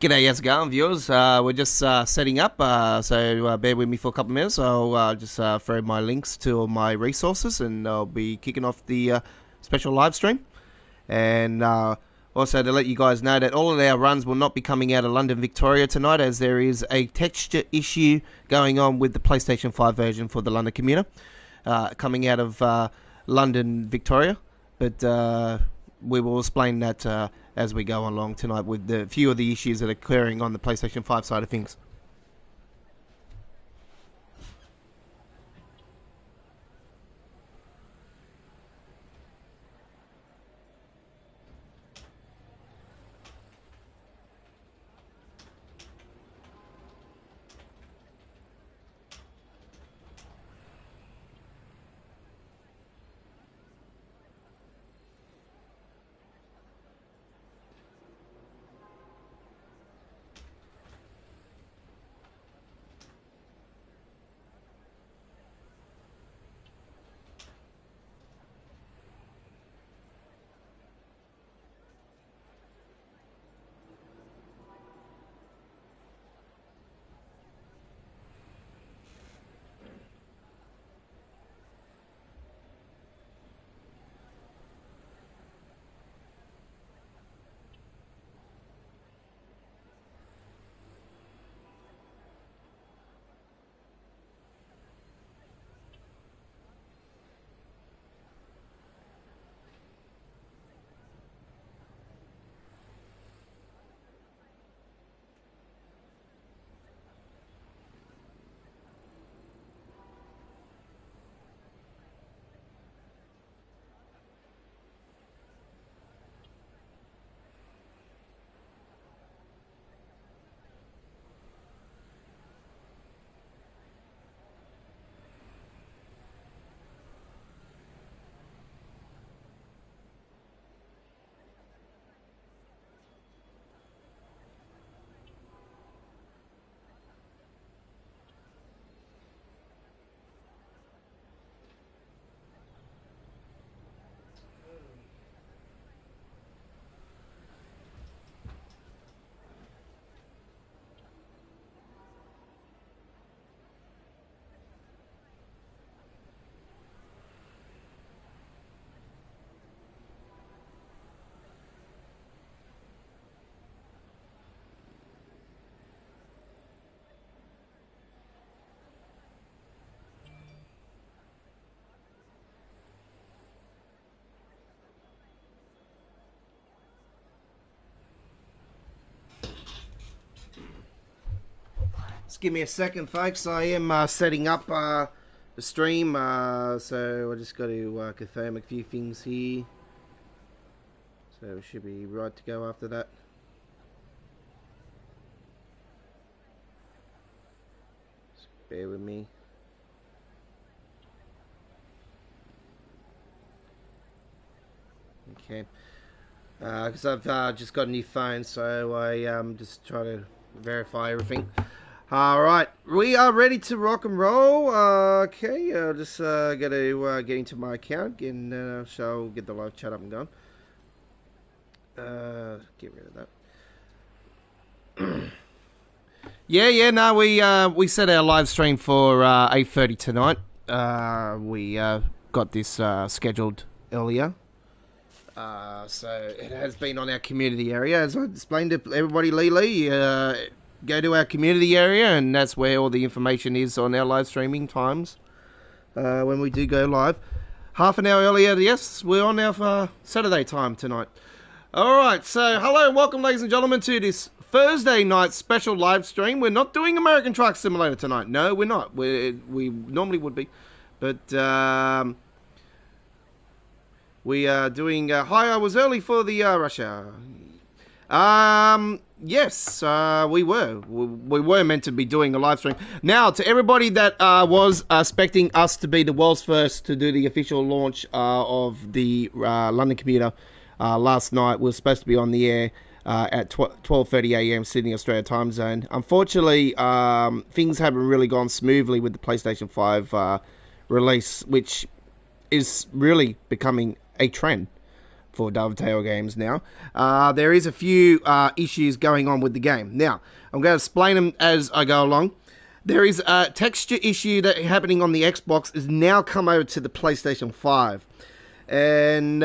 G'day, how's it going, viewers? We're just setting up, so bear with me for a couple of minutes. I'll just throw my links to all my resources, and I'll be kicking off the special live stream. And also to let you guys know that all of our runs will not be coming out of London, Victoria tonight, as there is a texture issue going on with the PlayStation 5 version for the London Commuter, coming out of London, Victoria. But we will explain that as we go along tonight with the few of the issues that are occurring on the PlayStation 5 side of things. Just give me a second, folks. I am setting up the stream, so I just got to confirm a few things here. So we should be right to go after that. Just bear with me. Okay. Because I've just got a new phone, so I just try to verify everything. Alright, we are ready to rock and roll. Okay, I'll just got to get into my account and so I'll get the live chat up and going. Get rid of that. No, we set our live stream for 8:30 tonight. We got this scheduled earlier. So it has been on our community area, as I explained to everybody. Lee, go to our community area, and that's where all the information is on our live streaming times when we do go live. Half an hour earlier, yes, we're on our Saturday time tonight. Alright, so hello and welcome, ladies and gentlemen, to this Thursday night special live stream. We're not doing American Truck Simulator tonight. No, we're not. We normally would be. But we are doing... hi, I was early for the rush hour. Yes, we were. We were meant to be doing a live stream. Now, to everybody that was expecting us to be the world's first to do the official launch of the London Commuter last night, we were supposed to be on the air at 12:30 a.m. Sydney, Australia time zone. Unfortunately, things haven't really gone smoothly with the PlayStation 5 release, which is really becoming a trend. for Dovetail games now. There is a few issues going on with the game. Now, I'm going to explain them as I go along. There is a texture issue that happening on the Xbox is now come over to the PlayStation 5. And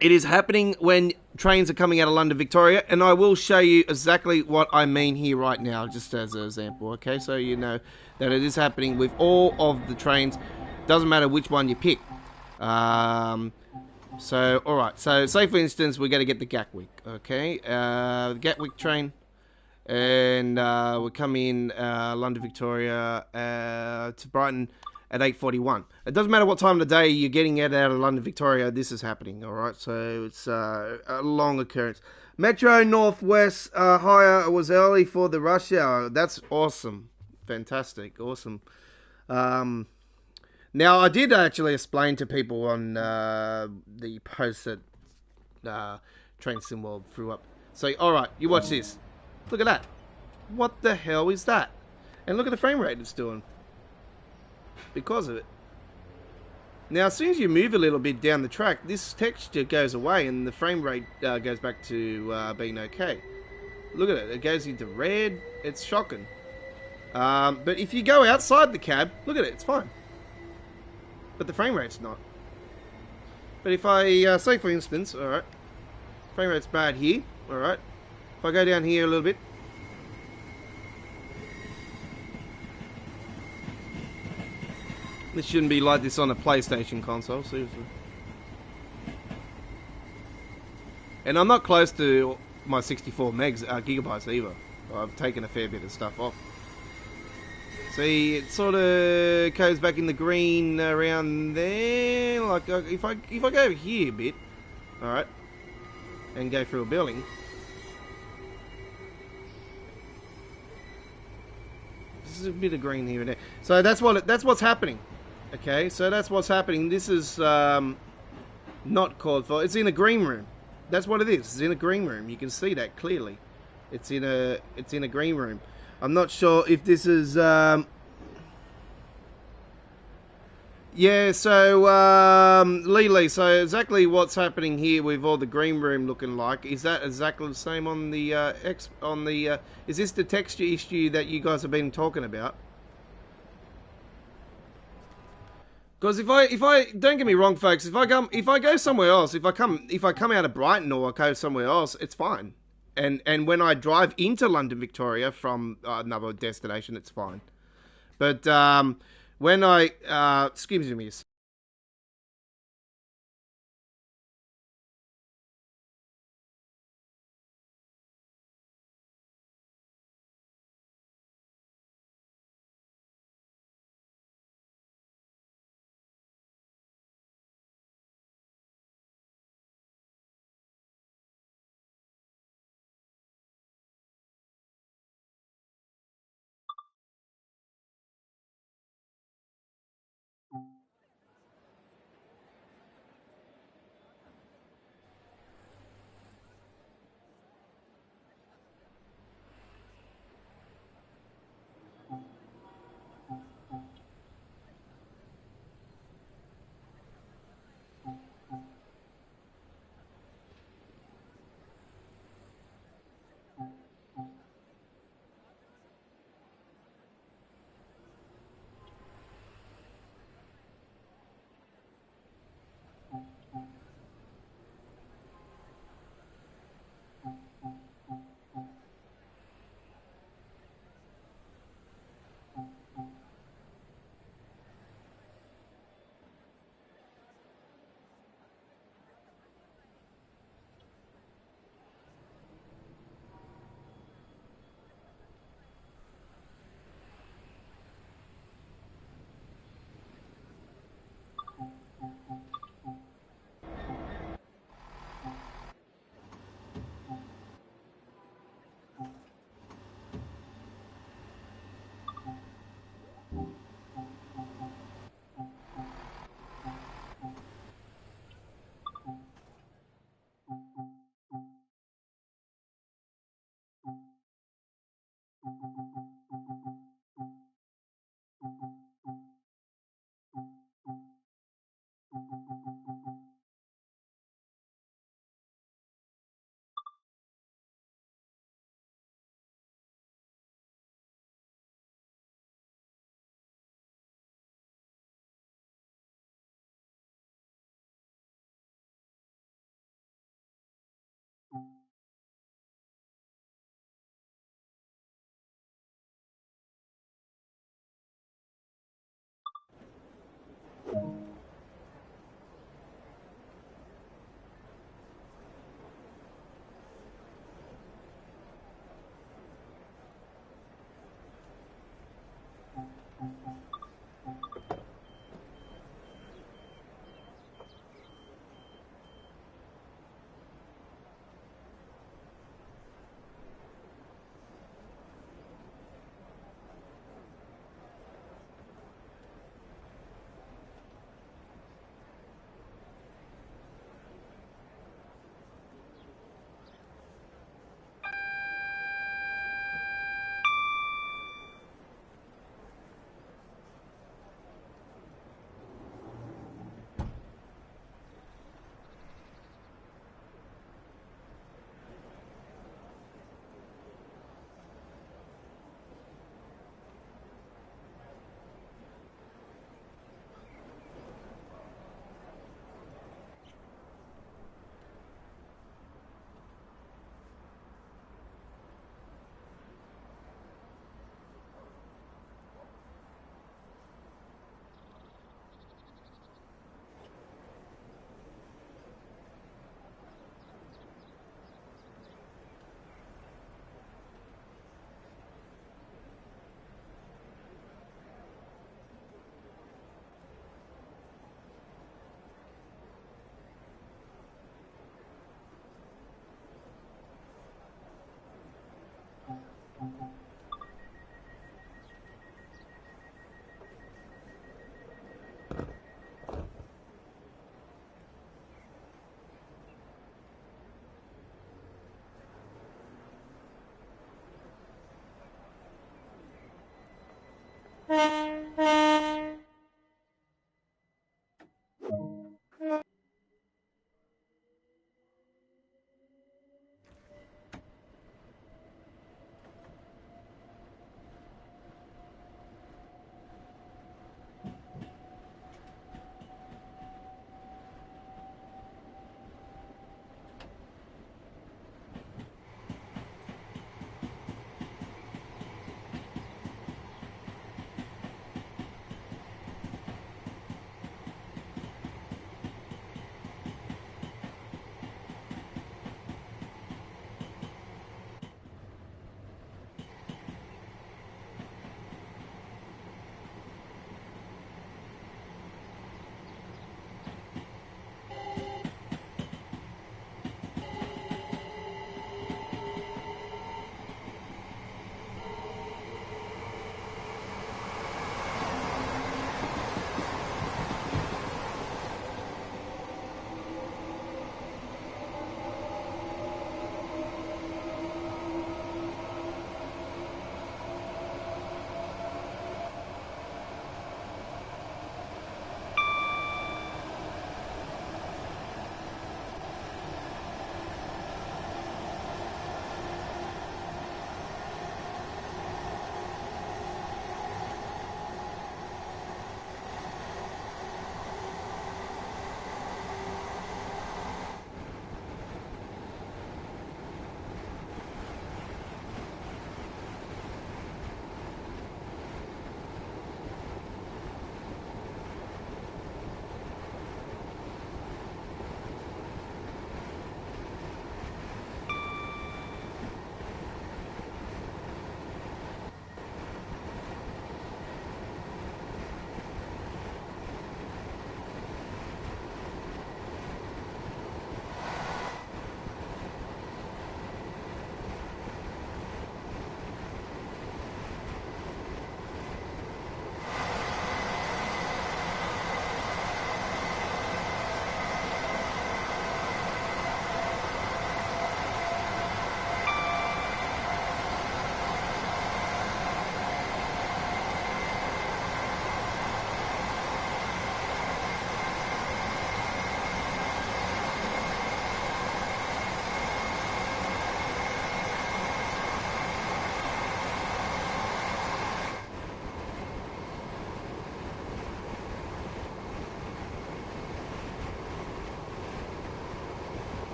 it is happening when trains are coming out of London, Victoria, and I will show you exactly what I mean here right now, just as an example, okay? So you know that it is happening with all of the trains. Doesn't matter which one you pick. So, alright, so say for instance, we're going to get the Gatwick, okay? The Gatwick train, and we come in London, Victoria to Brighton at 8:41. It doesn't matter what time of the day you're getting it out of London, Victoria, this is happening, alright? So it's a long occurrence. Metro Northwest hire was early for the rush hour. That's awesome. Fantastic. Awesome. Now, I did actually explain to people on the post that Train Simworld threw up. So, alright, you watch this. Look at that. What the hell is that? And look at the frame rate it's doing. Because of it. Now, as soon as you move a little bit down the track, this texture goes away and the frame rate goes back to being okay. Look at it. It goes into red. It's shocking. But if you go outside the cab, look at it. It's fine. But the frame rate's not. But if I, say for instance, alright, frame rate's bad here, alright, if I go down here a little bit, this shouldn't be like this on a PlayStation console, seriously. And I'm not close to my 64 gigabytes either. I've taken a fair bit of stuff off. See, it sort of goes back in the green around there. Like if I go over here a bit, all right, and go through a building, this is a bit of green here and there. So that's what's happening. Okay, so that's what's happening. This is not called for. It's in a green room. That's what it is. It's in a green room. You can see that clearly. It's in a green room. I'm not sure if this is, yeah, so, Lily, so exactly what's happening here with all the green room looking like, is that exactly the same on the, is this the texture issue that you guys have been talking about? Because if I don't get me wrong, folks, if I go somewhere else, if I come out of Brighton or I go somewhere else, it's fine. And when I drive into London, Victoria from another destination, it's fine. But when I excuse me.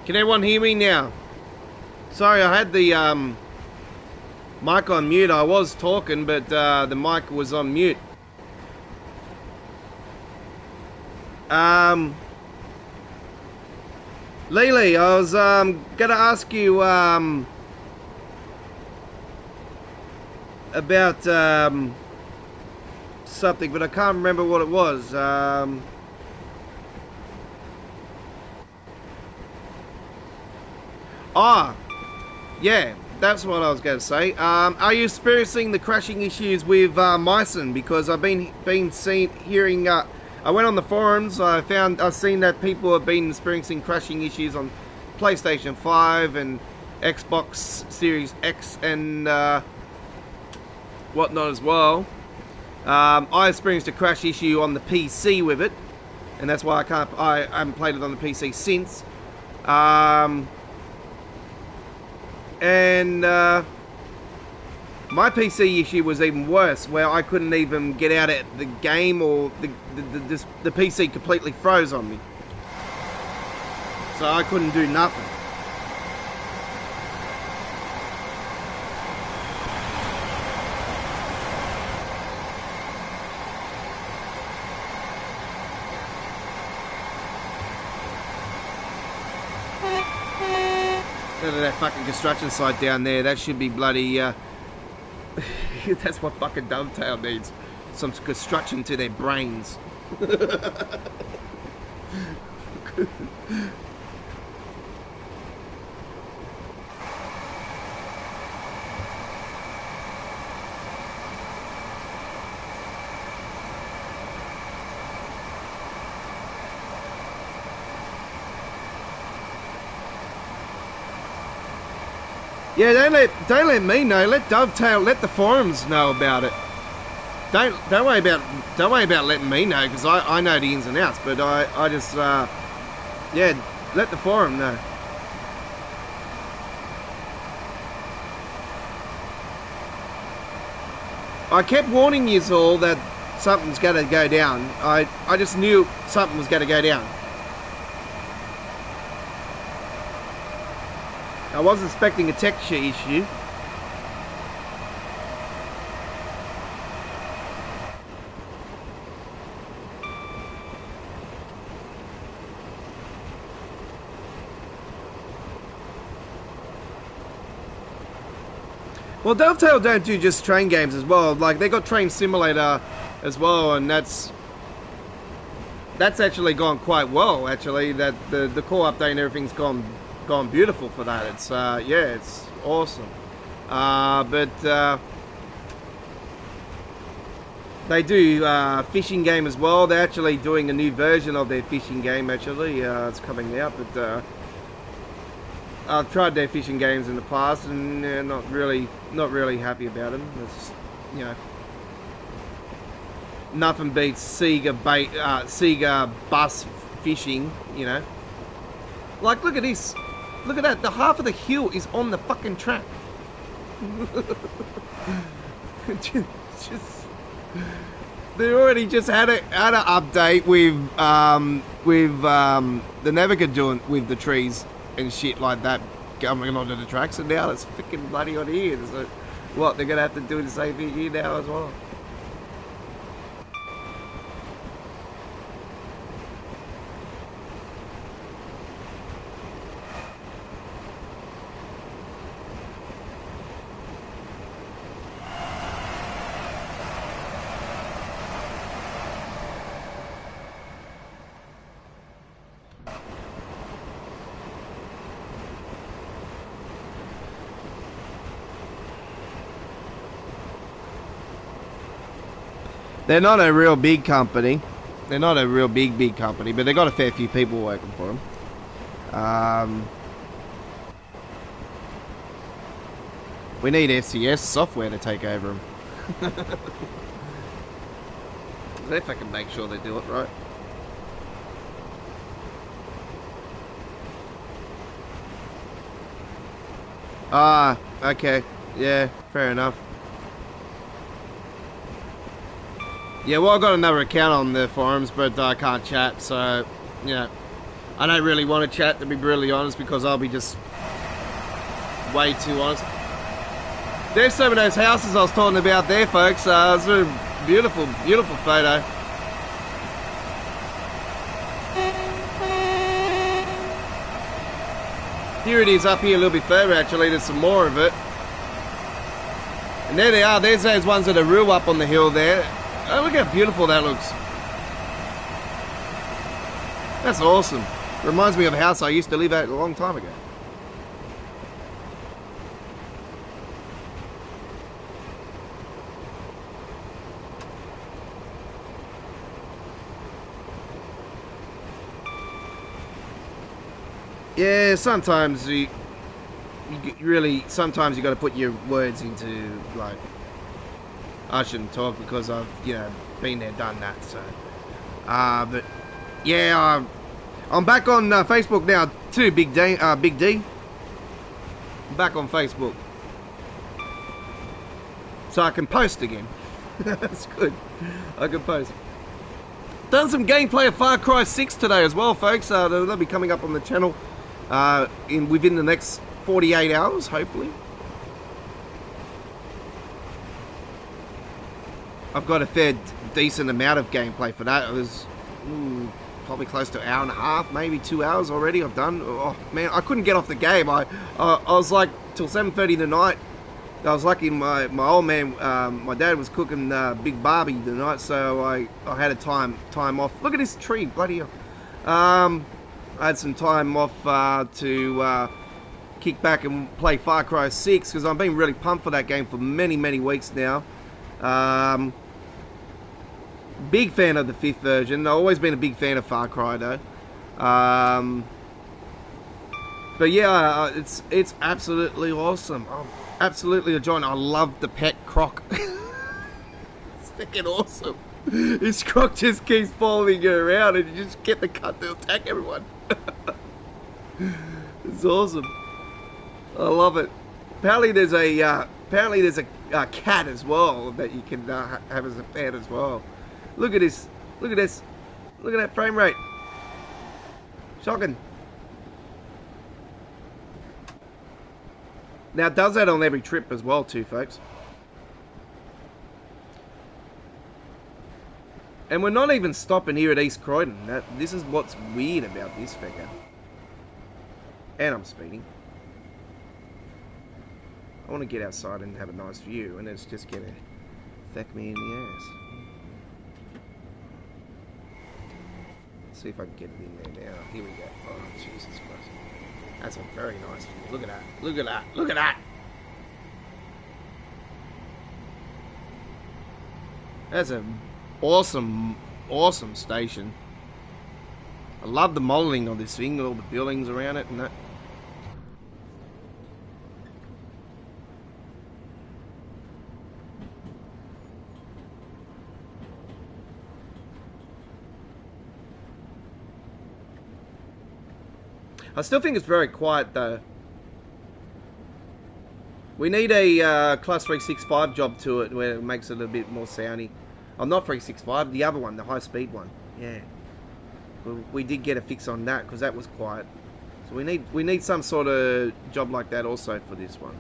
Can everyone hear me now? Sorry, I had the mic on mute. I was talking, but the mic was on mute. Lily, I was gonna ask you about something, but I can't remember what it was. Yeah, that's what I was going to say. Are you experiencing the crashing issues with Myson? Because I've been hearing. I went on the forums. I've seen that people have been experiencing crashing issues on PlayStation 5 and Xbox Series X and whatnot as well. I experienced a crash issue on the PC with it, and that's why I haven't played it on the PC since. And my PC issue was even worse, where I couldn't even get out of the game, or the PC completely froze on me. So I couldn't do nothing. That fucking construction site down there, that should be bloody that's what fucking Dovetail needs, some construction to their brains. Yeah, don't let me know. Let Dovetail, let the forums know about it. Don't worry about letting me know, because I know the ins and outs. But I just yeah, let the forum know. I kept warning you all that something's going to go down. I just knew something was going to go down. I was expecting a texture issue. Well, Dovetail don't do just train games as well. Like, they got Train Simulator as well, and that's actually gone quite well. Actually, that the core update and everything's gone beautiful for that. It's yeah, it's awesome. But they do fishing game as well. They're actually doing a new version of their fishing game. Actually, it's coming out. But I've tried their fishing games in the past, and not really happy about them. It's, you know, nothing beats Sega bus fishing. You know, like, look at this. Look at that. The half of the hill is on the fucking track. They already just had an update with the Navigator doing with the trees and shit like that coming onto the tracks, and now it's freaking bloody on here. So what, they're gonna have to do the same thing here now as well. They're not a real big company. They're not a real big company, but they got a fair few people working for them. We need SCS software to take over them. They fucking make sure they do it right. Ah, okay. Yeah, fair enough. Yeah, well, I got another account on the forums, but I can't chat, so, you know, I don't really want to chat, to be brutally honest, because I'll be just way too honest. There's some of those houses I was talking about there, folks. It's a beautiful, beautiful photo. Here it is up here a little bit further, actually. There's some more of it. And there they are. There's those ones that are real up on the hill there. Oh, look how beautiful that looks. That's awesome. Reminds me of a house I used to live at a long time ago. Yeah, sometimes you really, sometimes you got to put your words into, like, I shouldn't talk because I've, you know, been there, done that, so. But, yeah, I'm back on Facebook now too, Big D. I'm back on Facebook. So I can post again. That's good. I can post. Done some gameplay of Far Cry 6 today as well, folks. They'll be coming up on the channel within the next 48 hours, hopefully. I've got a fair decent amount of gameplay for that. It was probably close to an hour and a half, maybe 2 hours already I've done. Oh man, I couldn't get off the game. I was like till 7:30 tonight. I was lucky my old man, my dad was cooking big barbie tonight, so I had a time off. Look at this tree, bloody hell. I had some time off to kick back and play Far Cry 6 because I've been really pumped for that game for many weeks now. Big fan of the 5th version. I've always been a big fan of Far Cry though. But yeah, it's absolutely awesome. I'm absolutely enjoying it. I love the pet croc. It's freaking awesome. This croc just keeps following you around and you just get the cut to attack everyone. It's awesome. I love it. Apparently there's a cat as well that you can have as a pet as well. Look at this. Look at this. Look at that frame rate. Shocking. Now it does that on every trip as well too, folks. And we're not even stopping here at East Croydon. This is what's weird about this figure. And I'm speeding. I want to get outside and have a nice view, and it's just gonna feck me in the ass. Let's see if I can get it in there now. Here we go. Oh, Jesus Christ. That's a very nice view. Look at that. Look at that. Look at that. That's an awesome, awesome station. I love the modelling of this thing, all the buildings around it and that. I still think it's very quiet though. We need a Class 365 job to it where it makes it a bit more soundy. Oh, not 365, the other one, the high speed one. Yeah. We did get a fix on that because that was quiet. So we need some sort of job like that also for this one.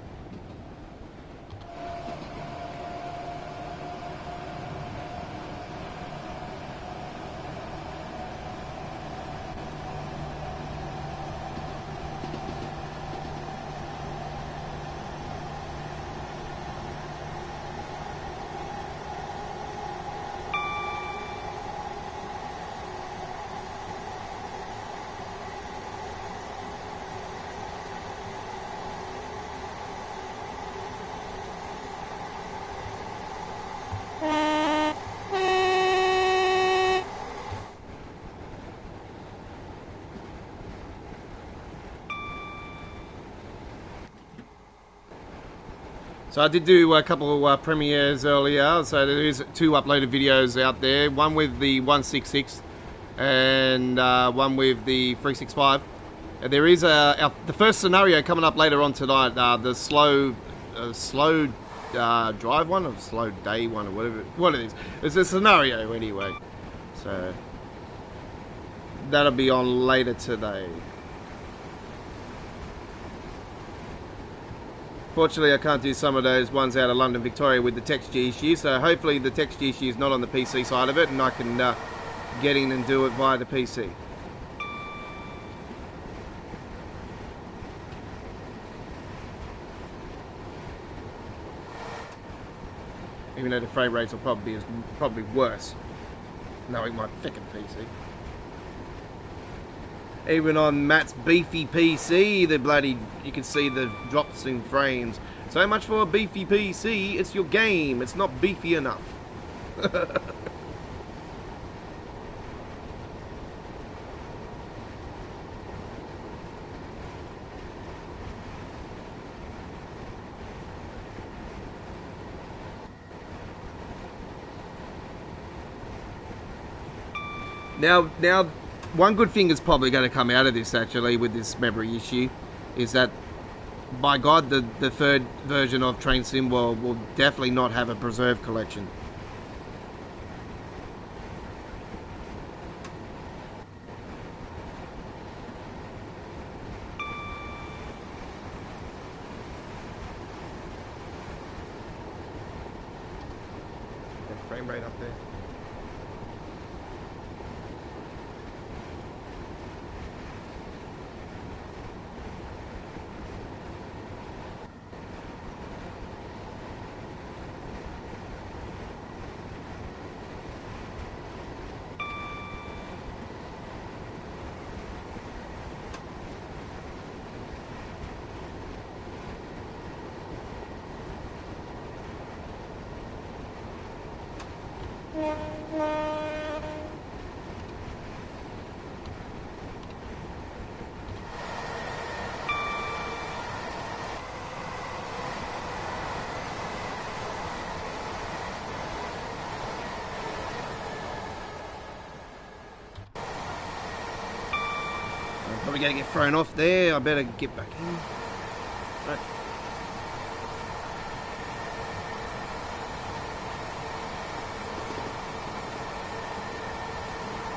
So I did do a couple of premieres earlier, so there is 2 uploaded videos out there, one with the 166 and one with the 365. And there is the first scenario coming up later on tonight, the slow drive one, or slow day one, or whatever, what it is. It's a scenario anyway, so That'll be on later today. Fortunately, I can't do some of those ones out of London, Victoria with the texture issue, so hopefully the texture issue is not on the PC side of it and I can get in and do it via the PC. Even though the frame rates will probably worse, knowing my frickin' PC. Even on Matt's beefy PC, you can see the drops in frames. So much for a beefy PC, it's your game, it's not beefy enough. Now, one good thing is probably going to come out of this, actually, with this memory issue, is that, by God, the third version of Train Sim will definitely not have a preserved collection. That frame rate up there. I'm probably going to get thrown off there. I better get back in. Right.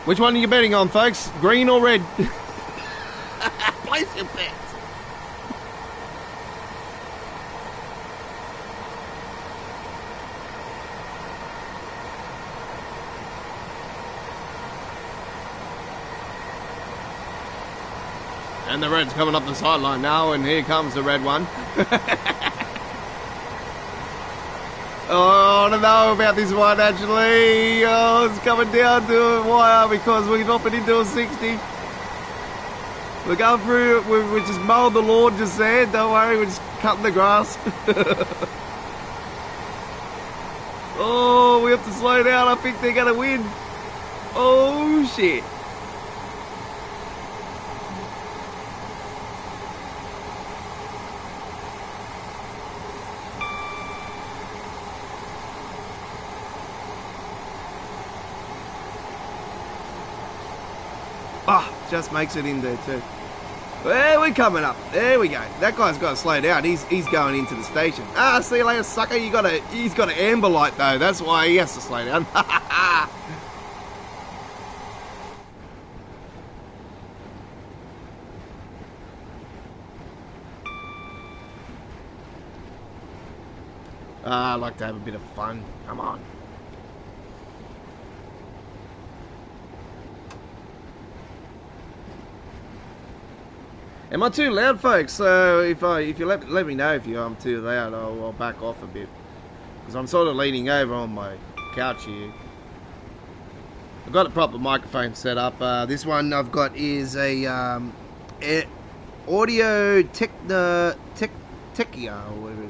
Which one are you betting on, folks? Green or red? Place your bets. And the red's coming up the sideline now, and here comes the red one. Oh, I don't know about this one, actually. Oh, it's coming down to a wire because we're dropping into a 60. We're going through, we're just mowing the lawn just there. Don't worry, we're just cutting the grass. Oh, we have to slow down. I think they're going to win. Oh, shit. Oh, just makes it in there too. There we're coming up. There we go. That guy's got to slow down. He's going into the station. Ah, see you later, sucker. He's got an amber light though. That's why he has to slow down. I like to have a bit of fun. Come on. Am I too loud, folks? So if you let me know if I'm too loud, I'll back off a bit, because I'm sort of leaning over on my couch here. I've got a proper microphone set up. This one I've got is a Audio Technia or whatever.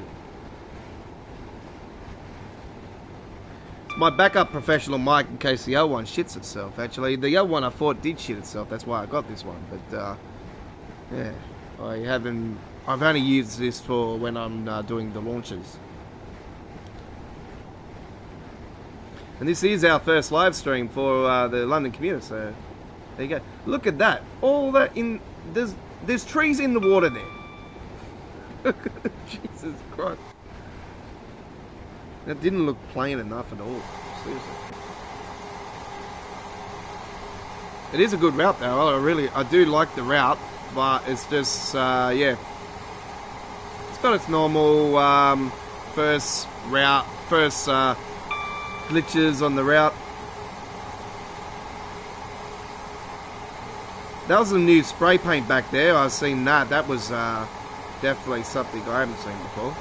It's my backup professional mic in case the other one shits itself. Actually, the other one I thought did shit itself. That's why I got this one, but. Yeah, I've only used this for when I'm doing the launches. And this is our first live stream for the London Commuter, so there you go. Look at that. All that there's trees in the water there. Jesus Christ. That didn't look plain enough at all. Seriously. It is a good route though. I do like the route, but it's just yeah, it's got its normal first glitches on the route. That was a new spray paint back there. I've seen that. That was definitely something I haven't seen before.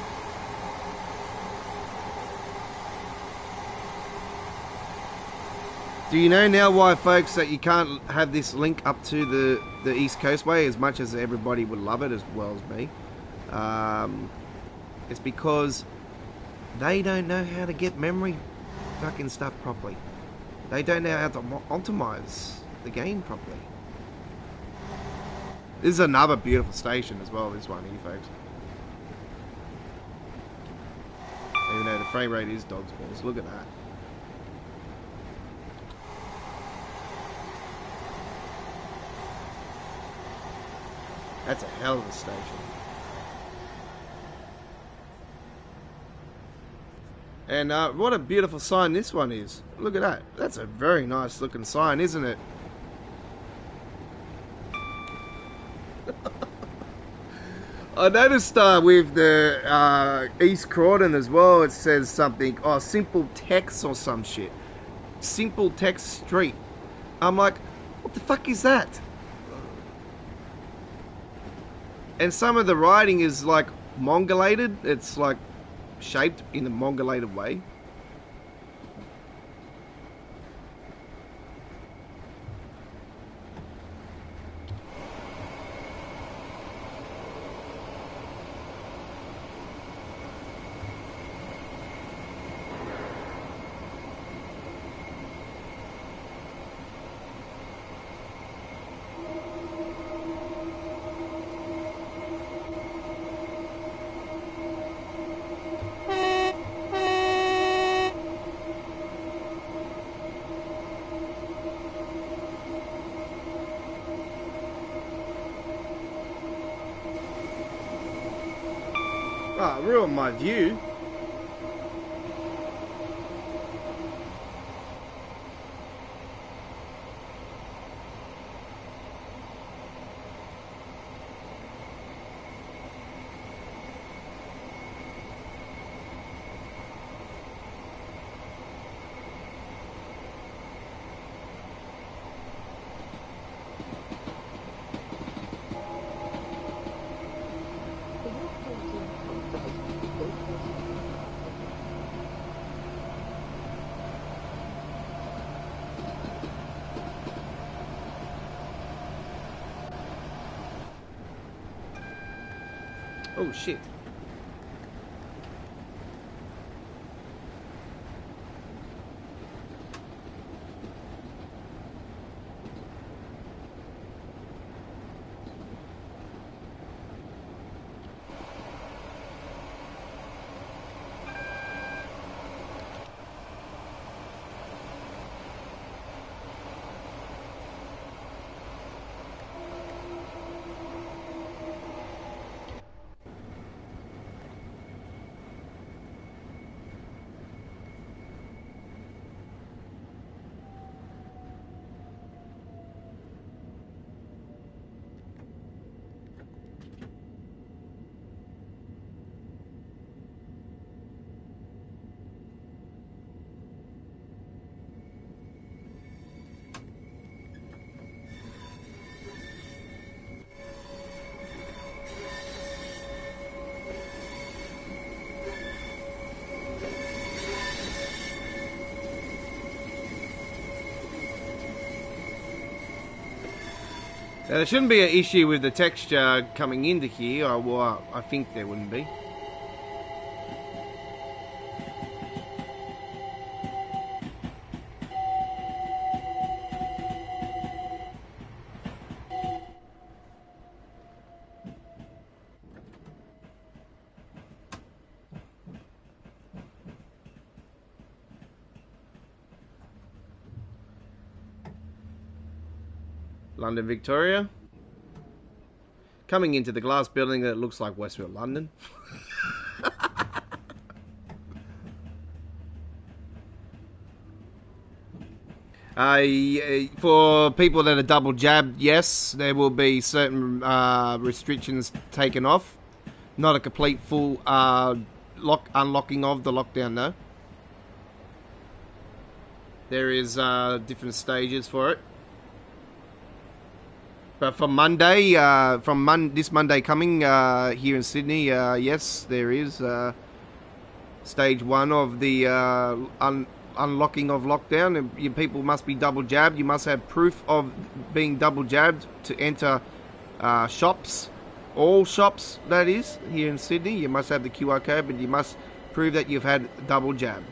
Do you know now why, folks, that you can't have this link up to the East Coastway as much as everybody would love it, as well as me? It's because they don't know how to get memory fucking stuff properly. They don't know how to optimize the game properly. This is another beautiful station as well, this one here, folks. Even though the frame rate is dog's balls, look at that. That's a hell of a station. And what a beautiful sign this one is. Look at that. That's a very nice looking sign, isn't it? I noticed with the East Croydon as well, it says something, oh, simple text or some shit. Simple text street. I'm like, what the fuck is that? And some of the writing is like mongolated. It's like shaped in a mongolated way. Ah, ruined my view. Oh shit. Now, there shouldn't be an issue with the texture coming into here. Well, I think there wouldn't be. London, Victoria. Coming into the glass building that looks like Westfield, London. For people that are double jabbed, yes, there will be certain restrictions taken off. Not a complete full unlocking of the lockdown, no. There is different stages for it. But from Monday, this Monday coming here in Sydney, yes, there is stage 1 of the unlocking of lockdown. People must be double jabbed. You must have proof of being double jabbed to enter shops. All shops, that is, here in Sydney. You must have the QR code, but you must prove that you've had double jab.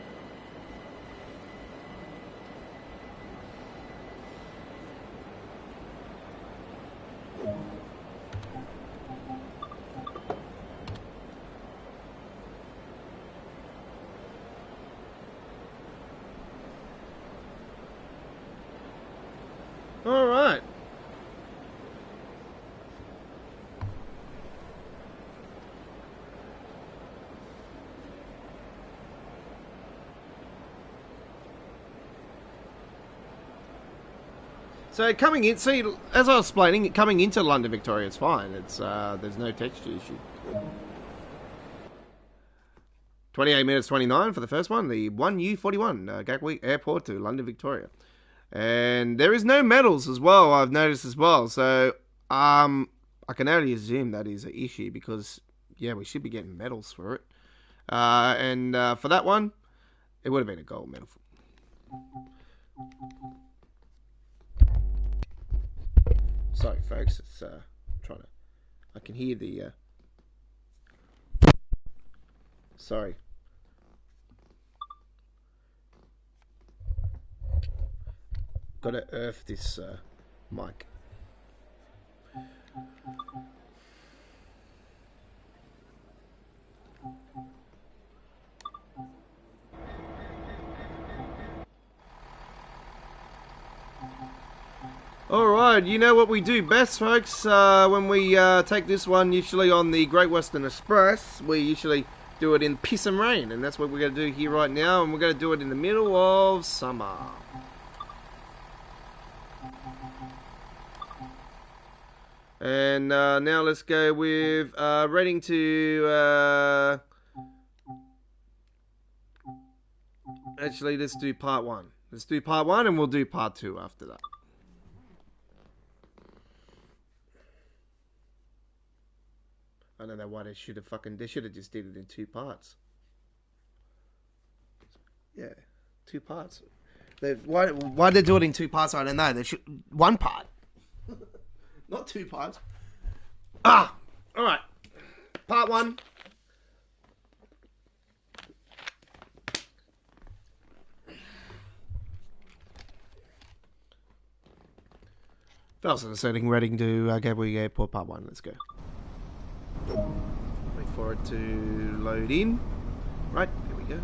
All right. So coming in, see, as I was explaining, coming into London, Victoria, it's fine. It's there's no texture issue. 28 minutes 29 for the first one, the 1U41 Gatwick Airport to London, Victoria. And there is no medals as well, I've noticed as well. So I can only assume that is an issue because, yeah, we should be getting medals for it. And for that one, it would have been a gold medal. Sorry, folks, it's trying to... I can hear the... Sorry. Got to earth this mic. Alright, you know what we do best, folks, when we take this one, usually on the Great Western Express, we usually do it in piss and rain, and that's what we're going to do here right now, and we're going to do it in the middle of summer. And now let's go with rating to... Actually, let's do part 1. Let's do part 1, and we'll do part 2 after that. I don't know why they should have just did it in 2 parts. Yeah, 2 parts. Why they do it in 2 parts, I don't know. They should 1 part. Not 2 parts. Alright. Part 1. Falcon setting, ready to Gatwick Airport part 1. Let's go. Wait for it to load in. Right, here we go.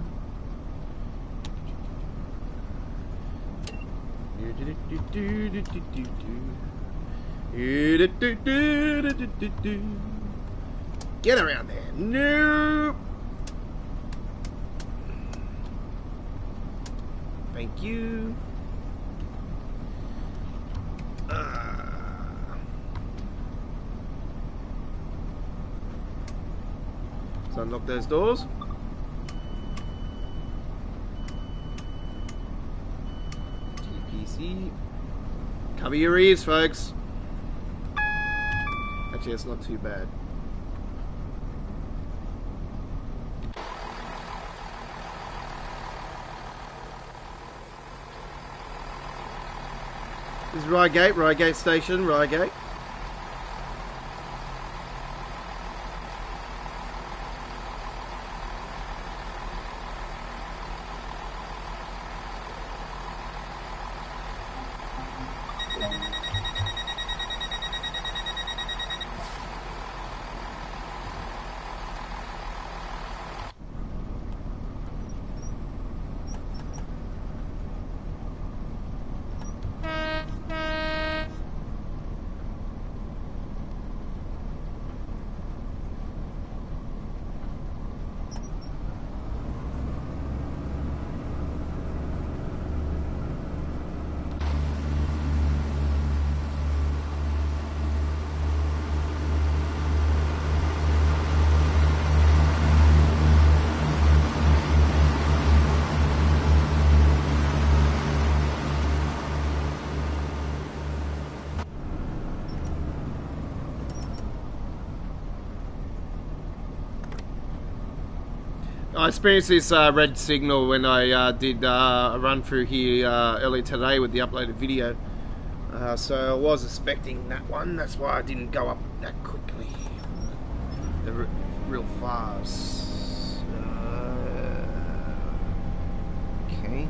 Get around there. No. Thank you. Let's unlock those doors. TPC. Cover your ears, folks. Actually, it's not too bad. This is Reigate Station, Reigate. I experienced this red signal when I did a run through here earlier today with the uploaded video. So I was expecting that one. That's why I didn't go up that quickly. They're real fast. Okay.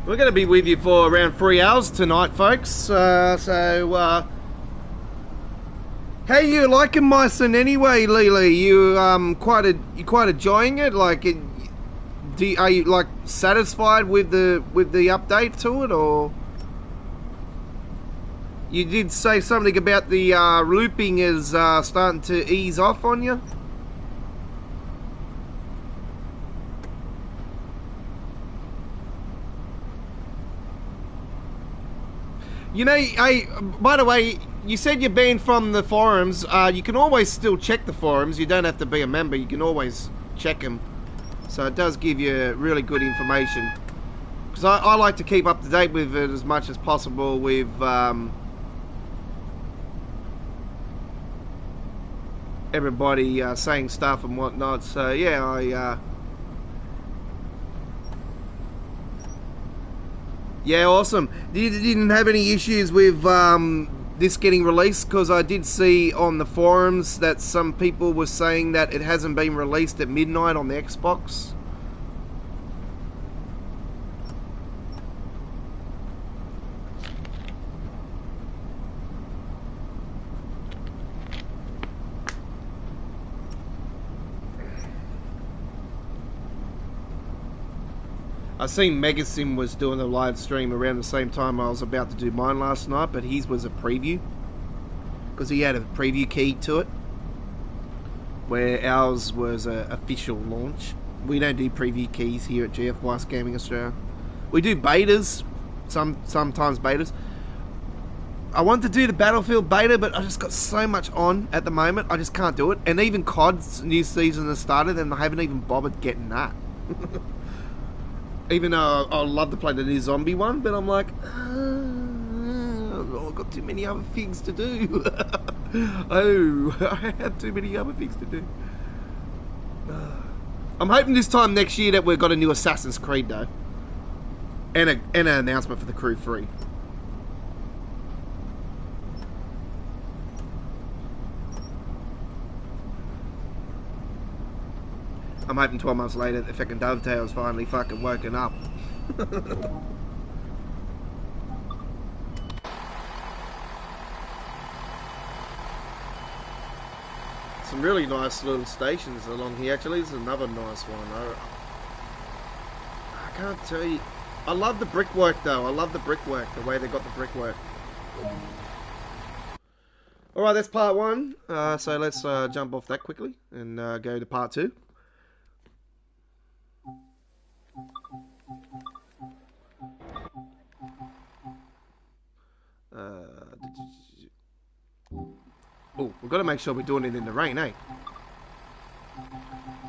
We're going to be with you for around 3 hours tonight, folks. How you liking Myson anyway, Lily? You quite enjoying it? Like, are you like satisfied with the update to it, or you did say something about the looping is starting to ease off on you? You know, by the way, you said you're banned from the forums. You can always still check the forums. You don't have to be a member. You can always check them. So it does give you really good information. Because I like to keep up to date with it as much as possible with everybody saying stuff and whatnot. So yeah, yeah, awesome. You didn't have any issues with this getting released? Because I did see on the forums that some people were saying that it hasn't been released at midnight on the Xbox. I seen Megasim was doing a live stream around the same time I was about to do mine last night, but his was a preview. Because he had a preview key to it. Where ours was an official launch. We don't do preview keys here at GFYSLIVE Gaming Australia. We do betas, sometimes betas. I want to do the Battlefield beta, but I just got so much on at the moment, I just can't do it. And even COD's new season has started and I haven't even bothered getting that. Even though I'd love to play the new zombie one, but I'm like, I've got too many other things to do. Oh, I have too many other things to do. I'm hoping this time next year that we've got a new Assassin's Creed though. And an announcement for the Crew 3. I'm hoping 12 months later the fucking Dovetail's finally fucking woken up. Some really nice little stations along here. Actually, there's another nice one. I can't tell you. I love the brickwork though. I love the brickwork, the way they got the brickwork. Alright, that's part one. So let's jump off that quickly and go to part two. Oh, we've got to make sure we're doing it in the rain, eh?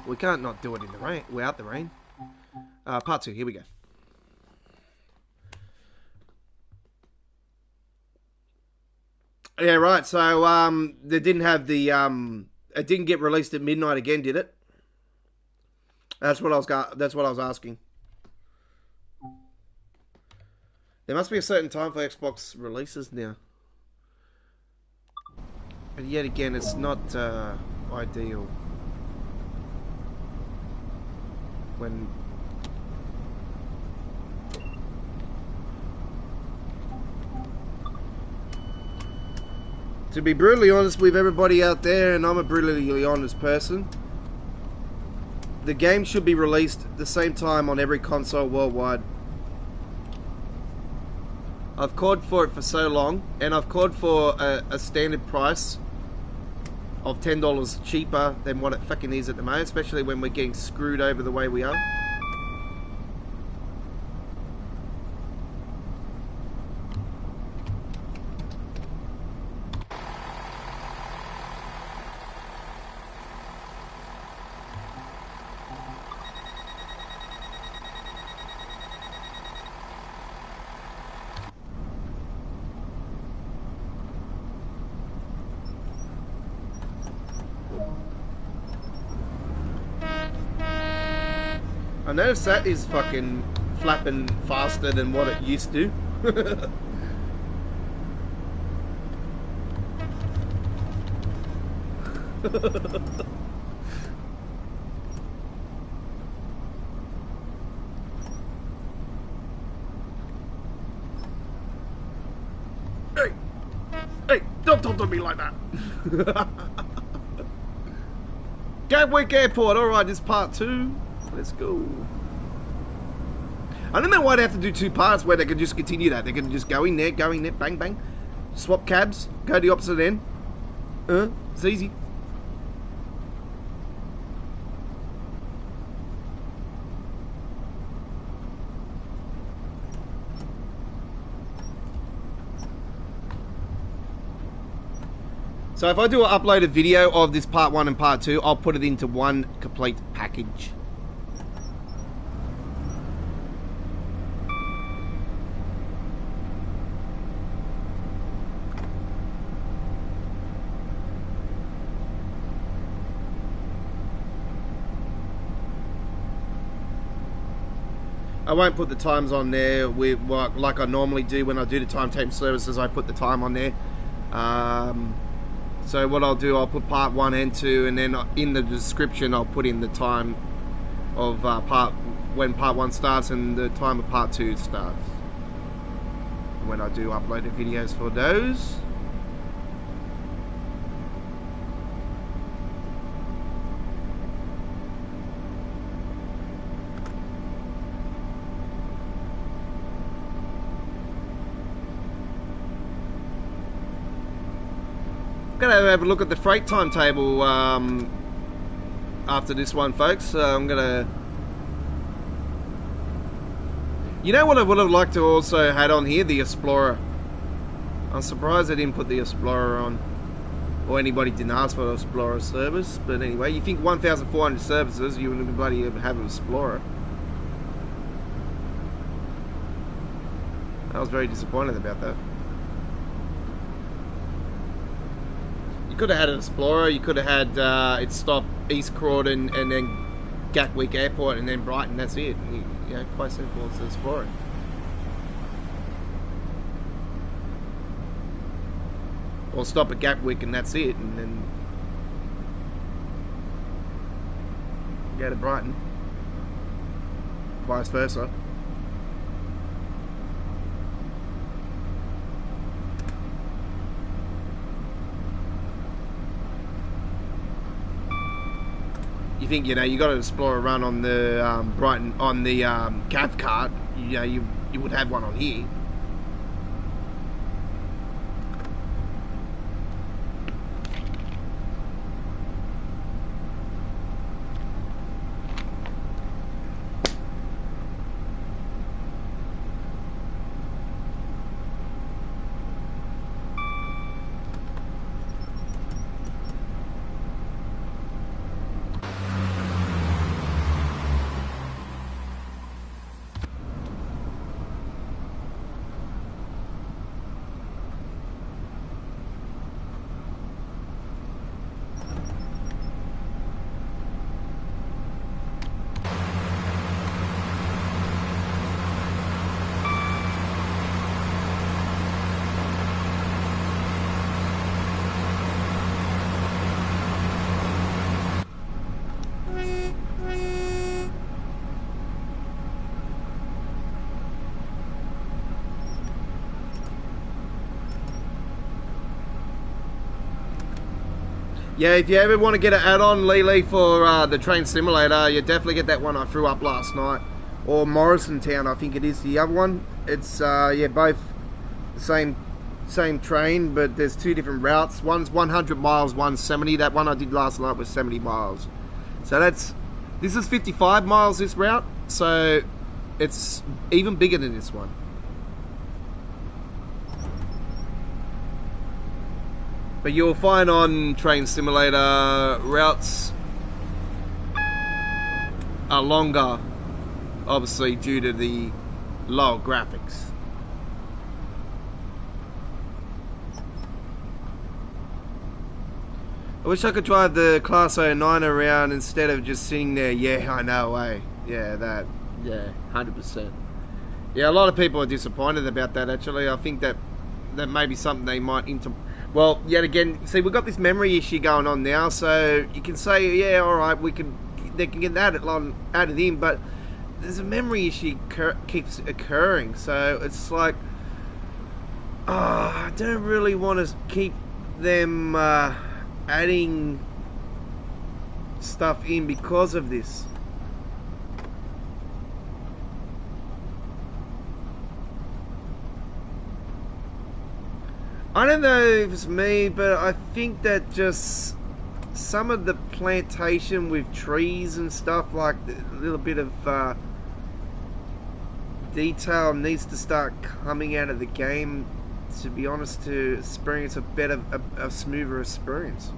We can't not do it in the rain, without the rain. Part two, here we go. Yeah, right, so, they didn't have the, it didn't get released at midnight again, did it? That's what I was asking. There must be a certain time for Xbox releases now. And yet again, it's not ideal. When... To be brutally honest with everybody out there, and I'm a brutally honest person, the game should be released at the same time on every console worldwide. I've called for it for so long, and I've called for a standard price of $10 cheaper than what it fucking is at the moment, especially when we're getting screwed over the way we are. I noticed that is fucking flapping faster than what it used to. Hey! Hey! Don't talk to me like that! Gatwick Airport, alright, this part 2. Let's go. I don't know why they have to do 2 parts where they can just continue that. They can just go in there, bang, bang. Swap cabs, go the opposite end. It's easy. So if I do an uploaded video of this part 1 and part 2, I'll put it into one complete package. I won't put the times on there like I normally do when I do the timetable services. I put the time on there. So what I'll do, I'll put part 1 and 2, and then in the description I'll put in the time of when part 1 starts and the time of part 2 starts. When I do upload the videos for those. Gonna have a look at the freight timetable after this one, folks. I'm gonna. You know what I would have liked to also had on here? The Explorer. I'm surprised they didn't put the Explorer on, or anybody didn't ask for the Explorer service. But anyway, you think 1,400 services, you wouldn't bloody have an Explorer. I was very disappointed about that. You could have had an Explorer, you could have had it stop East Croydon and then Gatwick Airport and then Brighton, that's it. You know, quite simple, it's an Explorer. Or stop at Gatwick and that's it, and then go to Brighton. Vice versa. You think, you know, you got an Explorer run on the Brighton, on the Cav cart, you know, you would have one on here. Yeah, if you ever want to get an add-on, Lily, for the train simulator, you definitely get that one I threw up last night. Or Morrison Town, I think it is the other one. It's, yeah, both the same same train, but there's two different routes. One's 100 miles, one's 70. That one I did last night was 70 miles. So this is 55 miles, this route. So it's even bigger than this one. But you'll find on Train Simulator, routes are longer, obviously due to the lower graphics. I wish I could drive the Class 09 around instead of just sitting there. Yeah, I know, eh? Yeah, 100%. Yeah, a lot of people are disappointed about that, actually. I think that may be something they might well, yet again, see, we've got this memory issue going on now, so you can say, yeah, all right, they can get added in, but there's a memory issue keeps occurring, so it's like, I don't really want to keep them adding stuff in because of this. I don't know if it's me, but I think that just some of the plantation with trees and stuff, like a little bit of detail needs to start coming out of the game, to be honest, to experience a smoother experience.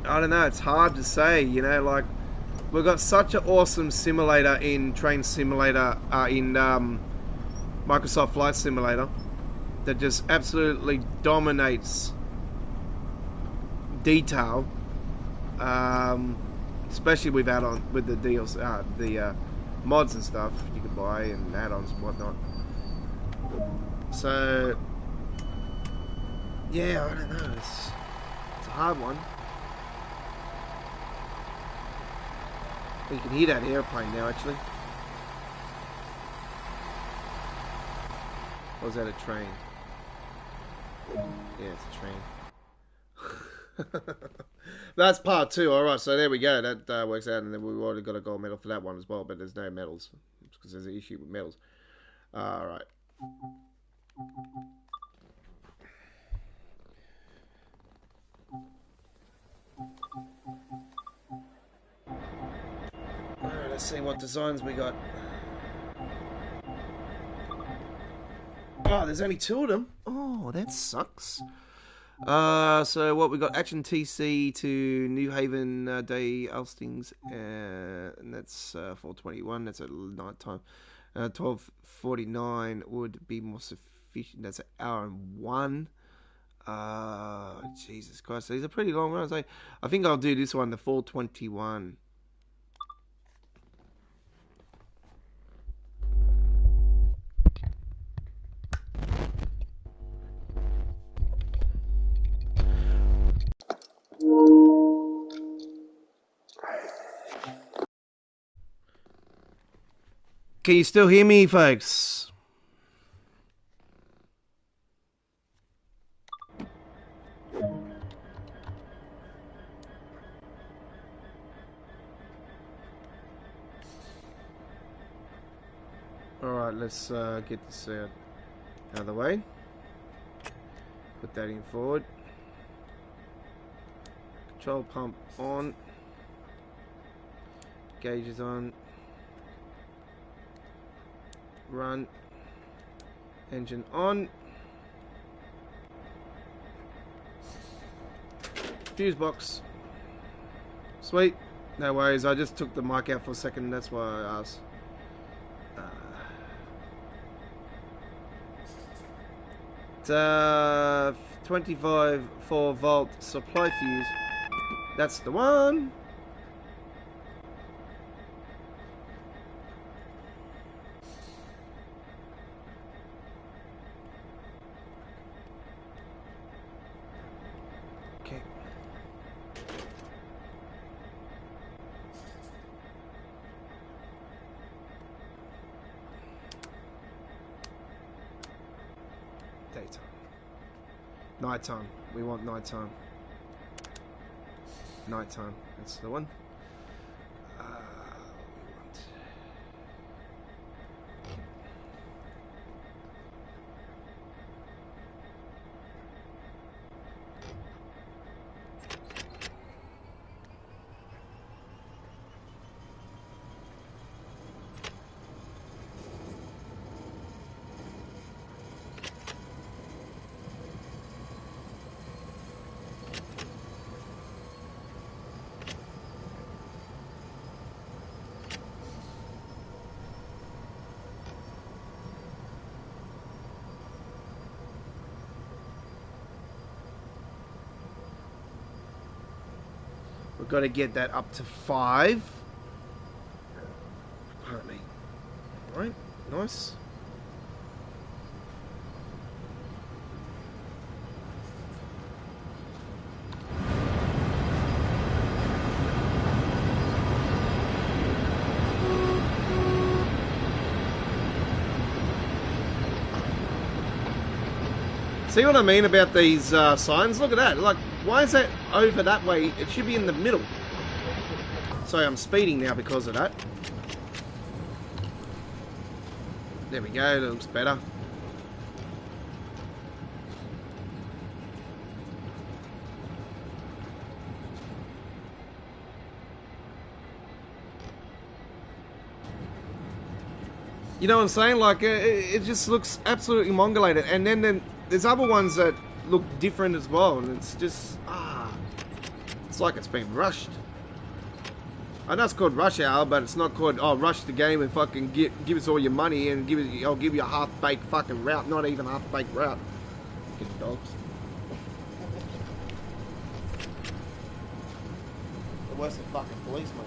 I don't know, it's hard to say, you know, like, we've got such an awesome simulator in Train Simulator, in Microsoft Flight Simulator, that just absolutely dominates detail, especially with with the deals, the mods and stuff you can buy and add-ons and whatnot. So, yeah, I don't know, it's a hard one. You can hear that airplane now, actually. Or is that a train? Yeah, it's a train. That's part 2. Alright, so there we go. That works out. And then we've already got a gold medal for that one as well. But there's no medals. Because there's an issue with medals. Alright. Alright, let's see what designs we got. Oh, there's only 2 of them. Oh, that sucks. So what we got? Action TC to New Haven, Day Elstings, and that's 4:21. That's at night time. 12:49 would be more sufficient. That's an hour and 1. Jesus Christ, these are pretty long runs. I think I'll do this one, the 4:21. Can you still hear me, folks? Alright, let's get this out of the way. Put that in forward. Control pump on. Gauge is on. Run. Engine on. Fuse box. Sweet. No worries, I just took the mic out for a second, that's why I asked. 25 4-volt supply fuse. That's the one. Okay. Daytime. Nighttime. We want nighttime. Nighttime. That's the one. We've got to get that up to 5. Pardon me. Alright, nice. See what I mean about these signs? Look at that. Like, why is that over that way? It should be in the middle. Sorry, I'm speeding now because of that. There we go. That looks better. You know what I'm saying? Like, it just looks absolutely mongolated. And then there's other ones that look different as well. And it's just, it's like it's been rushed. I know it's called Rush Hour, but it's not called, oh, rush the game and fucking give us all your money and I'll give you a half-baked fucking route. Not even a half-baked route. Fucking dogs. They're worse than fucking police, mate.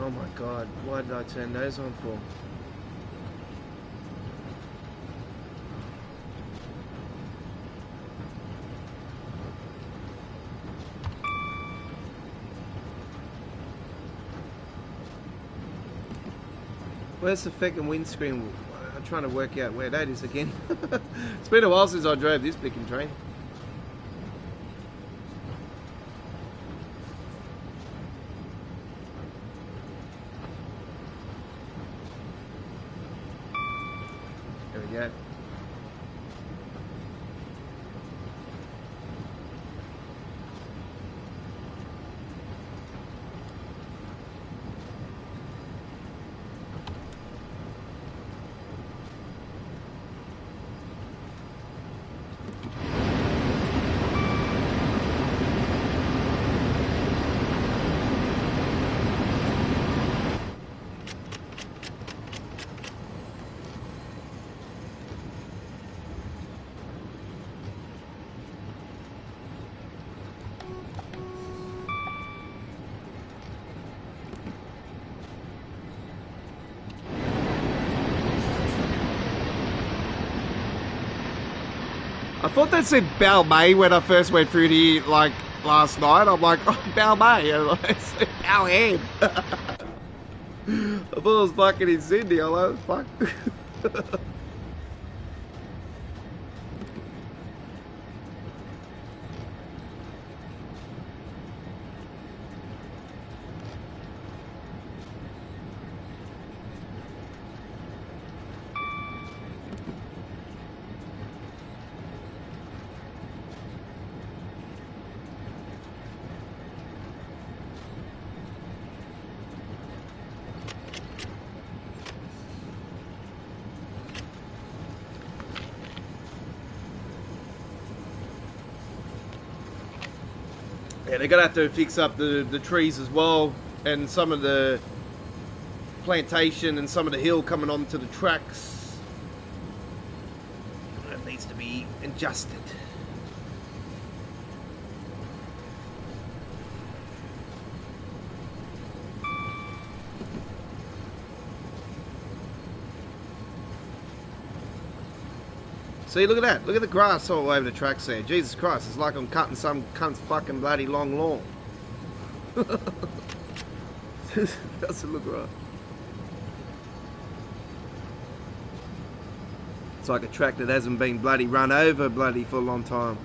Oh my god, why did I turn those on for? Where's the fucking windscreen? I'm trying to work out where that is again. It's been a while since I drove this picking train. There we go. I thought that said Balmain when I first went through here, like, last night. I'm like, oh, Balmain. It said Balhead. I thought it was fucking in Sydney. I'm like, fuck. Yeah, they're gonna have to fix up the trees as well, and some of the plantation and some of the hill coming onto the tracks. That needs to be adjusted. See, look at that. Look at the grass all over the tracks there. Jesus Christ, it's like I'm cutting some cunt's fucking bloody long lawn. Doesn't look right. It's like a track that hasn't been bloody run over bloody for a long time.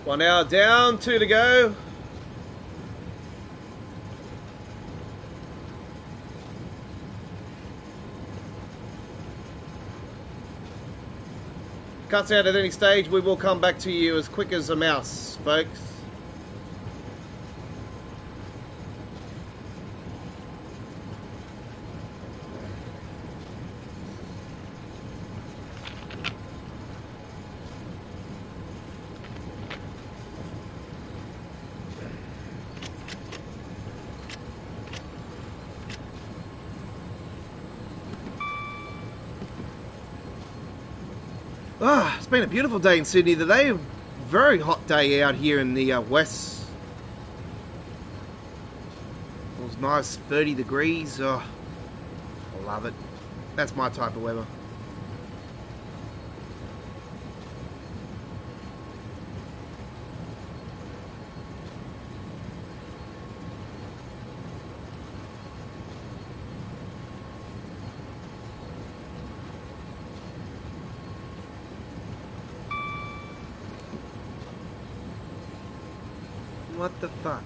One hour down, 2 to go. Cuts out at any stage, we will come back to you as quick as a mouse, folks. Ah, it's been a beautiful day in Sydney today. Very hot day out here in the west. It was nice, 30 degrees. Oh, I love it. That's my type of weather. What the fuck?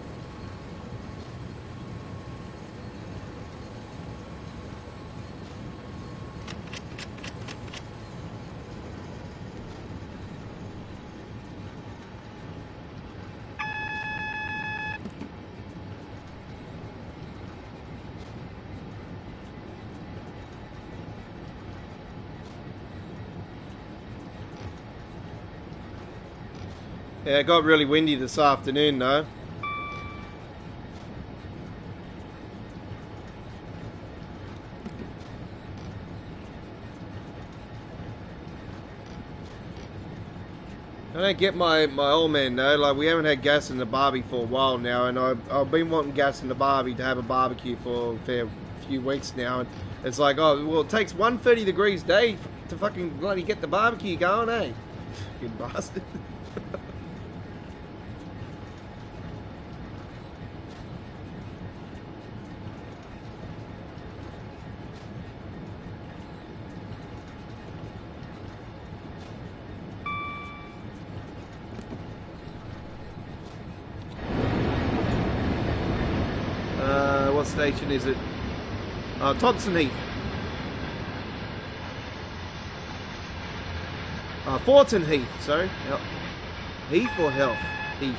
Yeah, it got really windy this afternoon though. I don't get my old man though, like we haven't had gas in the barbie for a while now, and I've been wanting gas in the barbie to have a barbecue for a fair few weeks now, and it's like, oh, well it takes 130 degrees day to fucking bloody get the barbecue going, eh? You bastard. What station is it? Thompson Heath. Fullerton Heath, sorry. Heath or Health? Heath.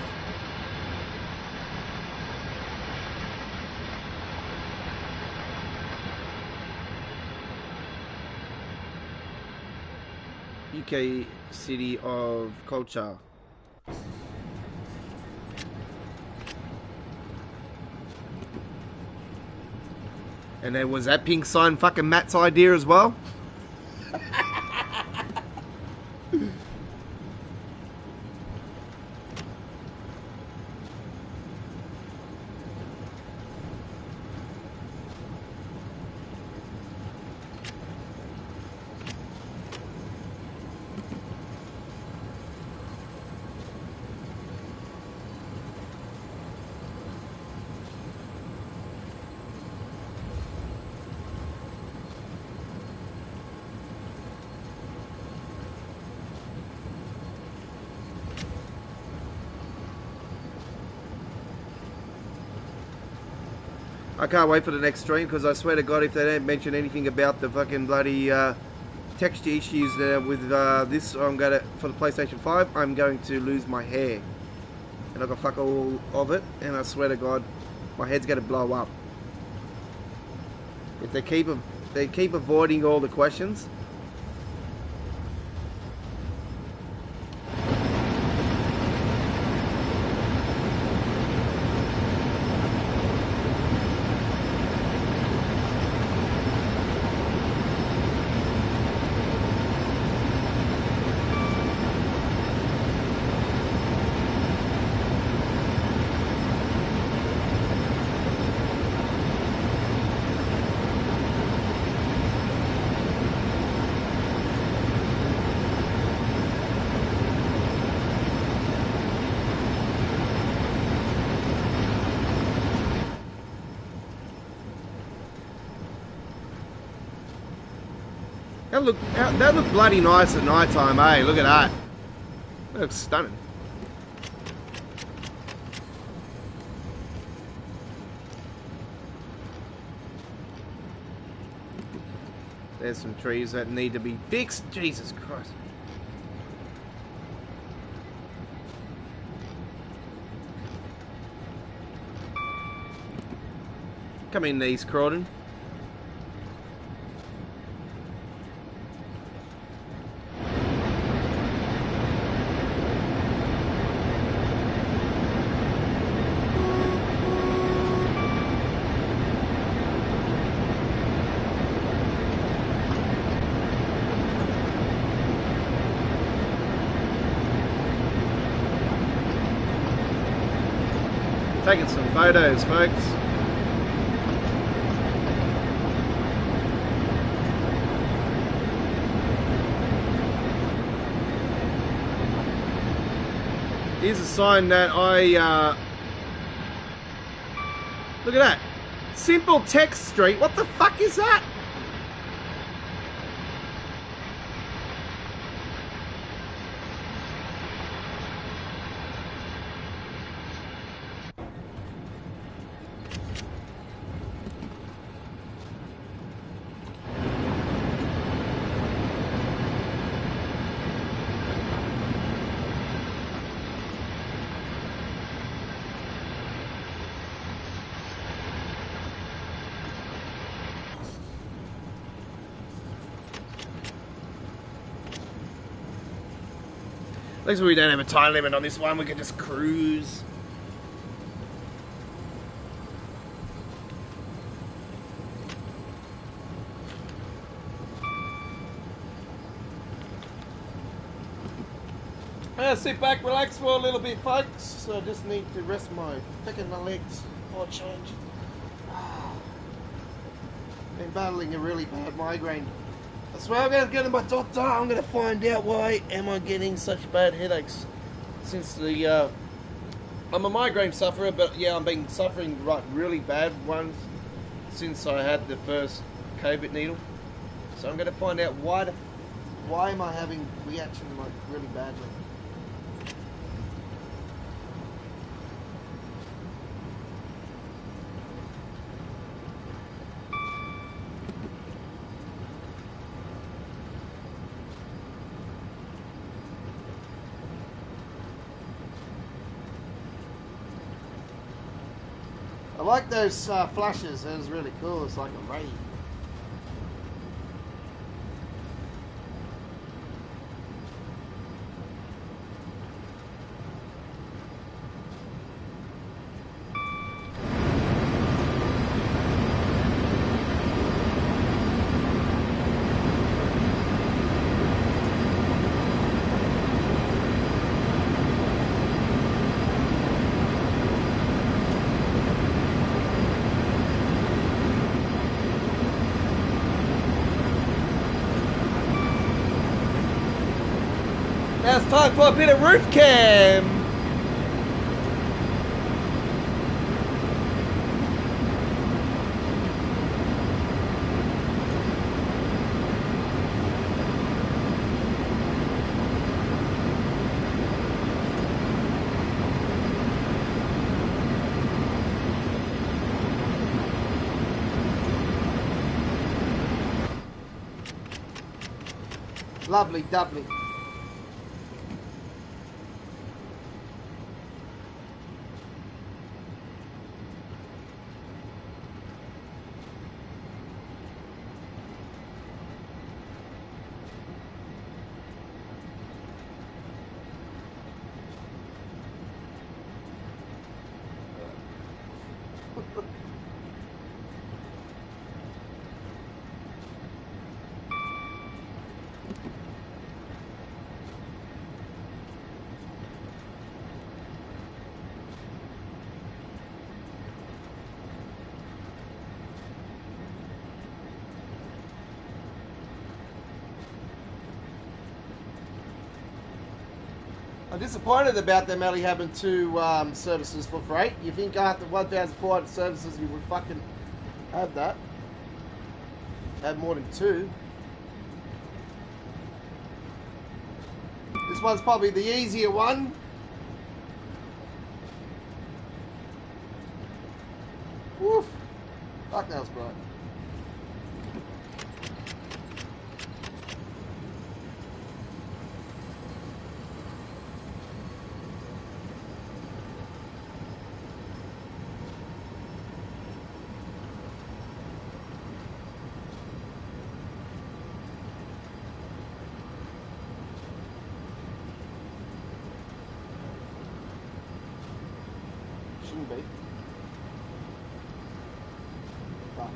UK City of Culture. And then was that pink sign fucking Matt's idea as well? I can't wait for the next stream because I swear to God, if they don't mention anything about the fucking bloody texture issues with this, I'm gonna for the PlayStation 5, I'm going to lose my hair, and I got fuck all of it, and I swear to God, my head's gonna blow up. If they keep avoiding all the questions. That looked bloody nice at night time, eh? Look at that. That looks stunning. There's some trees that need to be fixed. Jesus Christ. Come in, East Crawdon. Taking some photos, folks. Here's a sign that look at that. Simple Text Street. What the fuck is that? At least we don't have a time limit on this one, we can just cruise. Sit back, relax for a little bit, folks. So I just need to rest my legs for a change. Been battling a really bad migraine. That's why I'm going to go to my doctor. I'm going to find out why am I getting such bad headaches since the I'm a migraine sufferer, but yeah, I've been suffering really bad ones since I had the first COVID needle. So I'm going to find out why am I having reaction like really badly. I like those flashes. That was really cool. It's like a ray. Now it's time for a bit of roof cam. Lovely, doubly. I'm disappointed about them only having 2 services for freight. You think after 1,400 services you would fucking have that? Have more than 2. This one's probably the easier one. Woof. Fuck, that was bright. Shouldn't be. But.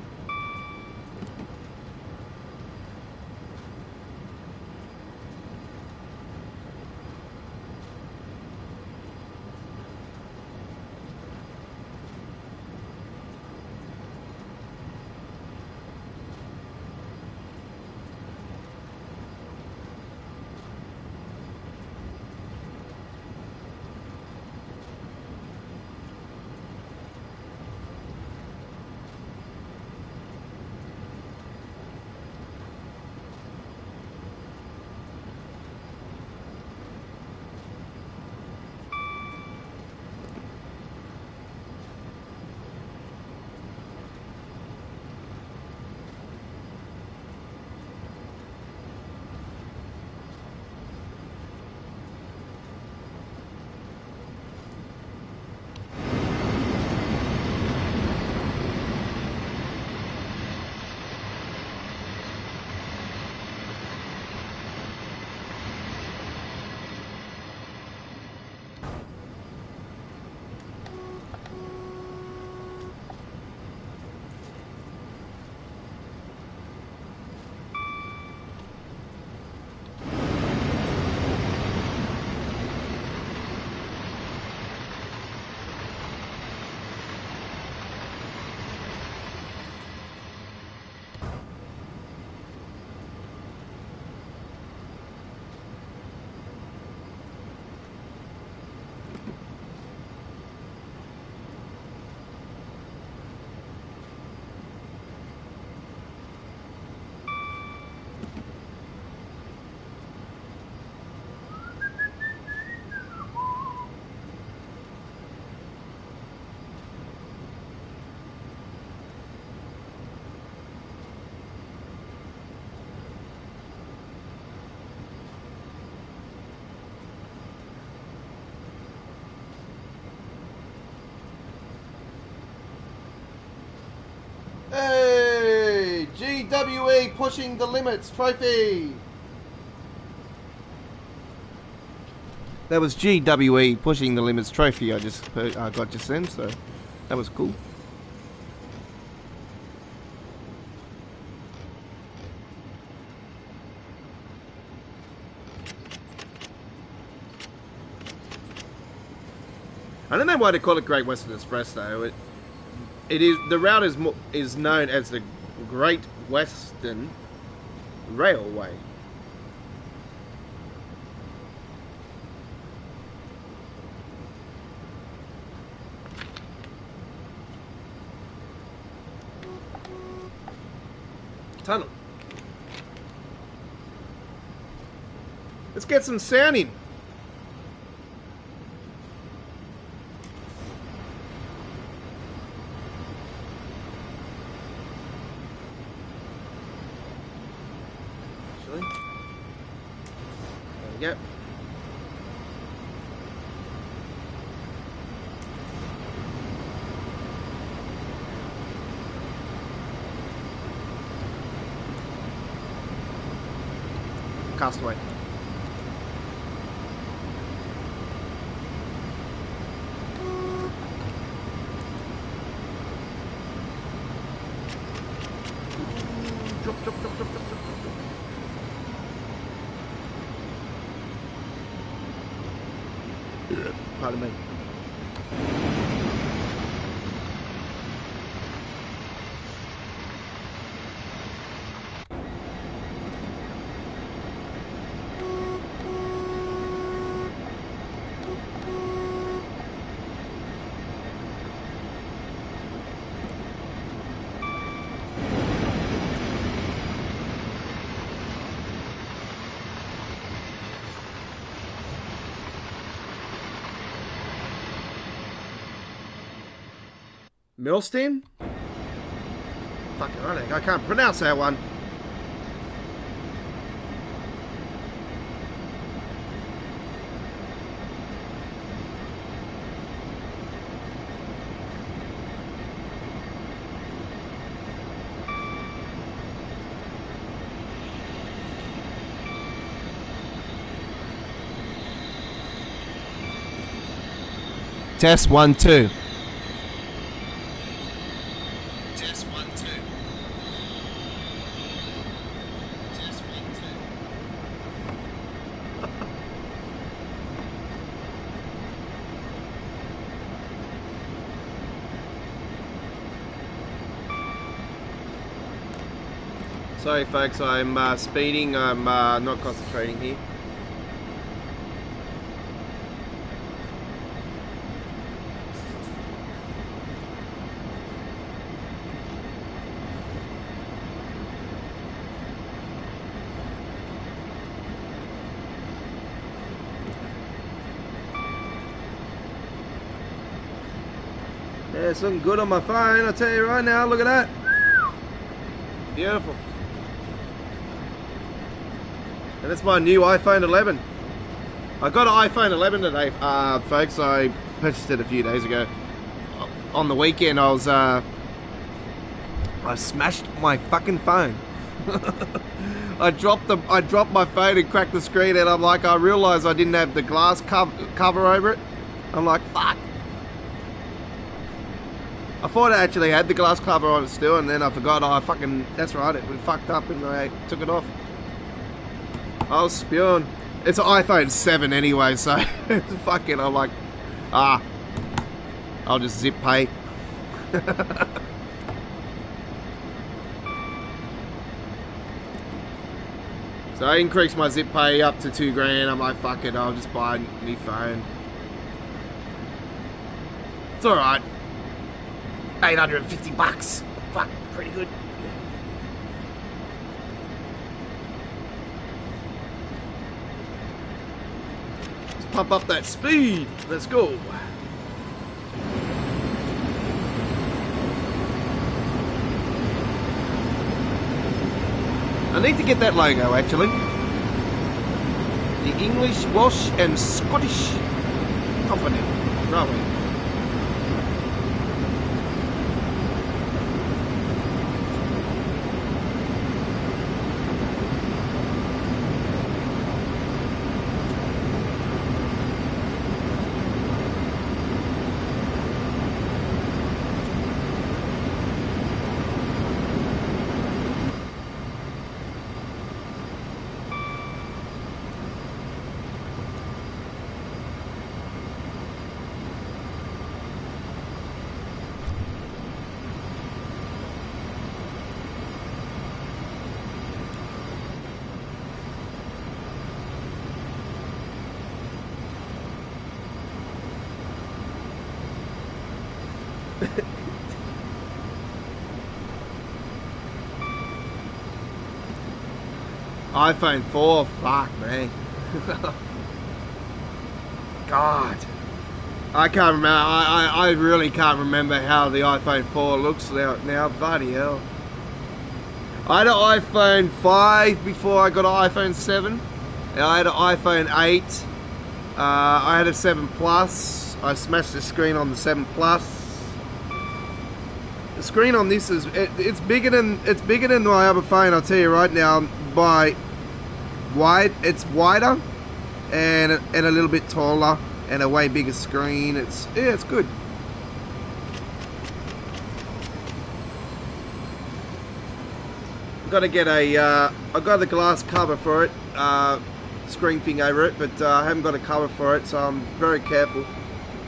GWE pushing the limits trophy. That was GWE pushing the limits trophy I got just then, so that was cool. I don't know why they call it Great Western Express though. It is, the route is known as the Great Western Railway. Tunnel. Let's get some sound in. Actually, there we go. Castaway. Drop. Pardon me. Milstein? Fucking right, I can't pronounce that one. Test 1 2. Sorry folks, I'm speeding, I'm not concentrating here. Yeah, it's looking good on my phone, I'll tell you right now, look at that. Beautiful. And it's my new iPhone 11. I got an iPhone 11 today, folks. I purchased it a few days ago. On the weekend, I smashed my fucking phone. I dropped my phone and cracked the screen, and I'm like, I realised I didn't have the glass cover over it. I'm like, fuck. I thought I actually had the glass cover on it still, and then I forgot. Oh, fucking, that's right. It was fucked up, and I took it off. I was spewing. It's an iPhone 7 anyway, so fucking, I'm like, I'll just zip pay. So I increased my zip pay up to $2,000. I'm like, fuck it, I'll just buy a new phone. It's alright. $850. Fuck, pretty good. Pump up that speed. Let's go. I need to get that logo actually. The English, Welsh and Scottish Company Railway. iPhone 4, fuck me. God. I can't remember. I really can't remember how the iPhone 4 looks now. Bloody hell. I had an iPhone 5 before I got an iPhone 7. I had an iPhone 8. I had a 7 Plus. I smashed the screen on the 7 Plus. The screen on this is it's bigger than my other phone. I'll tell you right now. It's wider and a little bit taller and a way bigger screen. It's good. Got to get I got the glass cover for it, screen thing over it, but I haven't got a cover for it, so I'm very careful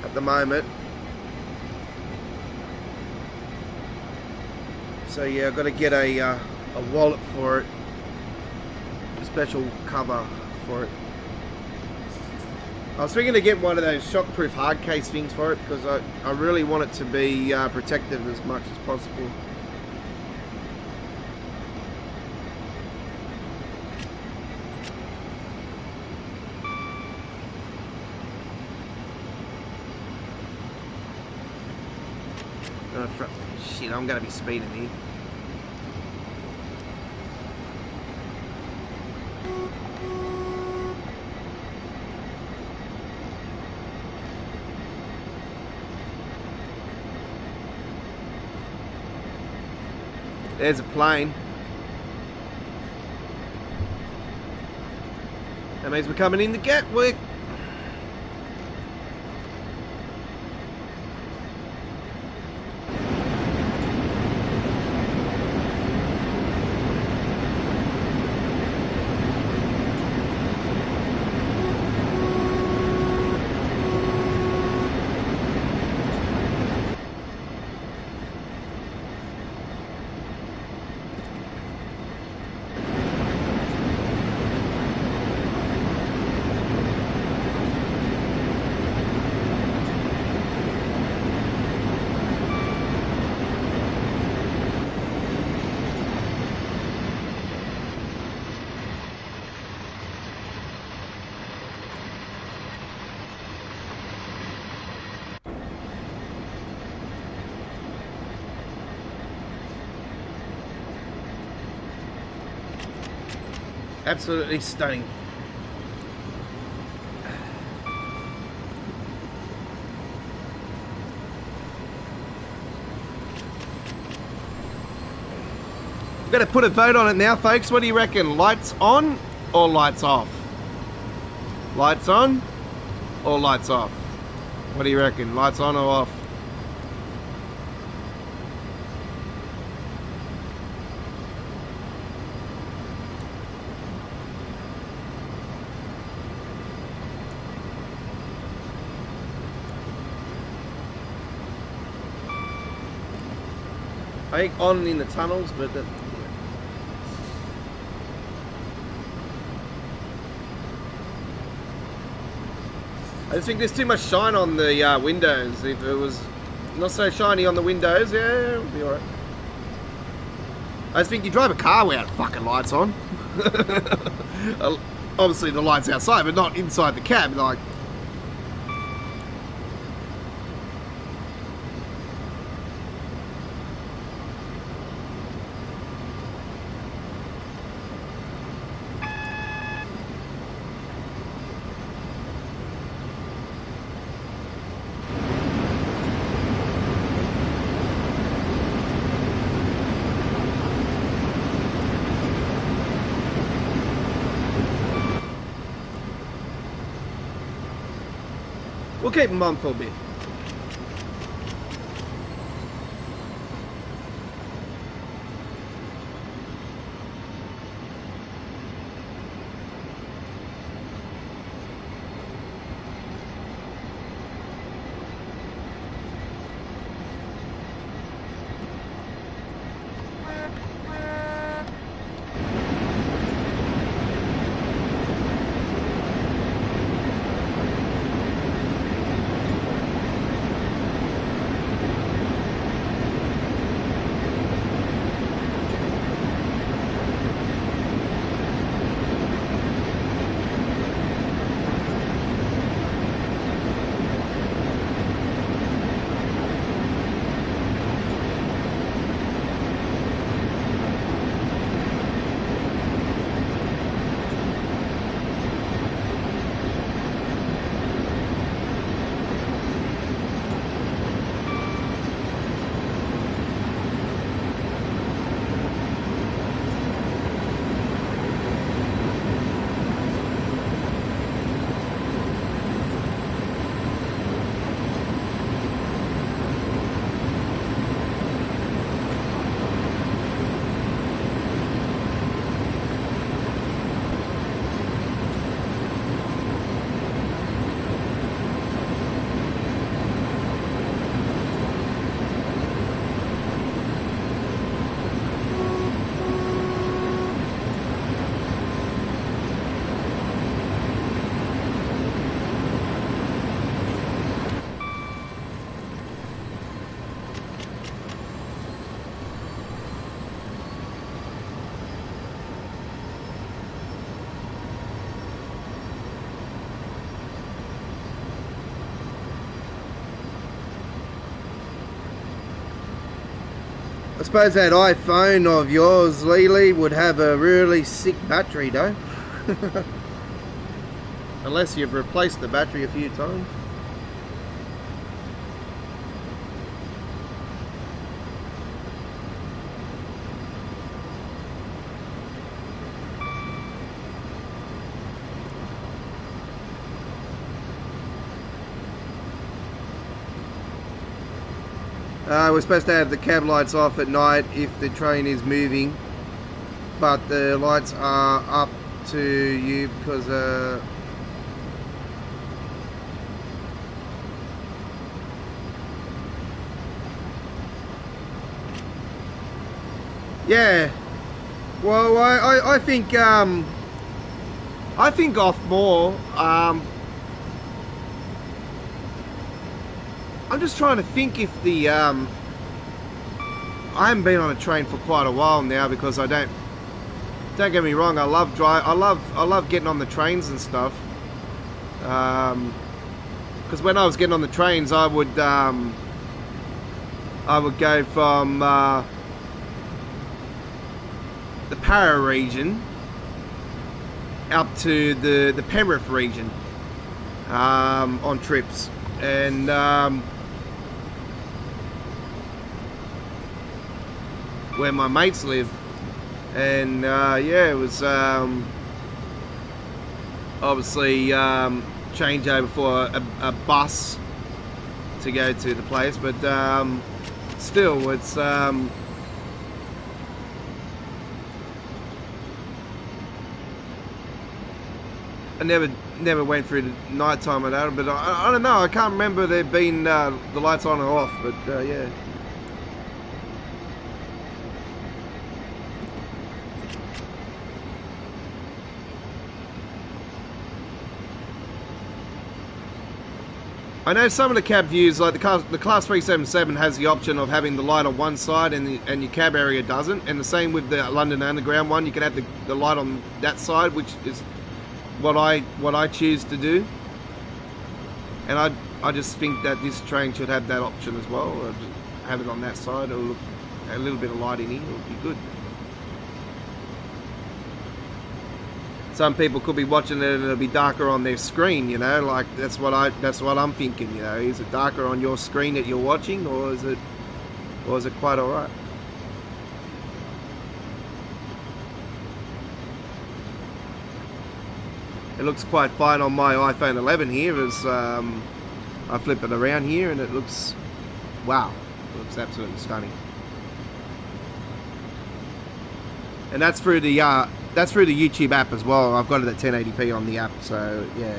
at the moment. So yeah, I've got to get a wallet for it, a special cover for it. I was thinking to get one of those shockproof hard case things for it, because I really want it to be protected as much as possible. Shit, I'm gonna be speeding here. There's a plane. That means we're coming in the Gatwick. Absolutely stunning. I'm going to put a vote on it now, folks. What do you reckon? Lights on or lights off? Lights on or lights off? What do you reckon? Lights on or off? I think on in the tunnels, but I just think there's too much shine on the windows. If it was not so shiny on the windows, yeah, it would be alright. I just think you drive a car without fucking lights on. Obviously the lights outside, but not inside the cab, like. We'll keep them on for a bit. I suppose that iPhone of yours, Lily, would have a really sick battery, though. Unless you've replaced the battery a few times. We're supposed to have the cab lights off at night if the train is moving, but the lights are up to you because yeah. Well, I think off more. I'm just trying to think if the I haven't been on a train for quite a while now because I don't get me wrong, I love getting on the trains and stuff. Because when I was getting on the trains, I would go from the Para region up to the Penrith region on trips, and where my mates live, and yeah, it was obviously change over for a bus to go to the place, but still it's I never went through the night time at that, but I don't know, I can't remember there being the lights on and off, but yeah. I know some of the cab views, like the class 377 has the option of having the light on one side and your cab area doesn't, and the same with the London Underground one, you can have the light on that side, which is what I choose to do. And I just think that this train should have that option as well. I'll just have it on that side, it'll look a little bit of light in here, it'll be good. Some people could be watching it and it'll be darker on their screen, you know, like that's what I'm thinking, you know, is it darker on your screen that you're watching, or is it quite alright? It looks quite fine on my iPhone 11 here as I flip it around here, and it looks, wow, it looks absolutely stunning. And that's through the YouTube app as well. I've got it at 1080p on the app, so yeah,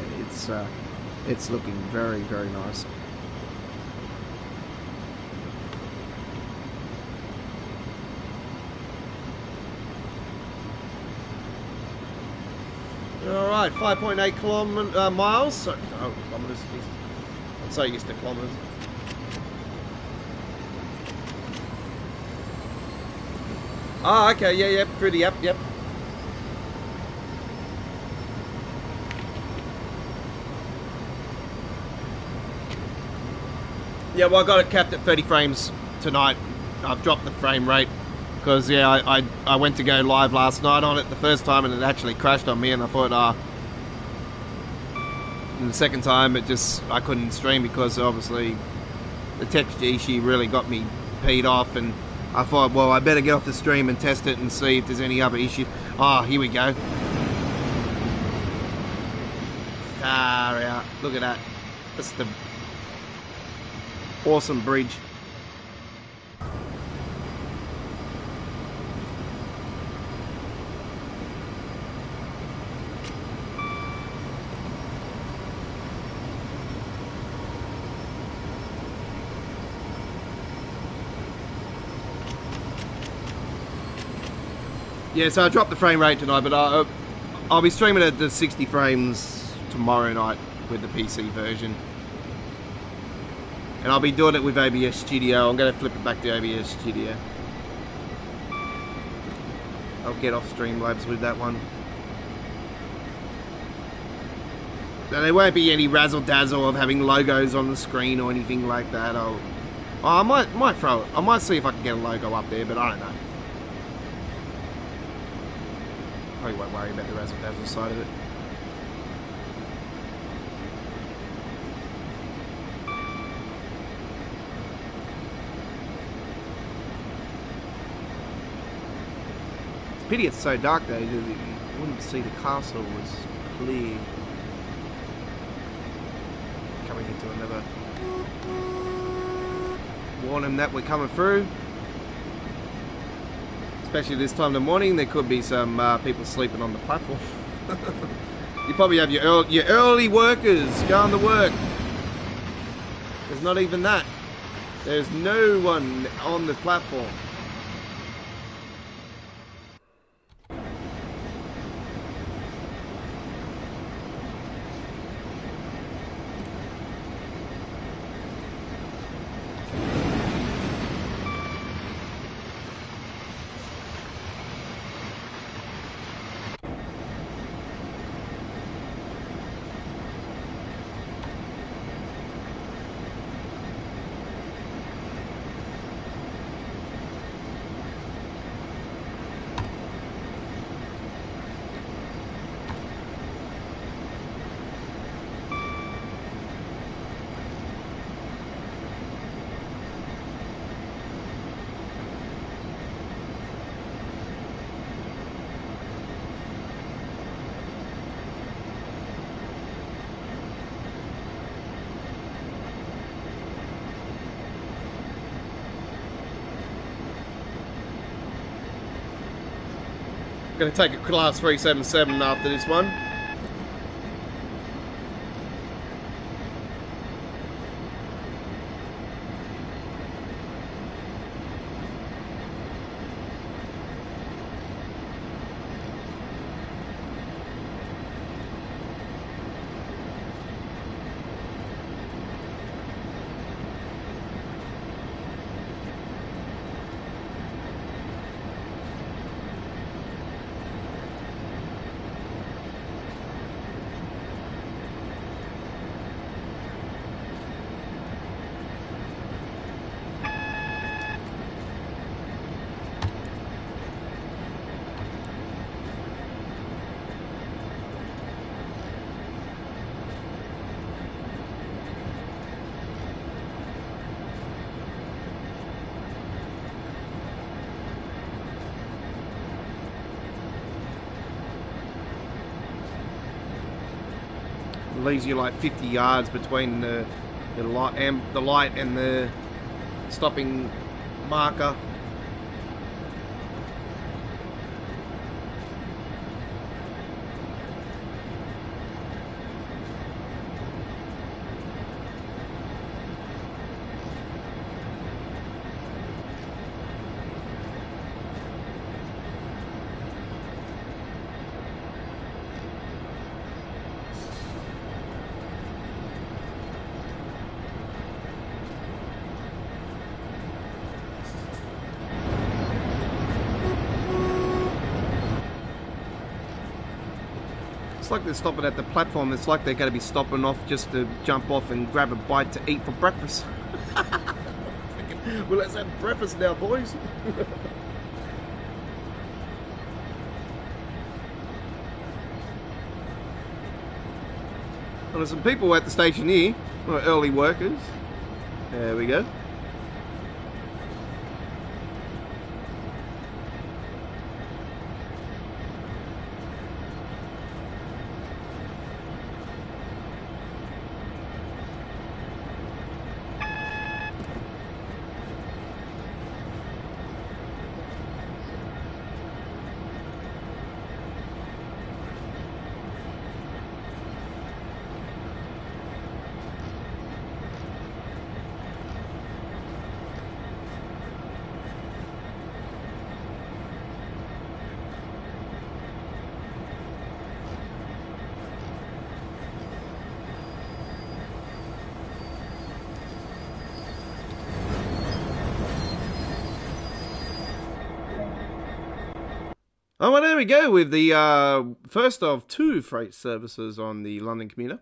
it's looking very, very nice. All right, 5.8 miles. So, oh, kilometers. I'm so used to kilometers. Oh, okay, yeah, through the app, yep. Yeah, well, I got it capped at 30 frames tonight. I've dropped the frame rate because, yeah, I went to go live last night on it the first time and it actually crashed on me, and I thought, and the second time I couldn't stream because obviously the texture issue really got me peed off, and I thought, well, I better get off the stream and test it and see if there's any other issue. Oh, here we go. Far out. Look at that. That's the awesome bridge. Yeah, so I dropped the frame rate tonight, but I'll be streaming at the 60 frames tomorrow night with the PC version. And I'll be doing it with OBS Studio. I'm going to flip it back to OBS Studio. I'll get off Streamlabs with that one. So there won't be any razzle-dazzle of having logos on the screen or anything like that. Oh, I might throw it. I might see if I can get a logo up there, but I don't know. Probably won't worry about the razzle-dazzle side of it. It's a pity it's so dark though. You wouldn't see the castle was clear. Coming into another. Warn them that we're coming through. Especially this time of the morning, there could be some people sleeping on the platform. You probably have your early workers going to work. There's not even that. There's no one on the platform. Going to take a class 377 after this one. Leaves you like 50 yards between the light and the stopping marker. It's like they're stopping at the platform. It's like they're going to be stopping off just to jump off and grab a bite to eat for breakfast. Well, let's have breakfast now, boys. Well, there's some people at the station here, early workers. There we go. Oh, well, there we go with the first of 2 freight services on the London Commuter.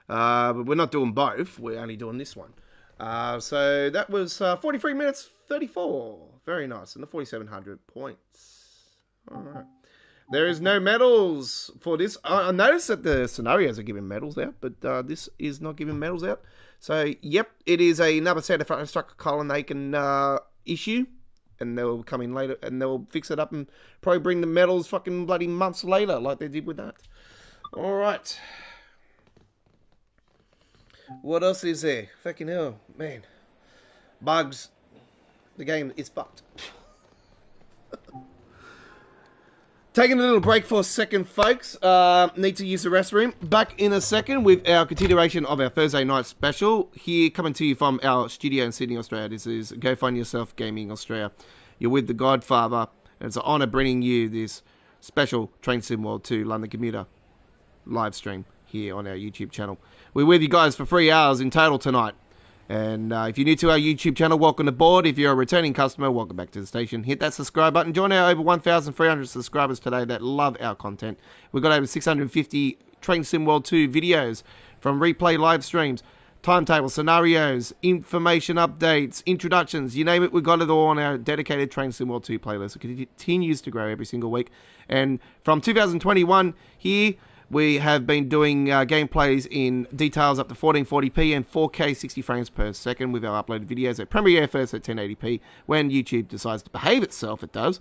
But we're not doing both. We're only doing this one. So that was 43 minutes 34. Very nice. And the 4,700 points. All right. There is no medals for this. I noticed that the scenarios are giving medals out, but this is not giving medals out. So, yep, it is another set of Strucker Colin they can issue, and they'll come in later, and they'll fix it up and probably bring the medals fucking bloody months later, like they did with that. All right. What else is there? Fucking hell, man. Bugs. The game is fucked. Taking a little break for a second, folks. Need to use the restroom. Back in a second with our continuation of our Thursday night special. Here, coming to you from our studio in Sydney, Australia. This is Go Find Yourself Gaming Australia. You're with the Godfather, and it's an honour bringing you this special Train Sim World 2 London Commuter live stream here on our YouTube channel. We're with you guys for 3 hours in total tonight. And if you're new to our YouTube channel, welcome aboard. If you're a returning customer, welcome back to the station. Hit that subscribe button. Join our over 1,300 subscribers today that love our content. We've got over 650 Train Sim World 2 videos from replay live streams, timetable, scenarios, information updates, introductions, you name it, we've got it all on our dedicated Train Sim World 2 playlist. It continues to grow every single week. And from 2021 here, we have been doing gameplays in details up to 1440p and 4K 60 frames per second with our uploaded videos at premiere first at 1080p. When YouTube decides to behave itself, it does.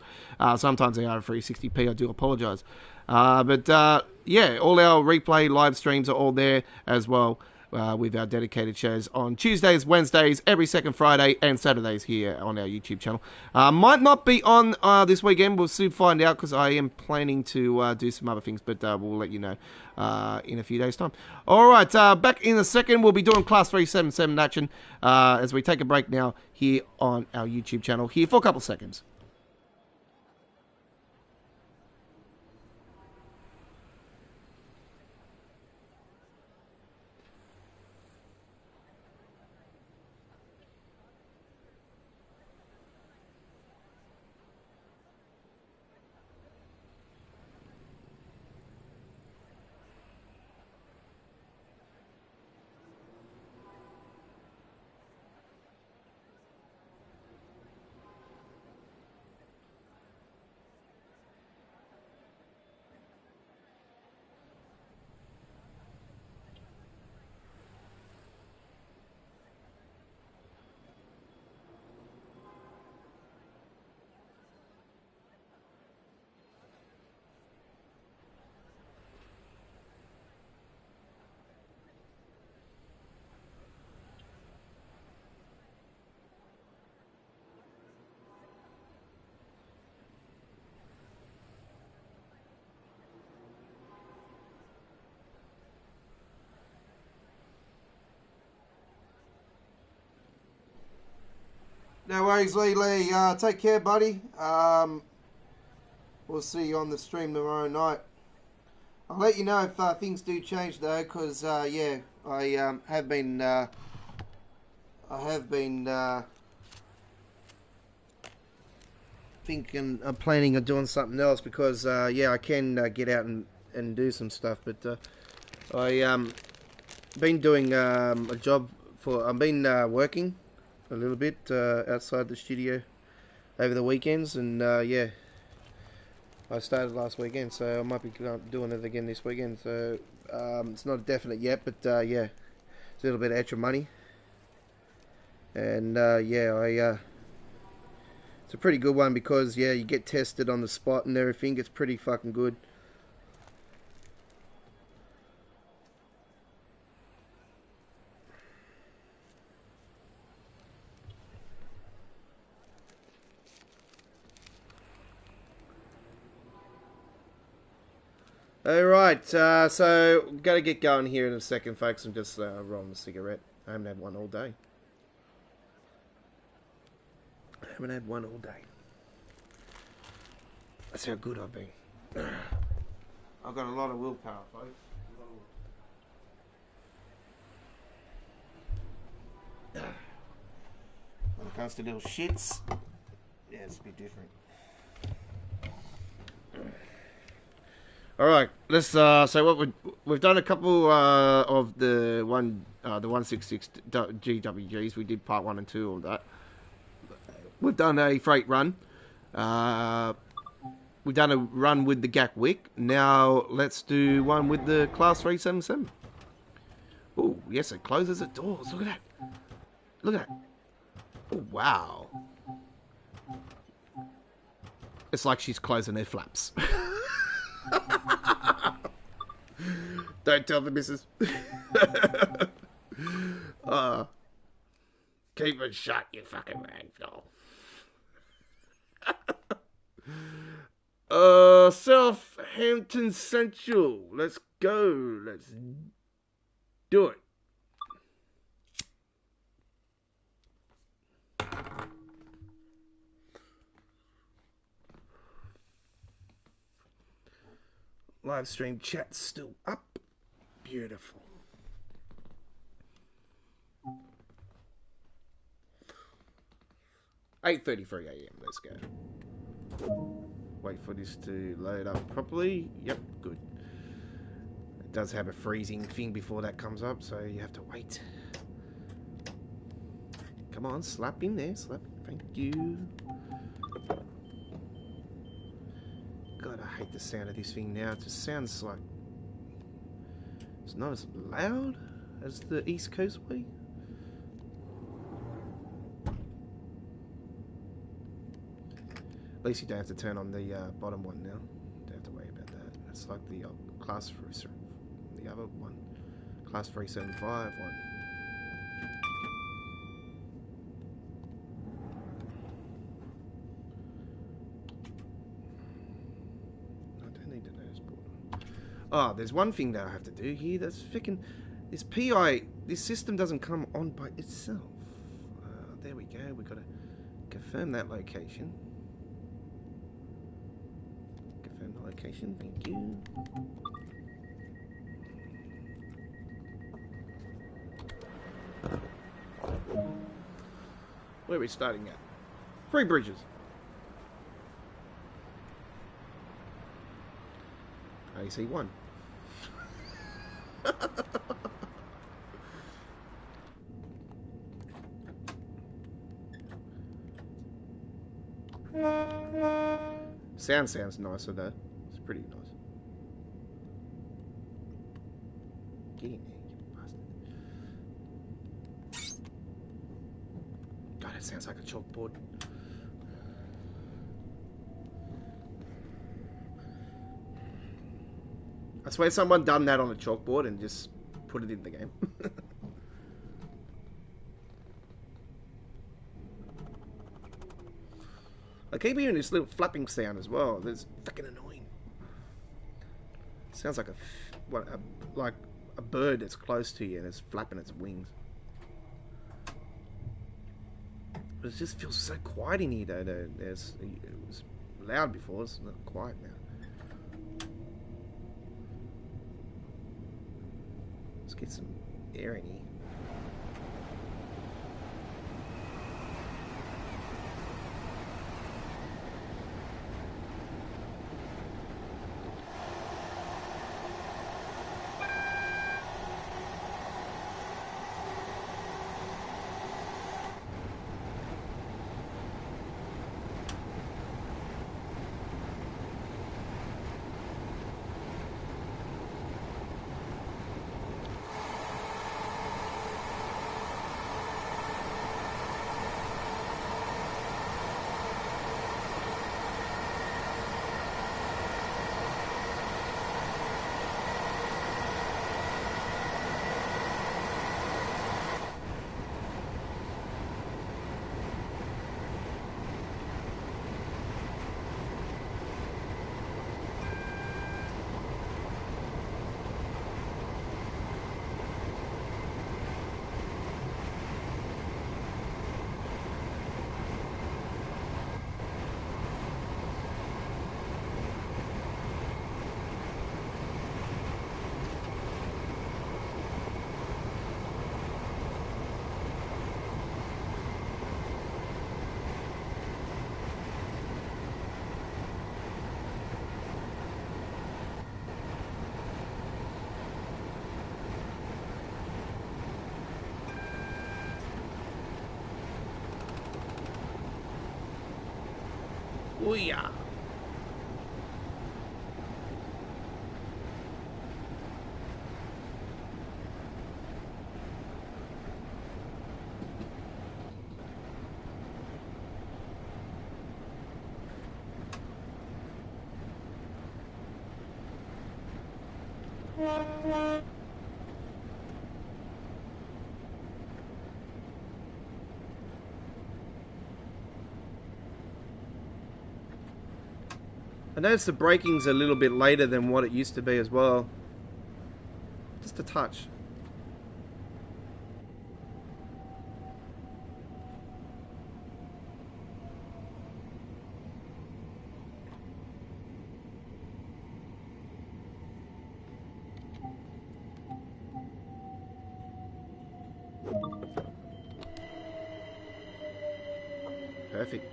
Sometimes they are at 360p, I do apologise. Yeah, all our replay live streams are all there as well. With our dedicated shows on Tuesdays, Wednesdays, every second Friday, and Saturdays here on our YouTube channel. Might not be on this weekend. We'll soon find out because I am planning to do some other things, but we'll let you know in a few days' time. All right, back in a second. We'll be doing Class 377 action as we take a break now here on our YouTube channel here for a couple seconds. No worries, Lee. Take care, buddy. We'll see you on the stream tomorrow night. I'll let you know if things do change, though, because yeah, I have been thinking, planning on doing something else because yeah, I can get out and do some stuff, but I been doing a job for. I've been working a little bit outside the studio over the weekends, and yeah, I started last weekend, so I might be doing it again this weekend. So it's not definite yet, but yeah, it's a little bit of extra money, and yeah, it's a pretty good one because yeah, you get tested on the spot and everything. It's pretty fucking good. Alright, so gotta get going here in a second, folks. I'm just rolling a cigarette. I haven't had one all day. That's how good I've been. I've got a lot of willpower, folks. When it comes to little shits, yeah, it's a bit different. All right, let's. So what we've done a couple of the 166 GWGs. We did part 1 and 2 of that. We've done a freight run. We've done a run with the Gatwick. Now let's do one with the Class 377. Oh yes, it closes its doors. Look at that. Look at that. Oh wow. It's like she's closing her flaps. Don't tell the missus. Keep it shut, you fucking ragdoll. Southampton Central. Let's go. Let's do it. Live stream chat's still up. Beautiful. $8:33 a.m. Let's go. Wait for this to load up properly. Yep, good. It does have a freezing thing before that comes up, so you have to wait. Come on, slap in there, slap. Thank you. God, I hate the sound of this thing now. It just sounds like it's not as loud as the East Coast way. At least you don't have to turn on the bottom one now. Don't have to worry about that. It's like the class 3, the other one, class 375 one. I don't need the notice board. Oh, there's one thing that I have to do here. That's freaking this PI. This system doesn't come on by itself. There we go. We've got to confirm that location. Location, thank you. Where are we starting at? 3 bridges. I see 1. Sounds nicer though. It's pretty nice. Get in there, you bastard. God, it sounds like a chalkboard. I swear someone done that on a chalkboard and just put it in the game. I keep hearing this little flapping sound as well. That's fucking annoying. Sounds like like a bird that's close to you and it's flapping its wings. But it just feels so quiet in here though. It was loud before, it's not quiet now. Let's get some air in here. Oh yeah. I noticed the braking's a little bit later than what it used to be as well. Just a touch. Perfect.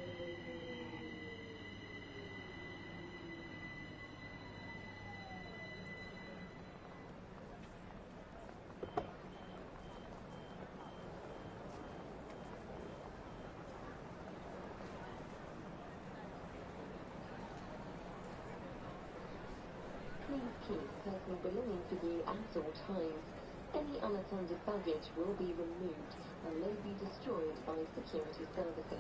Please keep personal belongings with you at all times. Any unattended baggage will be removed and may be destroyed by security services.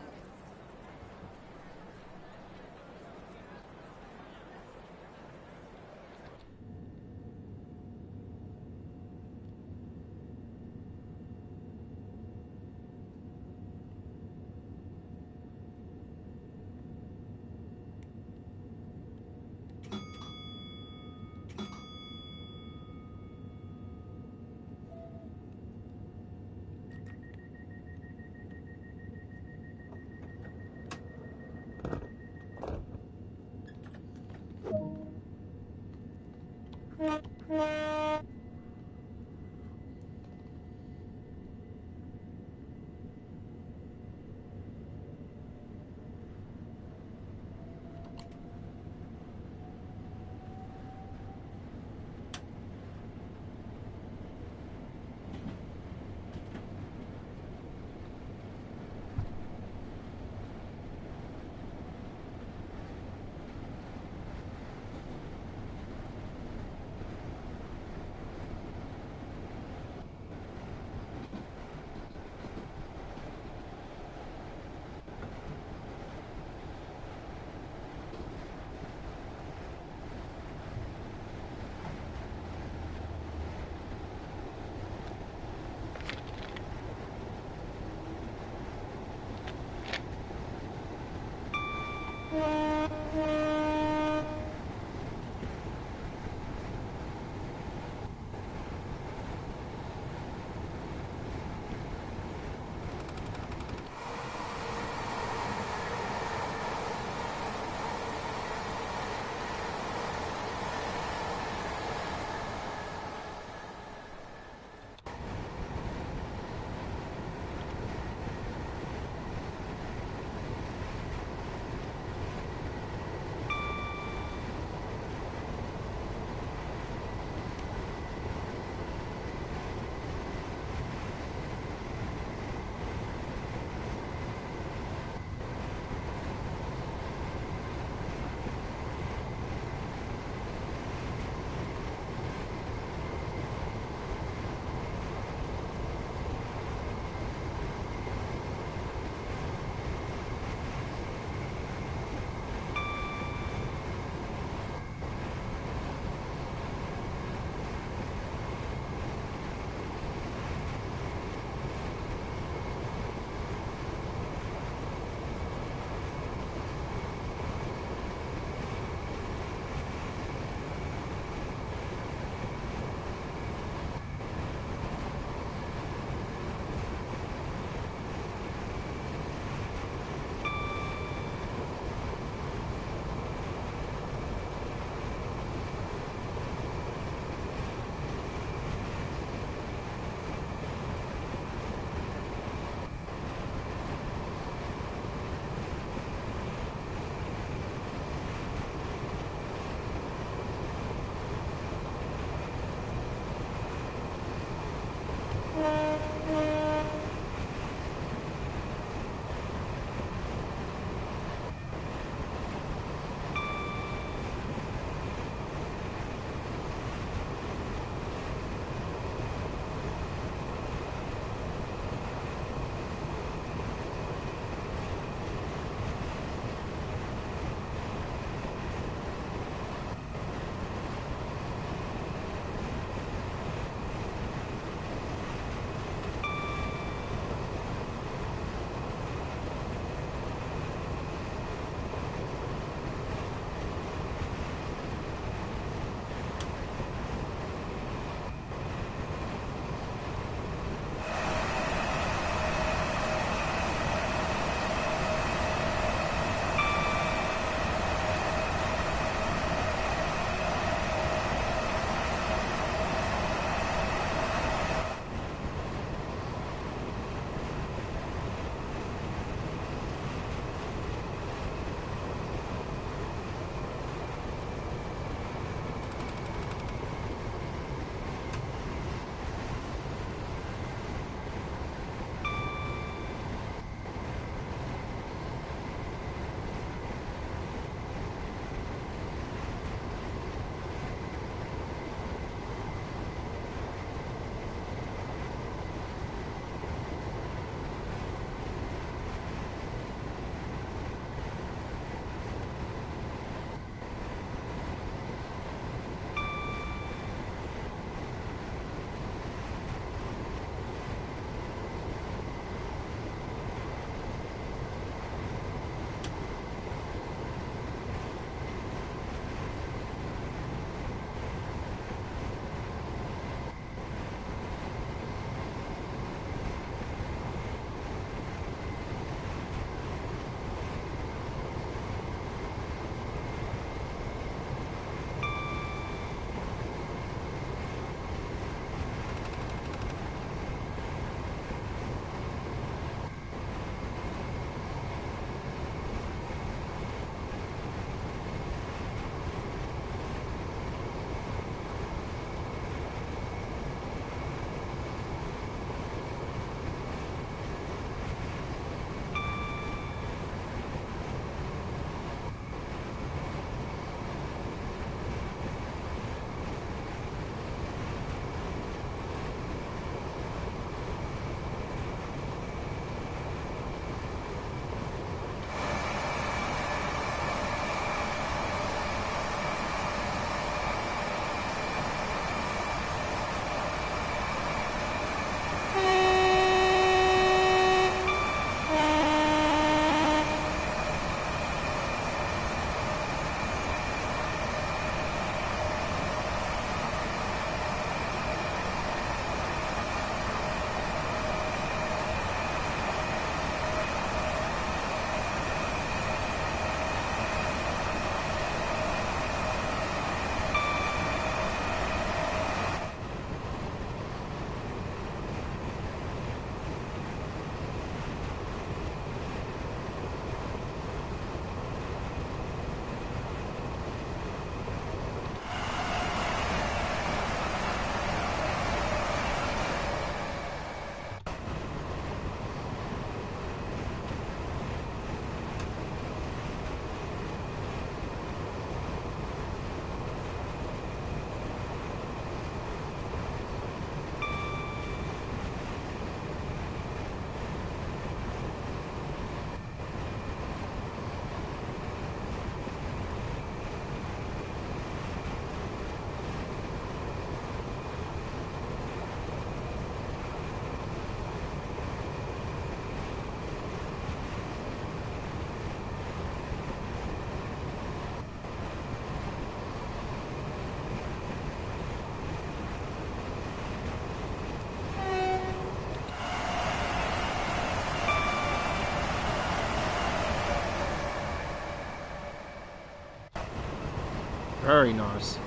Very nice.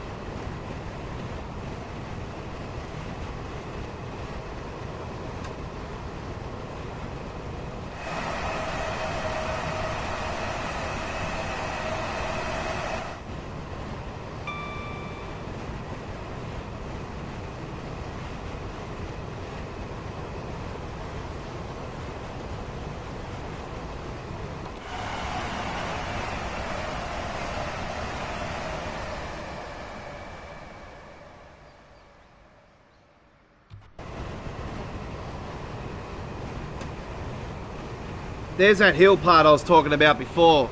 There's that hill part I was talking about before.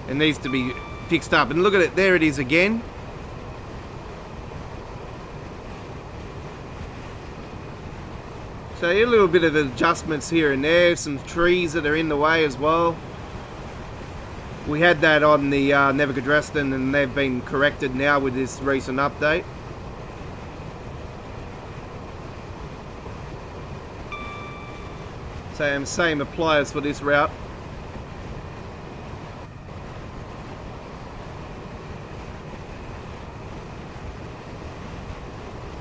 It needs to be fixed up. And look at it, there it is again. So a little bit of adjustments here and there. Some trees that are in the way as well. We had that on the Nevegadreston and they've been corrected now with this recent update. Same applies for this route.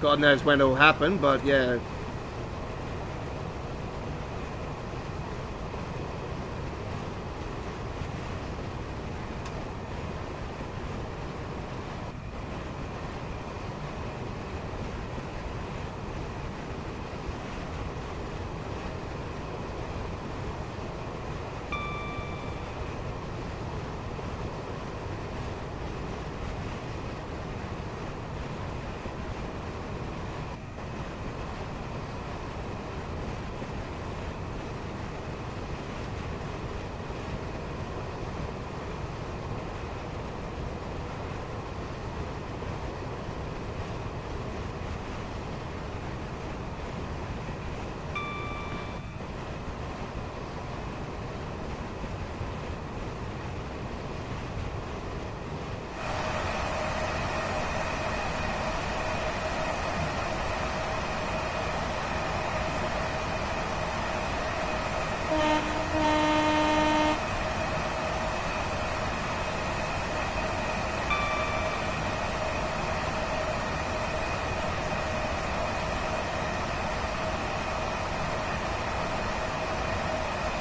God knows when it'll happen, but yeah.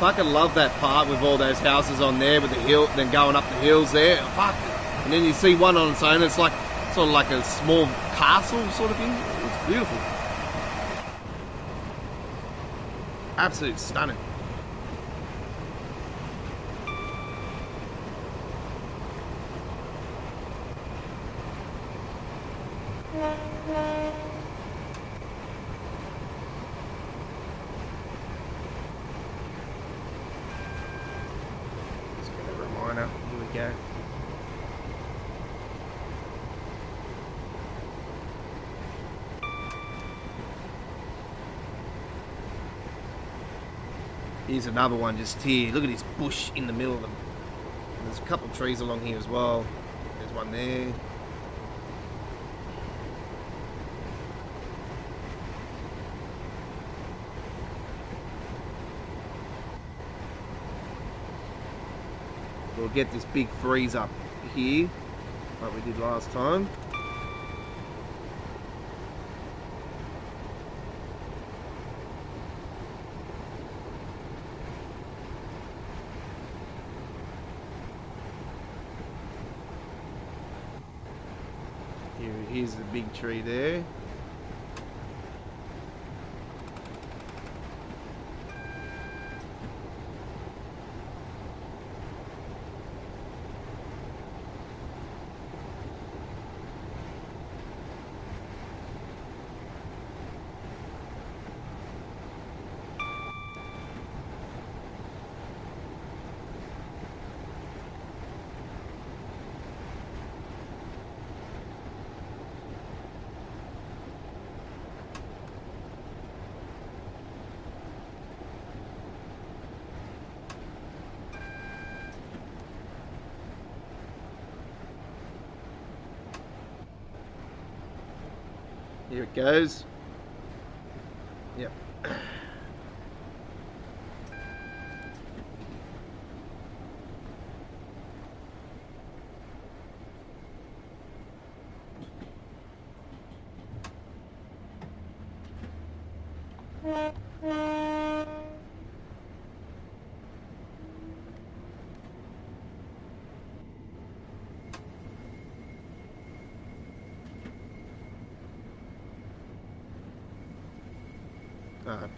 Fucking love that part with all those houses on there with the hill, then going up the hills there. Fuck. And then you see one on its own. It's like sort of like a small castle sort of thing. It's beautiful. Absolutely stunning. Here's another one just here. Look at this bush in the middle of them. And there's a couple of trees along here as well. There's one there. We'll get this big freeze up here, like we did last time. Here's the big tree there. Here it goes. Yep. Ah,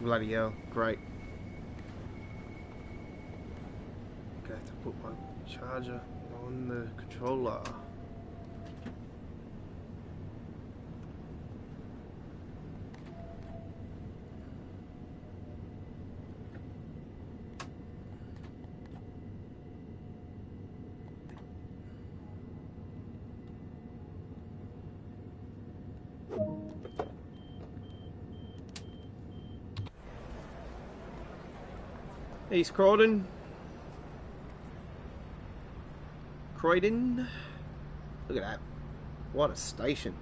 bloody hell. Great. Okay, to put my charger on the controller. East Croydon. Croydon. Look at that. What a station.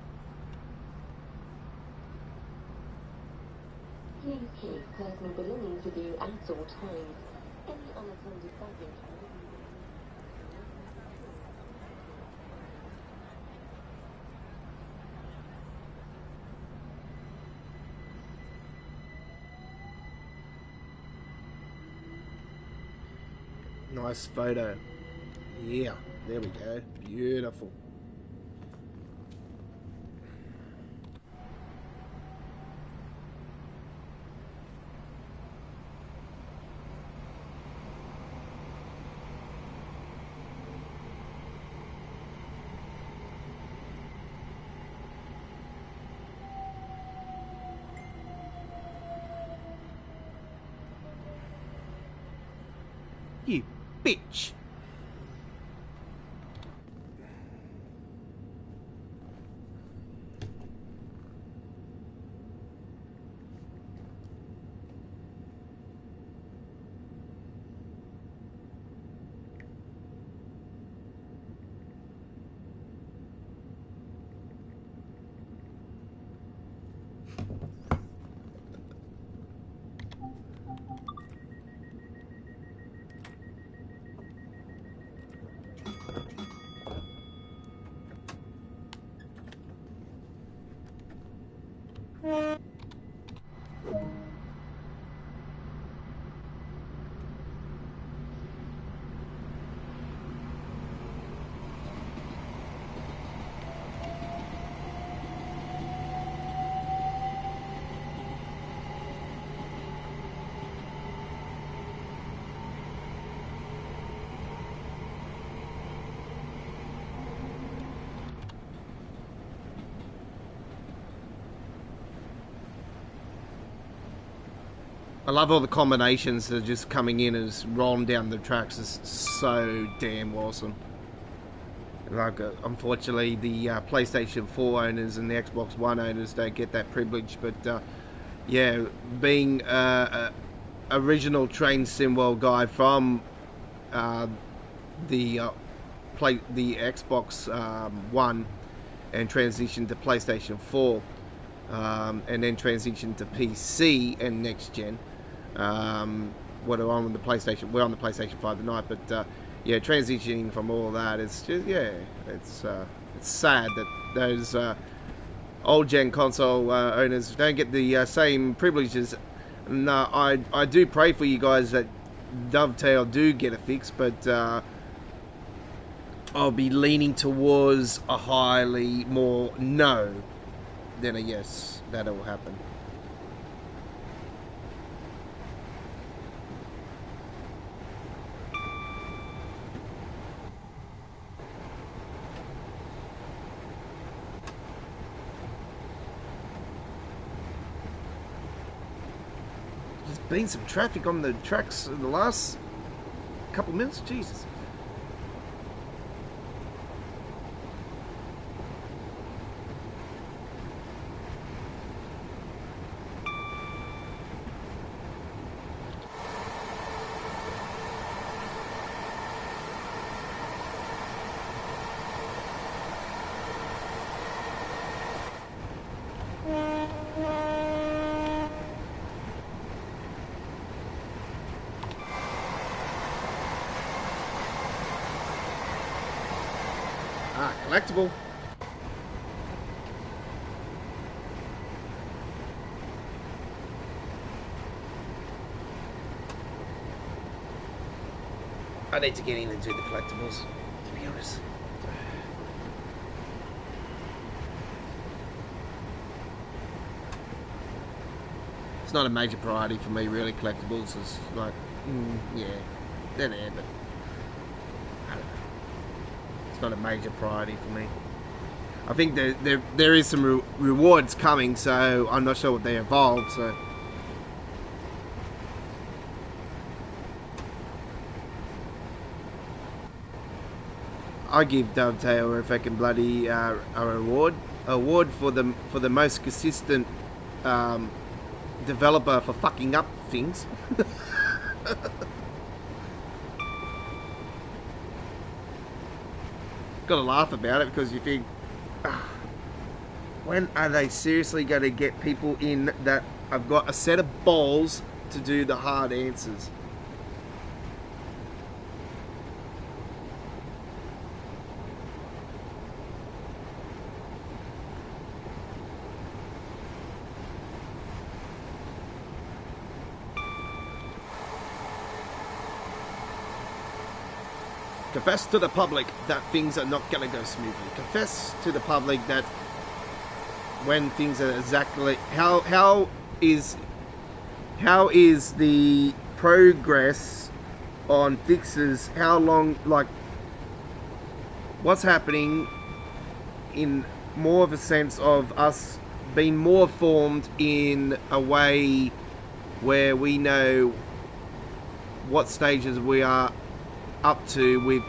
Please keep personal belongings with you at all times. Any unattended baggage will be Nice photo. Yeah, there we go. Beautiful. You bitch. I love all the combinations that are just coming in as rolling down the tracks. Is so damn awesome. Like, unfortunately, the PlayStation 4 owners and the Xbox One owners don't get that privilege. But yeah, being original train symbol guy from the Xbox One and transitioned to PlayStation 4, and then transitioned to PC and next gen. What are on the PlayStation? We're on the PlayStation 5 tonight, but yeah, transitioning from all that, it's just it's sad that those old gen console owners don't get the same privileges. And I do pray for you guys that Dovetail do get a fix, but I'll be leaning towards a highly more no than a yes that it will happen. There's been some traffic on the tracks in the last couple minutes. Jesus. Collectible. I need to get in and do the collectibles, to be honest. It's not a major priority for me, really. Collectibles is like, yeah, they're there, but I don't know. It's not a major priority for me. I think there is some rewards coming, so I'm not sure what they involve. So I give Dovetail a fucking bloody a award for the most consistent developer for fucking up things. Gotta laugh about it because you think, when are they seriously going to get people in that have got a set of balls to do the hard answers? Confess to the public that things are not going to go smoothly. Confess to the public that when things are exactly how is the progress on fixes? How long, like, what's happening in more of a sense of us being more formed in a way where we know what stages we are up to with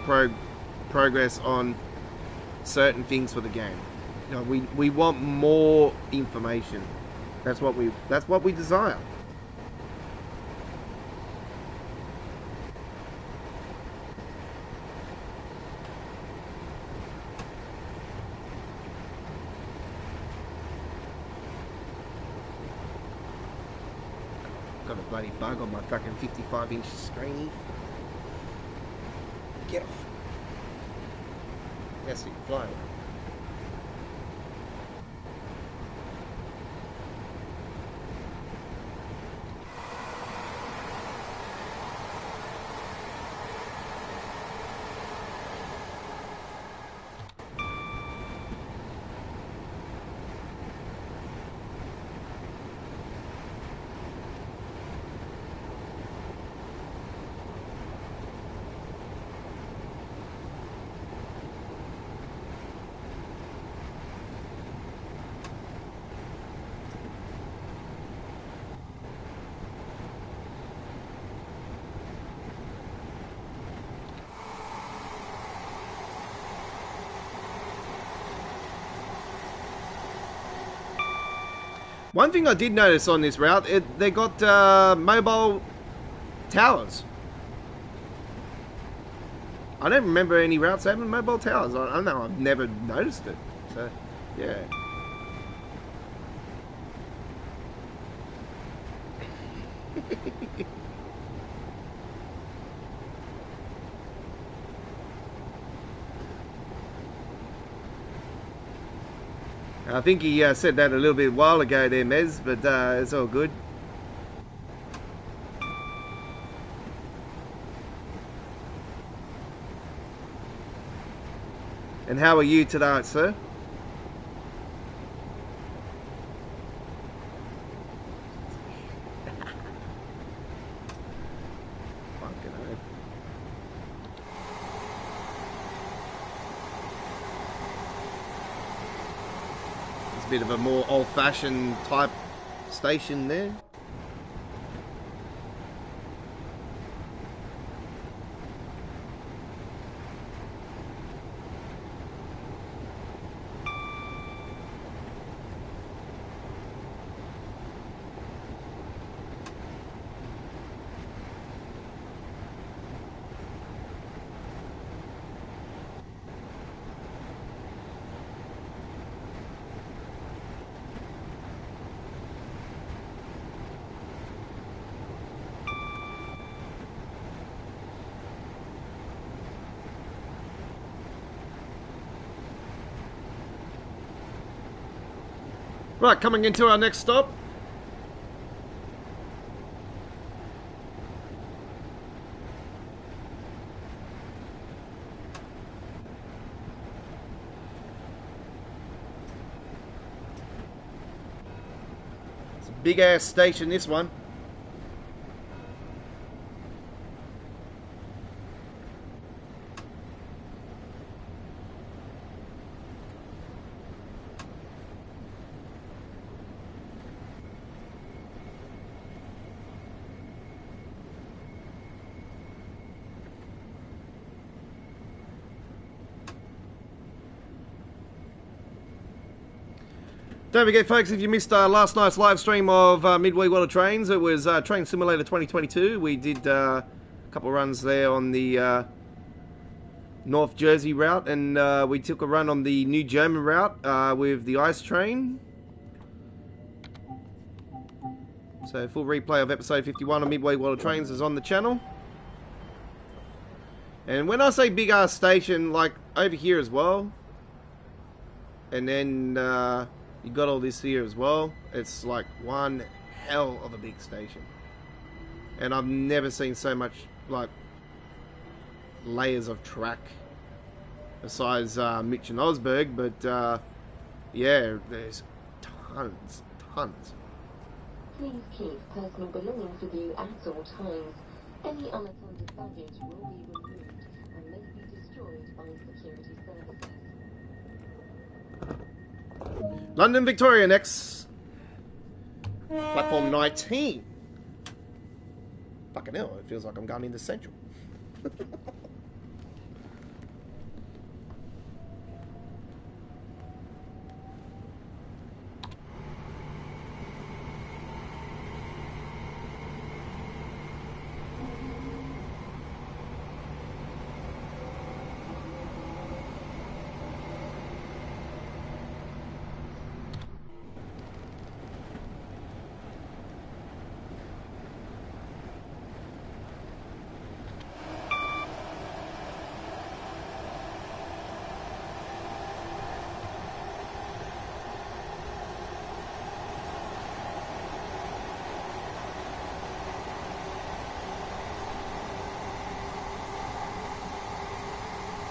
progress on certain things for the game. You know, we want more information. That's what we desire. Got a bloody bug on my fucking 55-inch screen. Get off. Yes, you fly away. One thing I did notice on this route, they got mobile towers. I don't remember any routes having mobile towers. I don't know, I've never noticed it. So, yeah. I think he said that a little bit while ago there, Mez, but it's all good. And how are you tonight, sir? Fucking hell. It's a bit of a more old-fashioned type station there. Right, coming into our next stop. Big ass station, this one. Don't forget, folks, if you missed last night's live stream of Midway World of Trains, it was Train Simulator 2022. We did a couple of runs there on the North Jersey route, and we took a run on the New German route with the ice train. So full replay of episode 51 of Midway World of Trains is on the channel. And when I say big ass station, like over here as well, and then you got all this here as well. It's like one hell of a big station. And I've never seen so much, like, layers of track besides Mitch and Osberg. But, yeah, there's tons. Please keep personal belongings with you at all times. Any unattended baggage will be removed and may be destroyed by security services. London Victoria next. Platform 19. Fucking hell, it feels like I'm going into Central.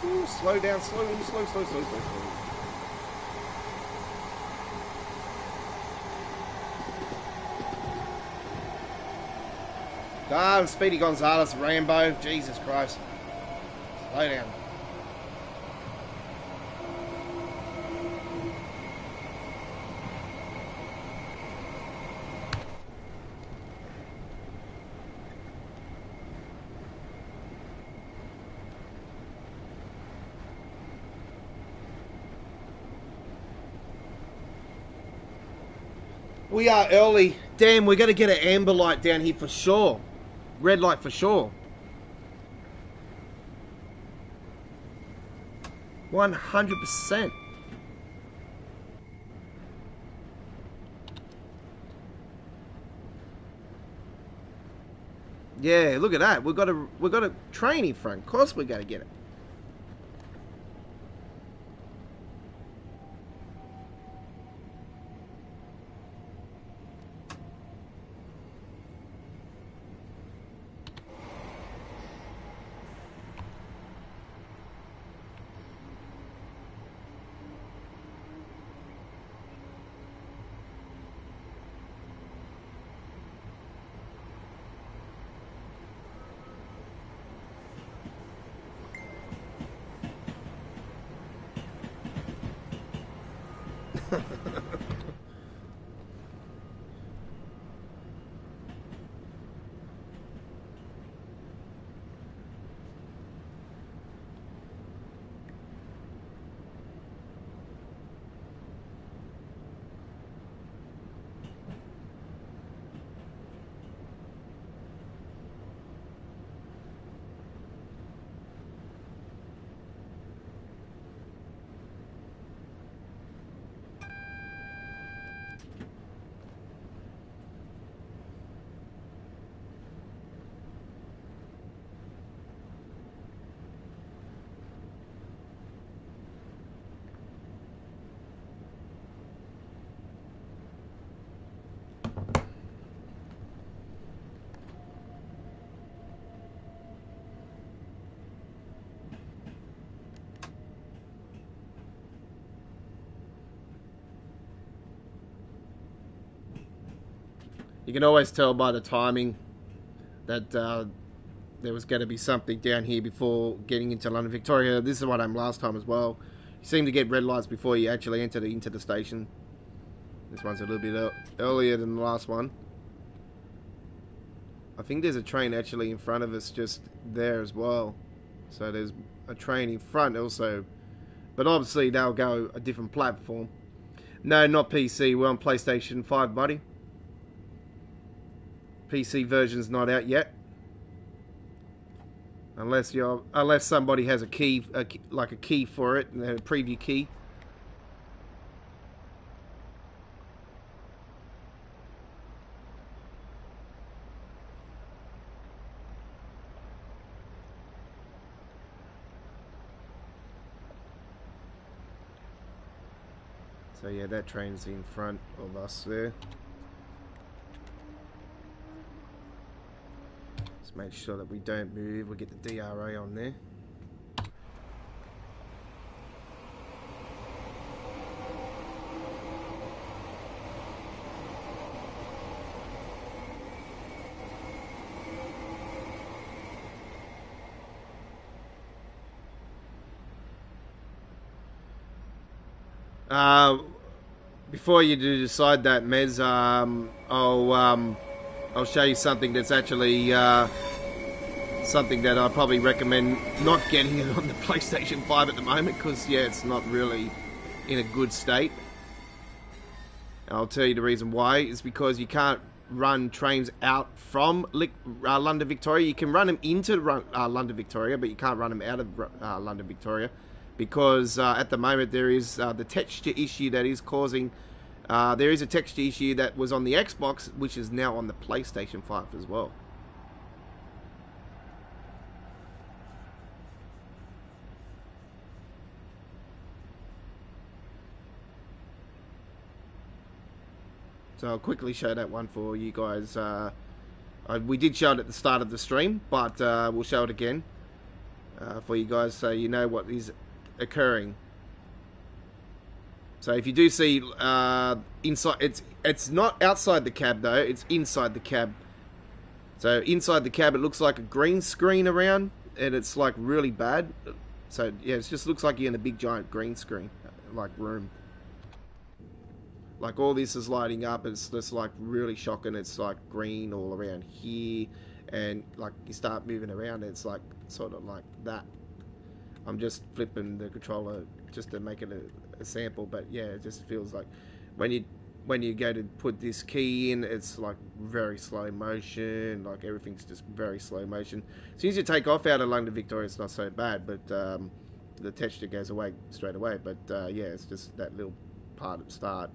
Ooh, slow down, slow. Ah, Speedy Gonzalez, Rambo, Jesus Christ. Slow down. We are early. Damn, we're going to get an amber light down here for sure. Red light for sure. 100%. Yeah, look at that. We've got a train in front. Of course we're going to get it. You can always tell by the timing that there was going to be something down here before getting into London Victoria. This is what happened last time as well. You seem to get red lights before you actually enter into the station. This one's a little bit earlier than the last one. I think there's a train actually in front of us just there as well. So there's a train in front also. But obviously they'll go a different platform. No, not PC. We're on PlayStation 5, buddy. PC version's not out yet. Unless somebody has a key, like a key for it, and a preview key. So yeah, that train's in front of us there. Let's make sure that we don't move. We'll get the DRA on there. Before you do decide that, Mez, I'll show you something that's actually something that I probably recommend not getting it on the PlayStation 5 at the moment, because yeah, it's not really in a good state. And I'll tell you the reason why. It's because you can't run trains out from London Victoria. You can run them into London Victoria, but you can't run them out of London Victoria, because at the moment there is the texture issue that is causing. There is a texture issue that was on the Xbox, which is now on the PlayStation 5 as well. So I'll quickly show that one for you guys. We did show it at the start of the stream, but we'll show it again for you guys so you know what is occurring. So if you do see inside, it's not outside the cab though, it's inside the cab. So inside the cab it looks like a green screen around, and it's like really bad. So yeah, it just looks like you're in a big giant green screen like room. Like all this is lighting up, it's just like really shocking. It's like green all around here, and like you start moving around, it's like sort of like that. I'm just flipping the controller just to make it a sample, but yeah, it just feels like when you go to put this key in, it's like very slow motion, like everything's just very slow motion. As soon as you take off out of London Victoria, it's not so bad, but the texture goes away straight away. But yeah, it's just that little part at the start.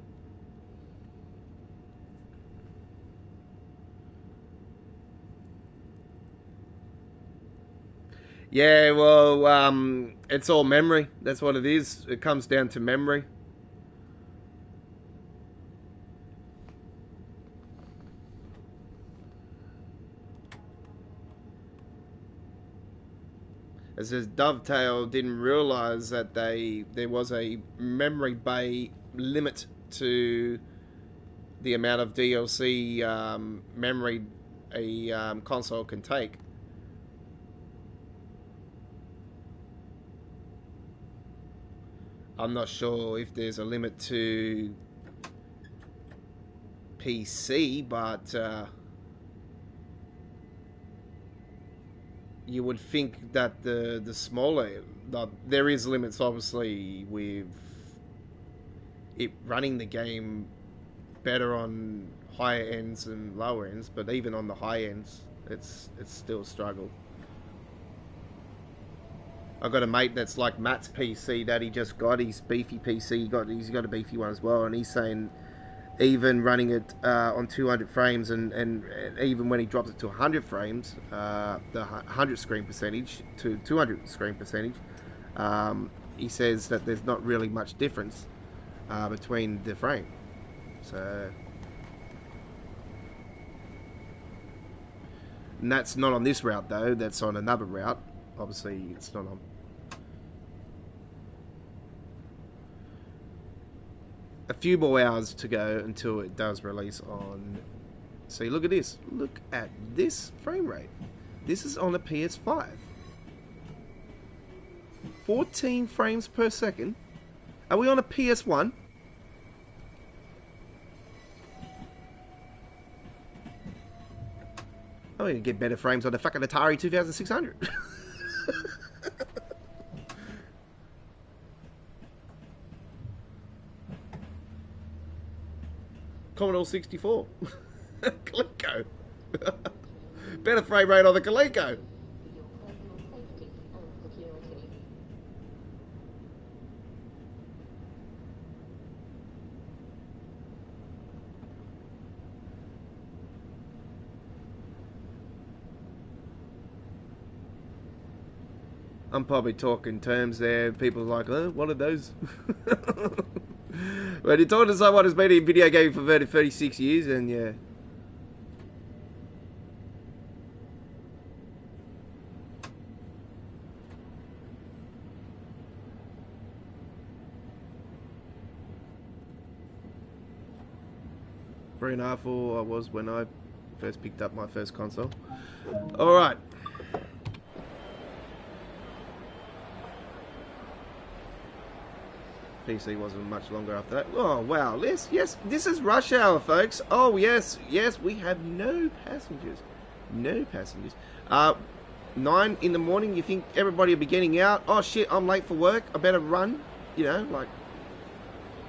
Yeah, well, it's all memory. That's what it is. It comes down to memory. It says Dovetail didn't realise that there was a memory bay limit to the amount of DLC memory a console can take. I'm not sure if there's a limit to PC, but you would think that the smaller, there is limits obviously with it running the game better on higher ends and lower ends, but even on the high ends, it's still a struggle. I've got a mate that's like Matt's PC that he just got, his beefy PC. He's got a beefy one as well, and he's saying even running it on 200 frames and even when he drops it to 100 frames, the 100 screen percentage to 200 screen percentage, he says that there's not really much difference between the frame. So, and that's not on this route though, that's on another route. Obviously it's not on. A few more hours to go until it does release on See, look at this. Look at this frame rate. This is on a PS5. 14 frames per second. Are we on a PS1? Oh, you get better frames on the fucking Atari 2600. Commodore 64. Coleco. Better frame rate on the Coleco. I'm probably talking terms there. People are like, oh, what are those? But you're talking to someone who's been in video gaming for 36 years, and yeah. Three and a half, or I was when I first picked up my first console. Alright. PC wasn't much longer after that. Oh, wow. Yes, this is rush hour, folks. Oh, yes, we have no passengers. No passengers. 9 in the morning, you think everybody will be getting out? Oh, shit, I'm late for work. I better run. You know, like,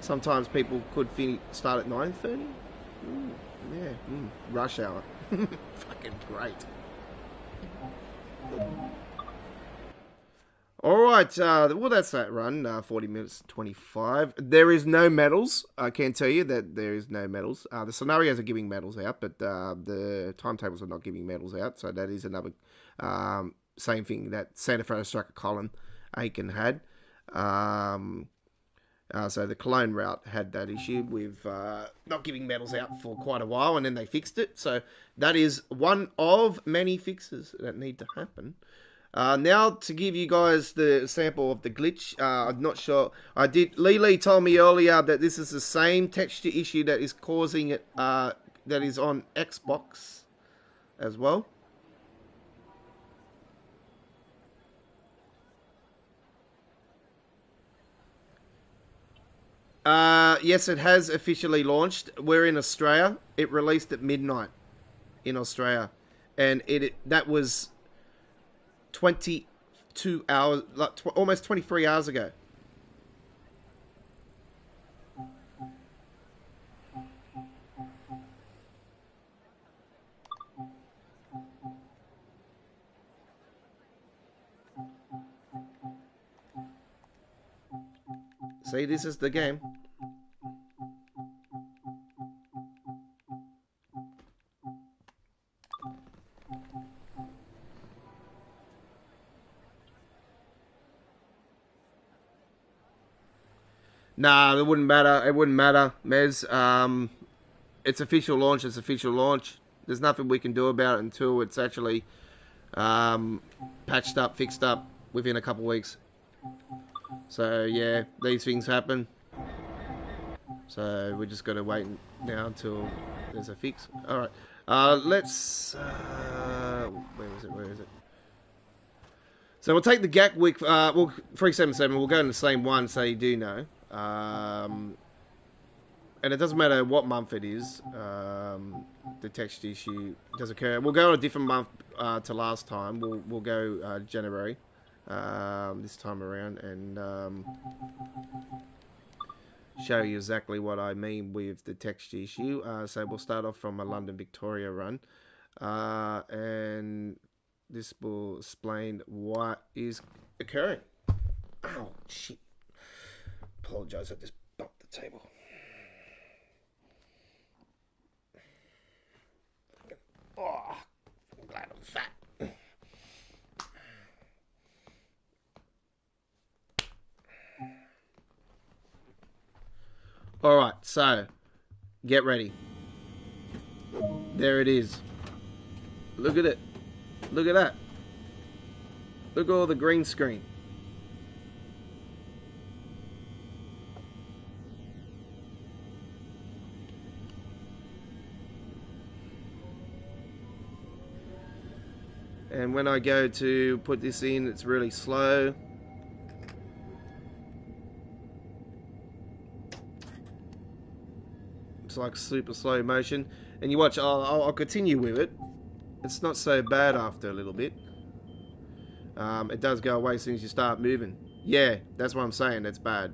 sometimes people could start at 9:30. Rush hour. Fucking great. Alright, well that's that run, 40 minutes 25. There is no medals. I can tell you that there is no medals. The scenarios are giving medals out, but the timetables are not giving medals out, so that is another same thing that Santa Fe Striker Colin Aiken had. So the Cologne route had that issue with not giving medals out for quite a while, and then they fixed it. So that is one of many fixes that need to happen. Now to give you guys the sample of the glitch, I'm not sure. Lee told me earlier that this is the same texture issue that is causing it, that is on Xbox as well. Yes, it has officially launched. We're in Australia. It released at midnight in Australia, and that was 22 hours, like almost 23 hours ago. See, this is the game. Nah, it wouldn't matter. It wouldn't matter, Mez. It's official launch. It's official launch. There's nothing we can do about it until it's actually patched up, fixed up within a couple of weeks. So yeah, these things happen. So we're just going to wait now until there's a fix. All right. Let's. Where is it? So we'll take the Gatwick. 377. We'll go in the same one, so you do know. And it doesn't matter what month it is. The text issue does occur. We'll go on a different month to last time. We'll go January this time around, and show you exactly what I mean with the text issue. So we'll start off from a London Victoria run, and this will explain what is occurring. Oh shit! Apologise, I just bumped the table. Oh, I'm glad I'm fat. Alright, so, get ready. There it is. Look at it. Look at that. Look at all the green screen. And when I go to put this in, it's really slow. It's like super slow motion. And you watch, I'll continue with it. It's not so bad after a little bit. It does go away as soon as you start moving. Yeah, that's what I'm saying, that's bad.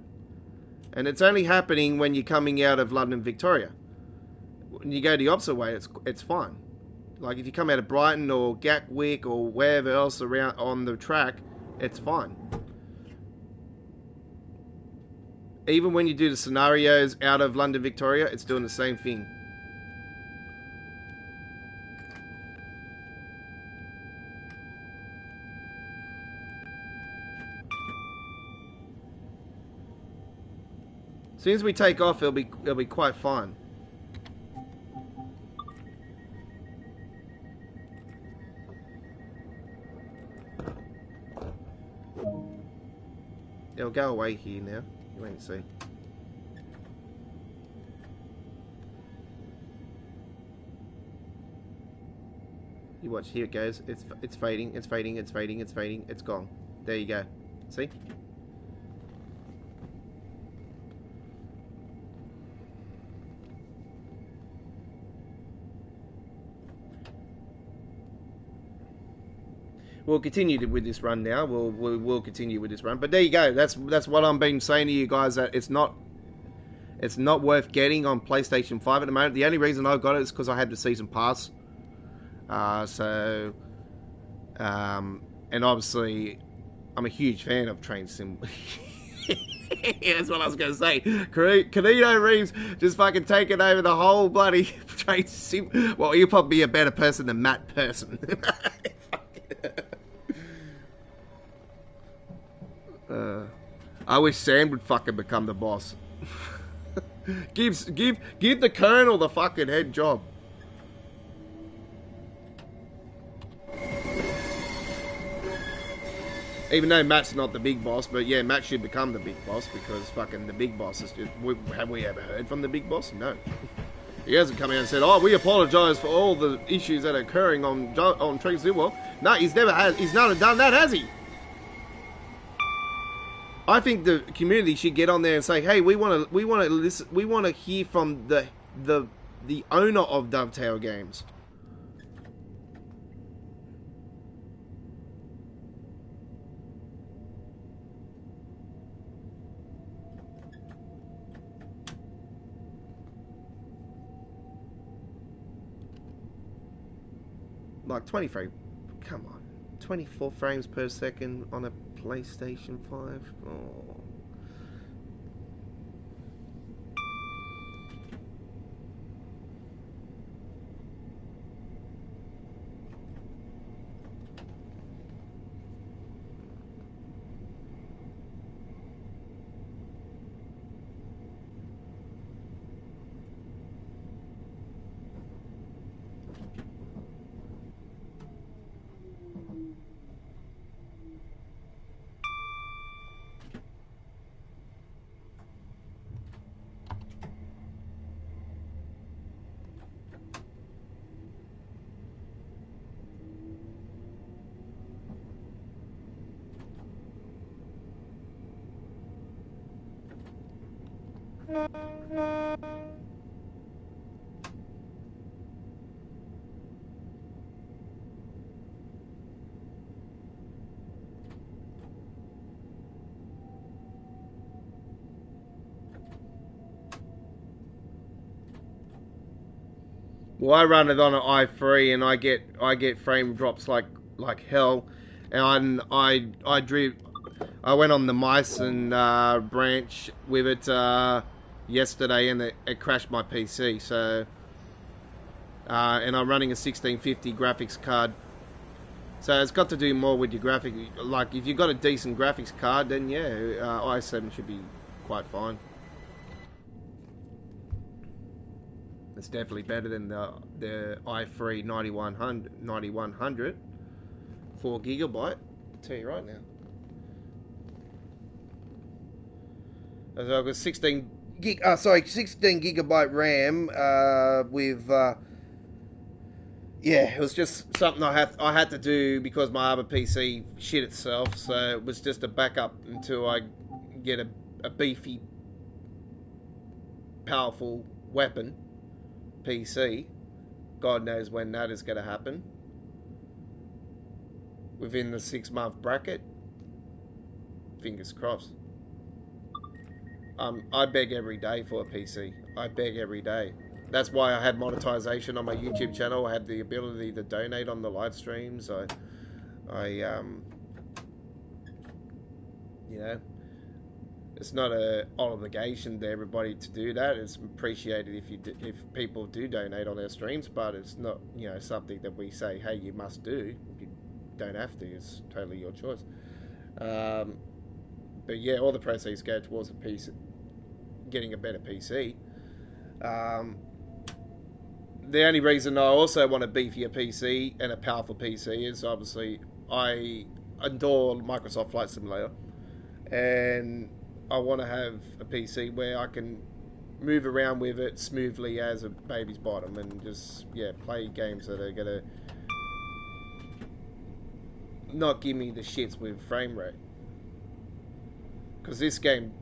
And it's only happening when you're coming out of London, Victoria. When you go the opposite way, it's fine. Like if you come out of Brighton or Gatwick or wherever else around on the track, it's fine. Even when you do the scenarios out of London, Victoria, it's doing the same thing. As soon as we take off, it'll be quite fine. It'll go away here now. You won't see. You watch, here it goes. It's fading, it's fading, it's fading, it's fading, it's gone. There you go. See? We'll continue with this run now. We'll continue with this run. But there you go. That's what I'm been saying to you guys, that it's not worth getting on PlayStation 5 at the moment. The only reason I got it is because I had the season pass. And obviously I'm a huge fan of Train Sim. Yeah, that's what I was going to say. Canito Reeves just fucking taking over the whole bloody Train Sim. Well, you'll probably be a better person than Matt Person. I wish Sam would fucking become the boss. give the Colonel the fucking head job. Even though Matt's not the big boss, but yeah, Matt should become the big boss, because fucking the big boss is just... Have we ever heard from the big boss? No. He hasn't come out and said, oh, we apologise for all the issues that are occurring on Train Sim. Well, no, he's never done that, has he? I think the community should get on there and say, hey, we want to listen, we want to hear from the owner of Dovetail Games. Like 20 frames, come on, 24 frames per second on a PlayStation 5. Oh. Well, I run it on an i3 and I get frame drops like hell, and I went on the Meissen branch with it yesterday, and it crashed my PC. So and I'm running a 1650 graphics card, so it's got to do more with your graphic. Like if you've got a decent graphics card, then yeah, i7 should be quite fine. It's definitely better than the i3 9100 4GB. I'll tell you right now. So I've got 16 gigabyte RAM with yeah, it was just something I had to do because my other PC shit itself. So it was just a backup until I get a beefy, powerful weapon PC. God knows when that is going to happen. Within the 6-month bracket. Fingers crossed. I beg every day for a PC. I beg every day. That's why I had monetization on my YouTube channel. I had the ability to donate on the live streams. You know, it's not an obligation to everybody to do that. It's appreciated if people do donate on their streams, but it's not, you know, something that we say, hey, you must do. You don't have to. It's totally your choice. But yeah, all the proceeds go towards a PC, getting a better PC. The only reason I also want a beefier PC and a powerful PC is obviously I adore Microsoft Flight Simulator, and I want to have a PC where I can move around with it smoothly as a baby's bottom and just, yeah, play games that are gonna not give me the shits with frame rate. Because this game,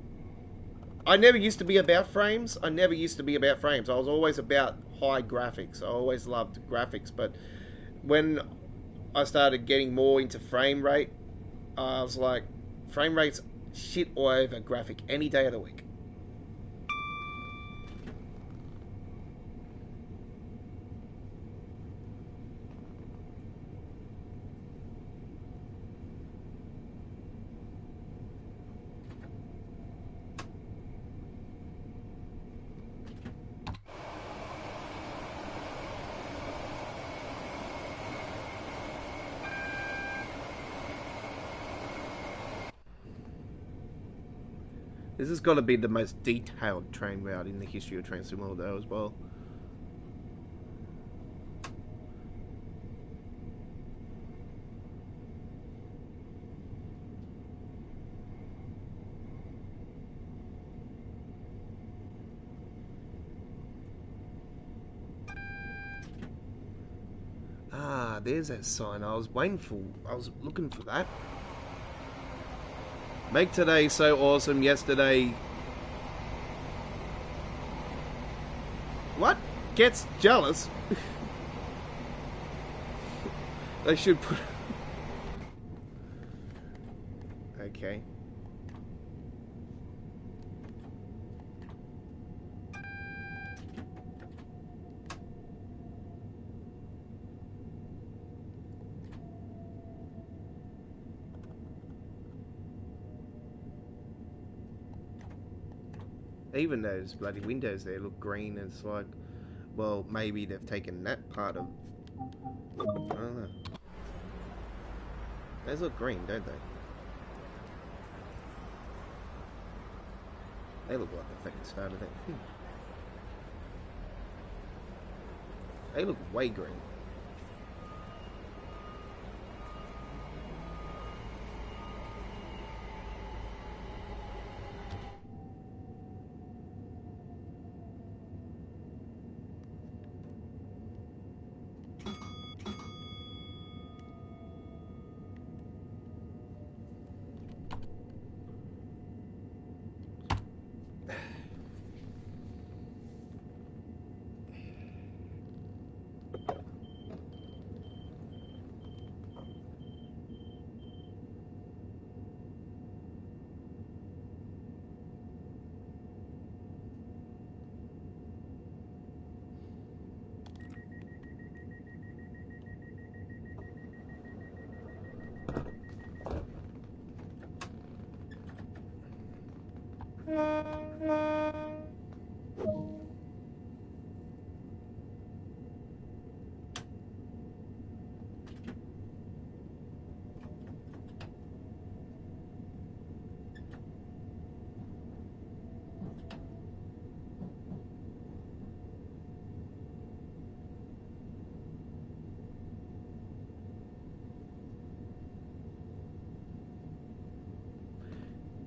I never used to be about frames. I was always about high graphics. I always loved graphics. But when I started getting more into frame rate, I was like, frame rate's shit all over graphic any day of the week. This has got to be the most detailed train route in the history of Train Sim World, though, as well. Ah, there's that sign. I was looking for that. Make today so awesome. Yesterday. What? Gets jealous? They should put... Okay. Even those bloody windows there look green. It's like, well, maybe they've taken that part of... I don't know. Those look green, don't they? They look like they fucking started it. They look way green.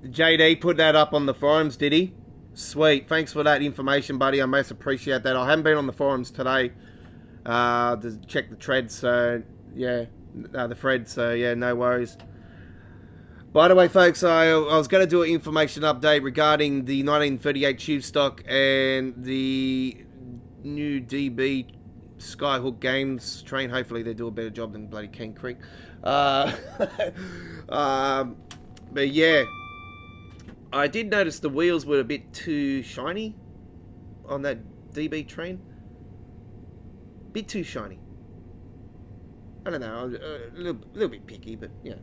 JD put that up on the forums, did he? Sweet. Thanks for that information, buddy. I most appreciate that. I haven't been on the forums today. To check the tread. So yeah, the thread. So yeah, no worries. By the way, folks, I was going to do an information update regarding the 1938 tube stock and the new DB Skyhook Games train. Hopefully, they do a better job than bloody King Creek. But yeah, I did notice the wheels were a bit too shiny on that DB train. Bit too shiny. I don't know, a little bit picky, but yeah.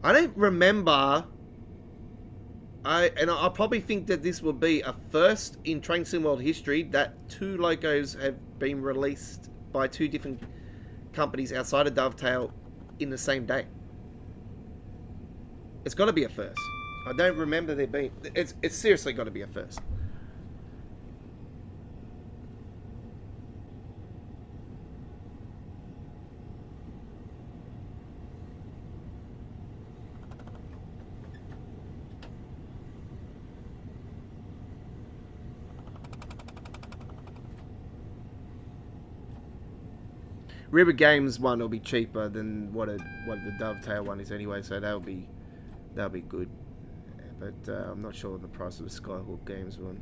I don't remember. I probably think that this will be a first in Train Sim World history that 2 logos have been released by 2 different companies outside of Dovetail in the same day. It's got to be a first. I don't remember there being. It's seriously got to be a first. River Games one will be cheaper than what the Dovetail one is anyway, so that'll be good. But I'm not sure the price of the Skyhook Games one.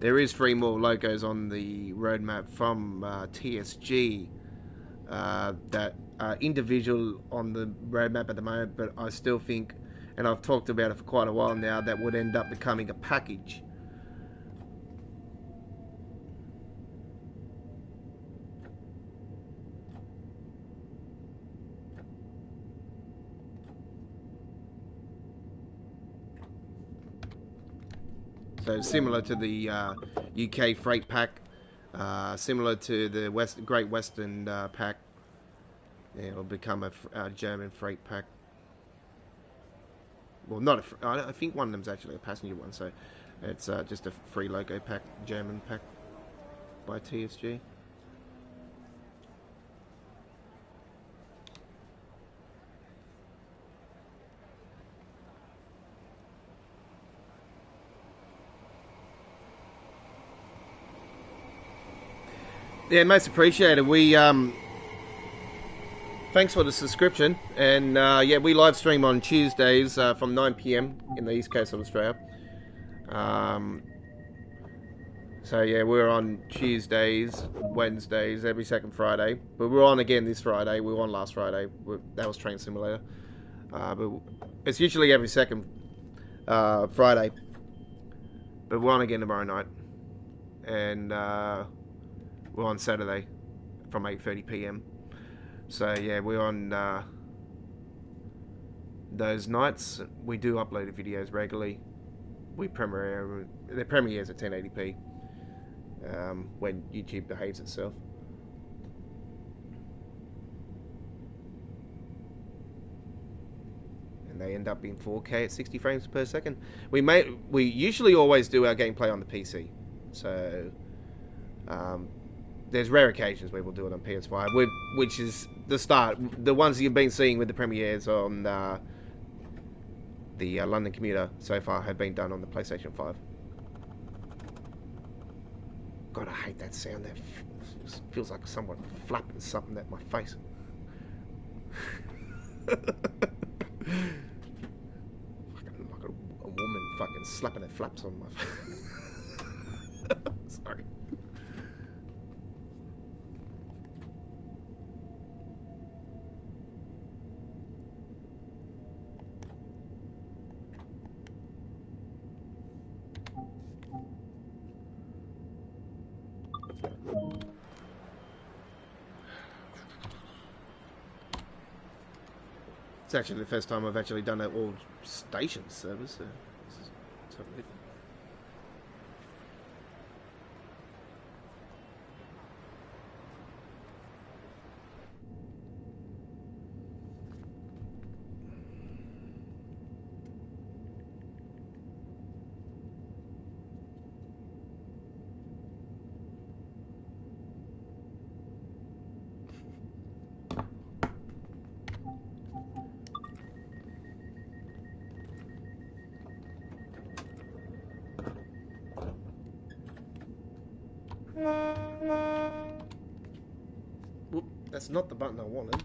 There is 3 more logos on the roadmap from TSG that are individual on the roadmap at the moment, but I still think, and I've talked about it for quite a while now, that would end up becoming a package. So similar to the UK Freight Pack, similar to the Great Western Pack, yeah, it'll become a German Freight Pack. Well, not I think one of them's actually a passenger one, so it's just a free logo pack, German pack by TSG. Yeah, most appreciated. We thanks for the subscription, and yeah, we live stream on Tuesdays from 9 p.m. in the East Coast of Australia. So yeah, we're on Tuesdays, Wednesdays, every second Friday. But we're on again this Friday. We were on last Friday. That was Train Simulator. But it's usually every second Friday. But we're on again tomorrow night, and we're on Saturday from 8:30 p.m. So yeah, we're on those nights. We do upload the videos regularly. The premieres at 1080p when YouTube behaves itself. And they end up being 4K at 60 frames per second. We usually always do our gameplay on the PC, so there's rare occasions where we'll do it on PS5, which is the start. The ones you've been seeing with the premieres on the London Commuter so far have been done on the PlayStation 5. God, I hate that sound. That feels like someone flapping something at my face. Like a woman fucking slapping her flaps on my face. Sorry. It's actually the first time I've actually done an all station service. So it's totally different. Whoop, that's not the button I wanted.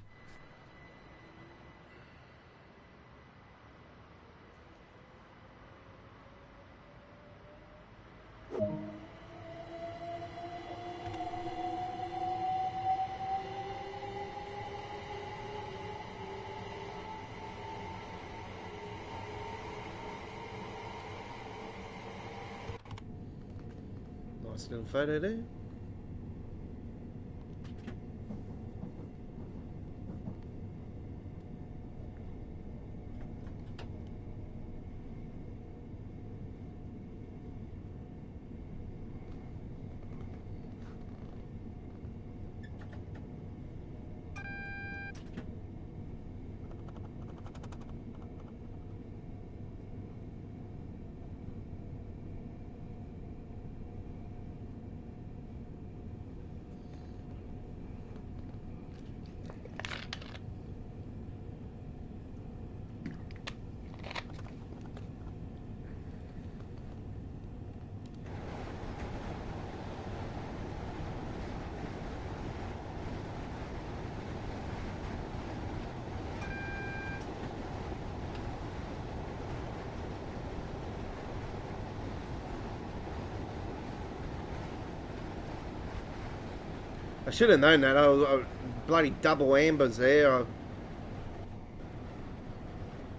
Nice little photo there. I should have known that. I bloody double ambers there.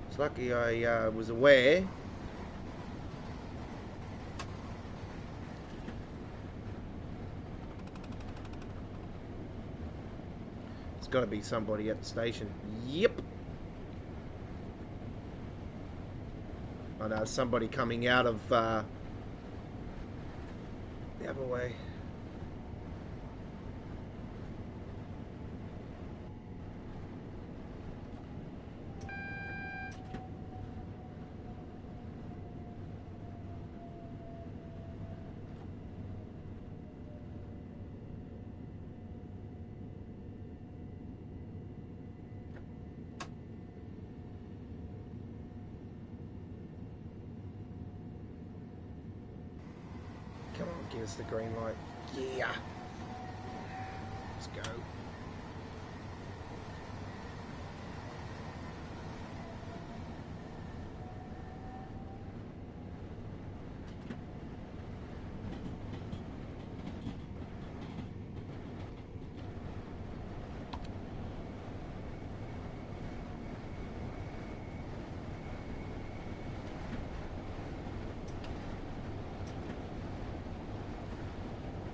It's lucky I was aware. It's got to be somebody at the station. Yep. I know somebody coming out of the other way. Come on, give us the green light. Yeah. Let's go.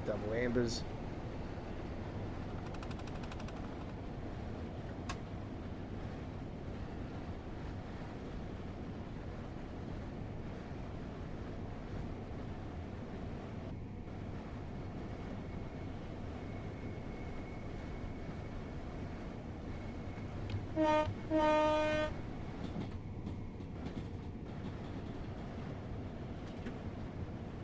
Double ambers.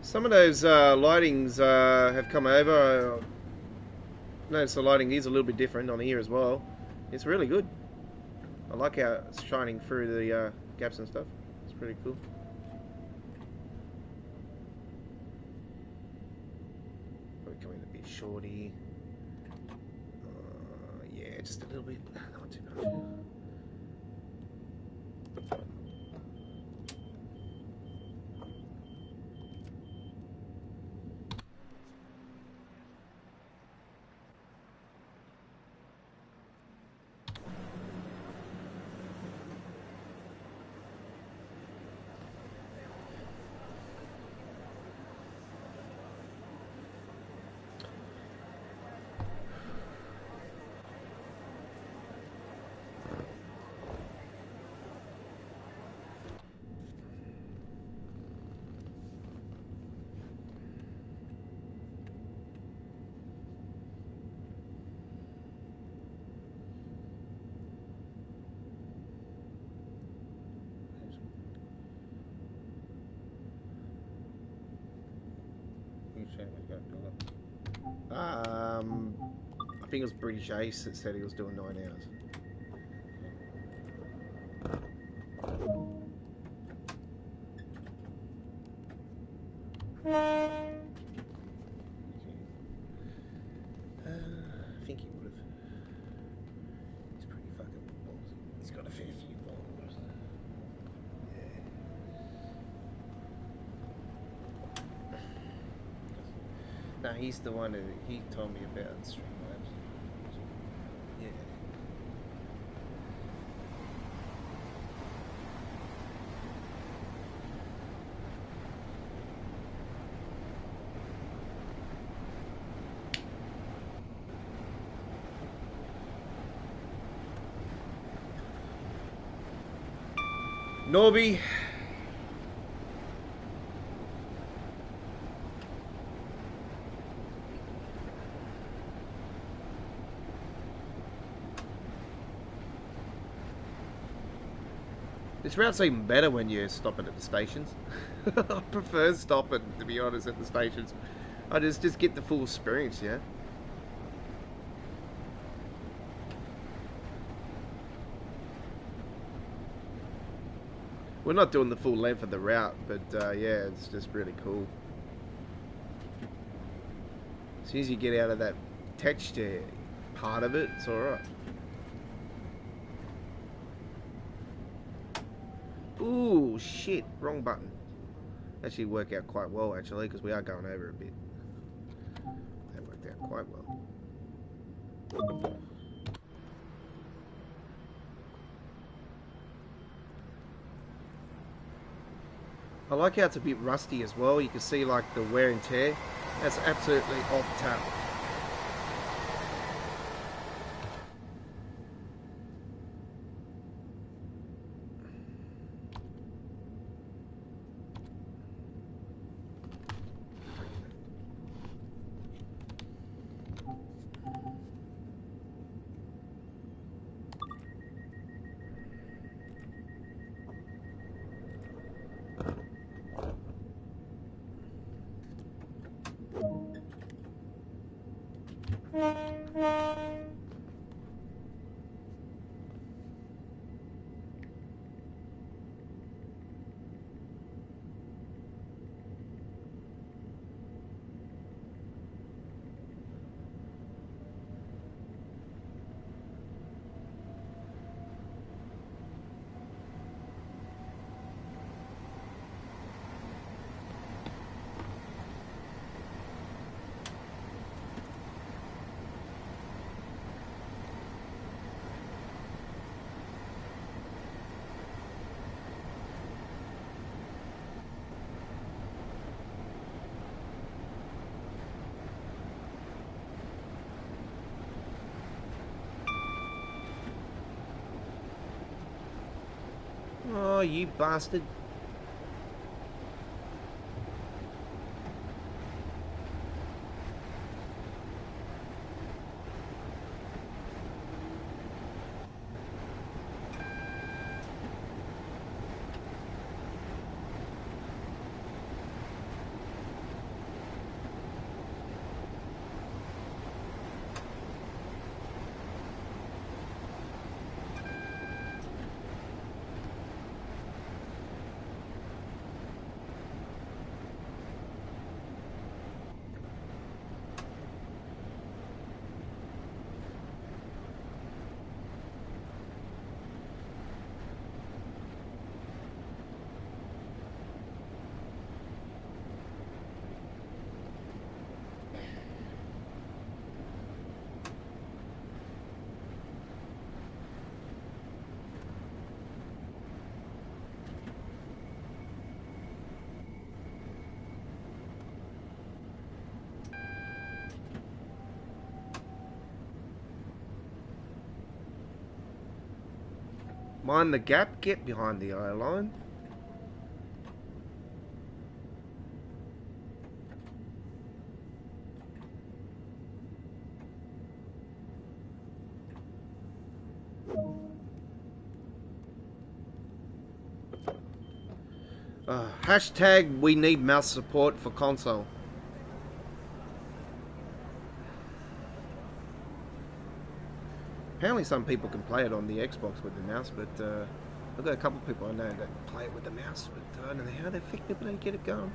Some of those lightings have come over. I noticed the lighting is a little bit different on here as well. It's really good. I like how it's shining through the gaps and stuff. It's pretty cool. Probably coming a bit shorty. Yeah, just a little bit. Not too much. I think it was British Ace that said he was doing 9 hours. I think he would have. No, he's the one who he told me about Streamlabs. Yeah. Norby. This route's even better when you're stopping at the stations. I prefer stopping, to be honest, at the stations. I just get the full experience, yeah. We're not doing the full length of the route, but yeah, it's just really cool. As soon as you get out of that texture part of it, it's alright. Ooh, shit, wrong button. Actually worked out quite well, actually, because we are going over a bit. That worked out quite well. I like how it's a bit rusty as well. You can see like the wear and tear. That's absolutely off tap. Oh, you bastard. Mind the gap, get behind the eye line. Hashtag we need mouse support for console. Apparently some people can play it on the Xbox with the mouse, but I've got a couple of people I know that play it with the mouse, but I don't know how they effectively get it going.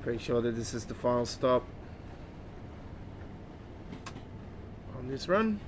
Pretty sure that this is the final stop on this run.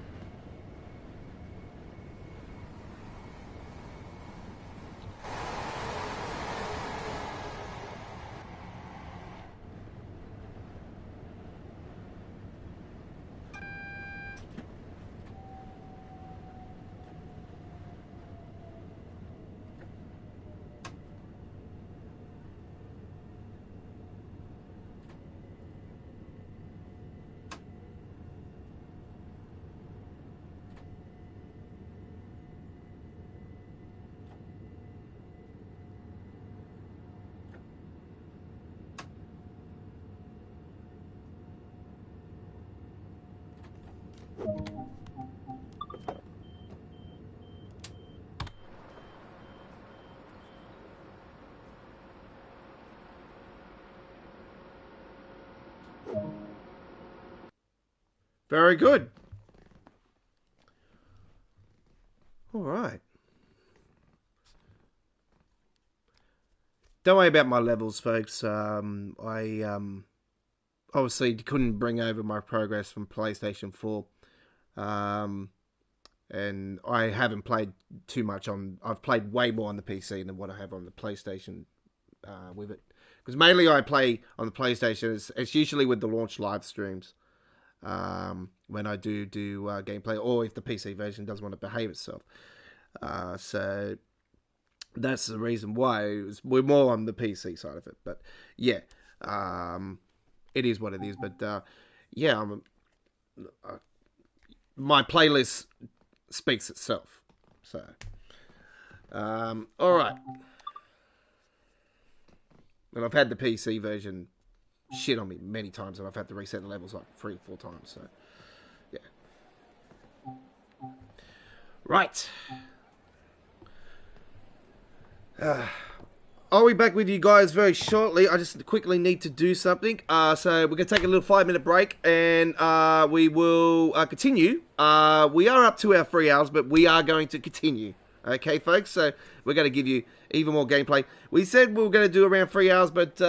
Very good. All right. Don't worry about my levels, folks. I obviously couldn't bring over my progress from PlayStation 4. And I haven't played too much on... I've played way more on the PC than what I have on the PlayStation with it. Because mainly I play on the PlayStation. It's usually with the launch live streams. When I do gameplay, or if the PC version doesn't want to behave itself. So that's the reason why we're more on the PC side of it. But yeah, it is what it is. But yeah, my playlist speaks itself. So, all right. And I've had the PC version shit on me many times, and I've had to reset the levels like 3 or 4 times. So, yeah. Right. I'll be back with you guys very shortly. I just quickly need to do something. So we're going to take a little 5-minute break, and we will continue. We are up to our 3 hours, but we are going to continue. Okay, folks? So we're going to give you even more gameplay. We said we were going to do around 3 hours, but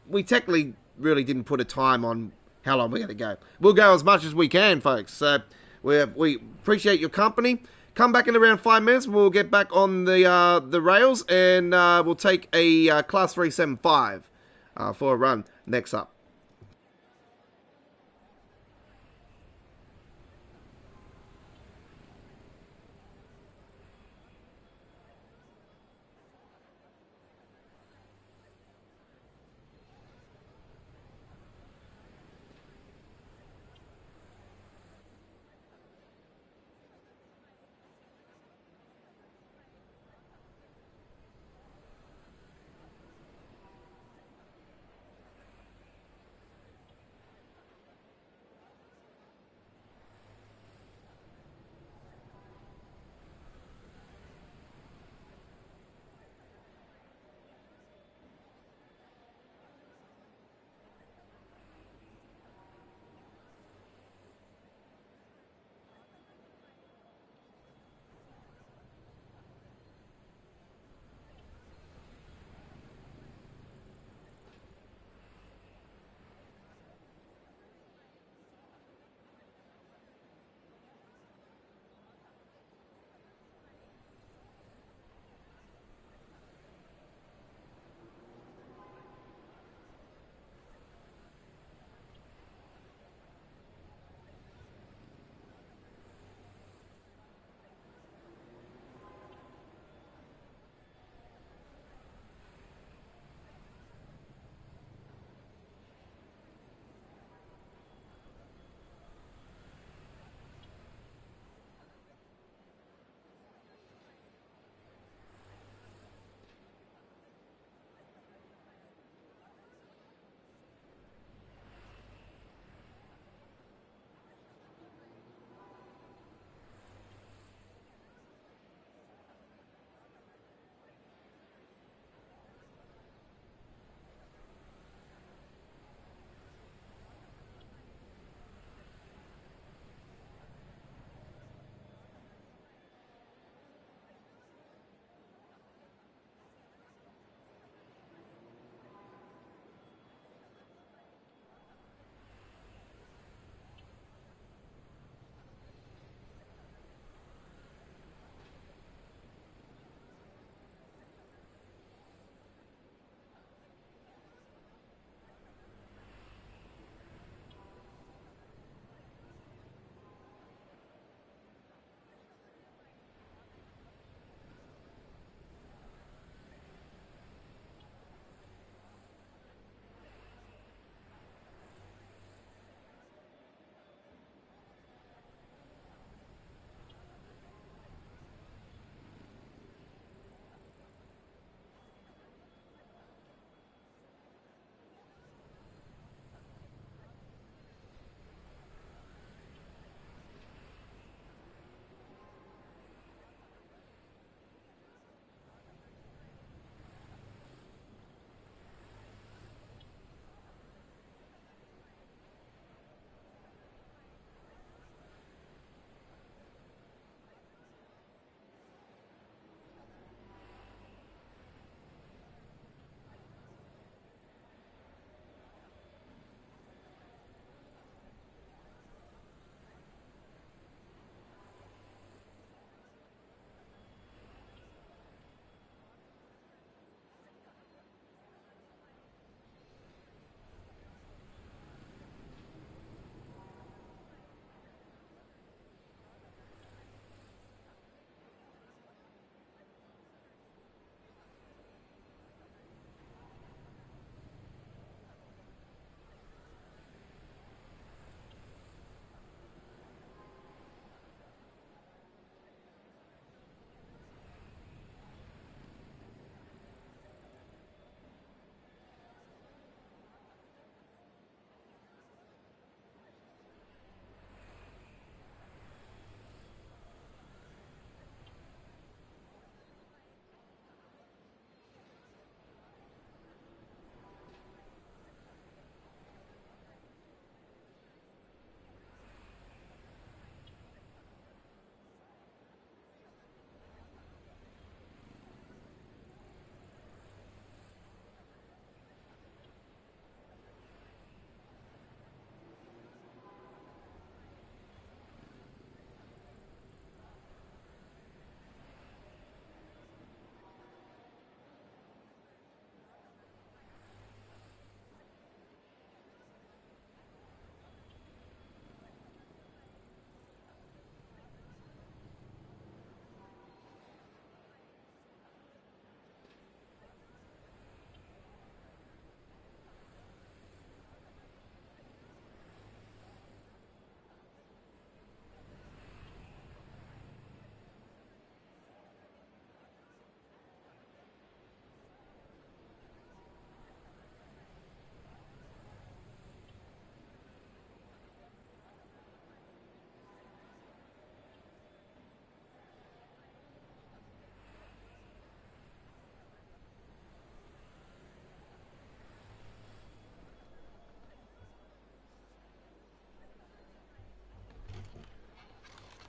we technically really didn't put a time on how long we're going to go. We'll go as much as we can, folks. So we appreciate your company. Come back in around 5 minutes. We'll get back on the rails, and we'll take a Class 375 for a run next up.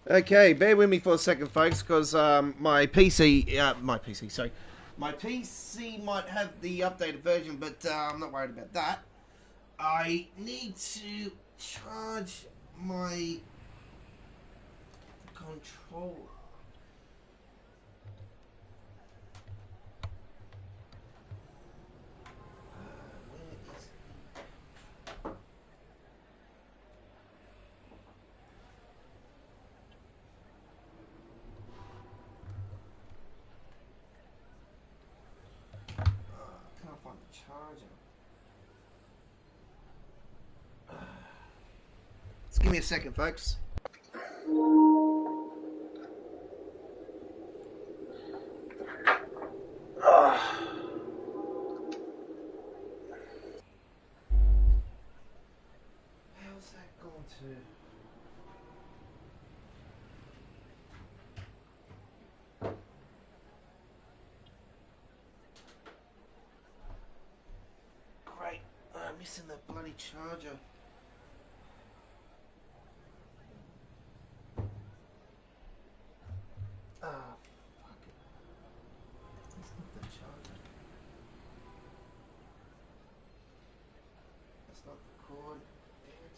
Okay, bear with me for a second, folks, because my PC, my PC might have the updated version, but I'm not worried about that. I need to charge my controller. Where is I can't find the charger. Just give me a second, folks. How's that going to? Great, I'm missing that bloody charger. Ah, fuck it. That's not the charger. That's not the cord. Damn it.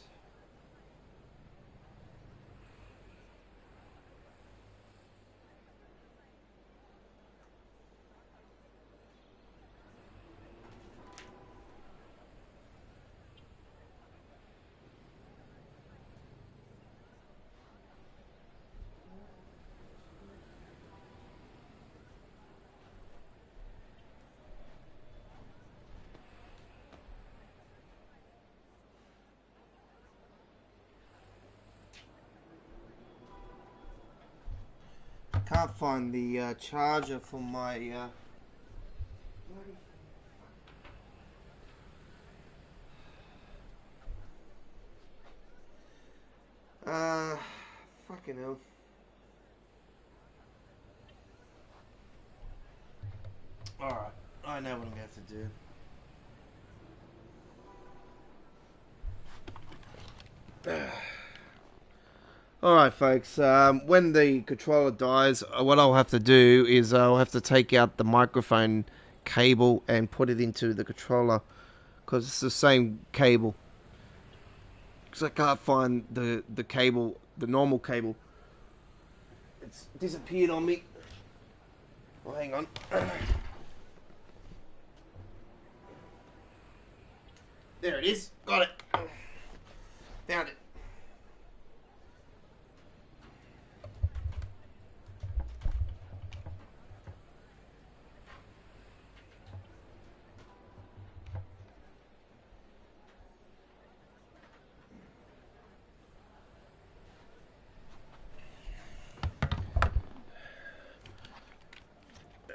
Can't find the charger for my bloody fucking hell. Alright, I know what I'm going to have to do. Alright, folks, when the controller dies, what I'll have to do is I'll have to take out the microphone cable and put it into the controller, because it's the same cable. Because I can't find the cable, the normal cable. It's disappeared on me. Well, hang on. There it is. Got it. Found it.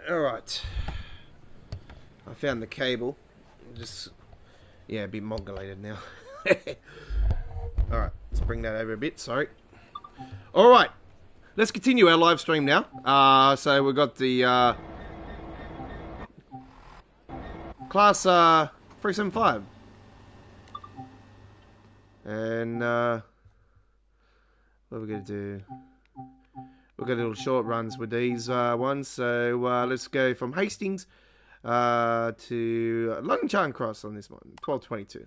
Alright. I found the cable. Just, yeah, a bit modulated now. Alright, let's bring that over a bit, sorry. Alright, let's continue our live stream now. So we've got the class 375. And what are we going to do? We've got little short runs with these ones. So let's go from Hastings to London Charing Cross on this one, 1222.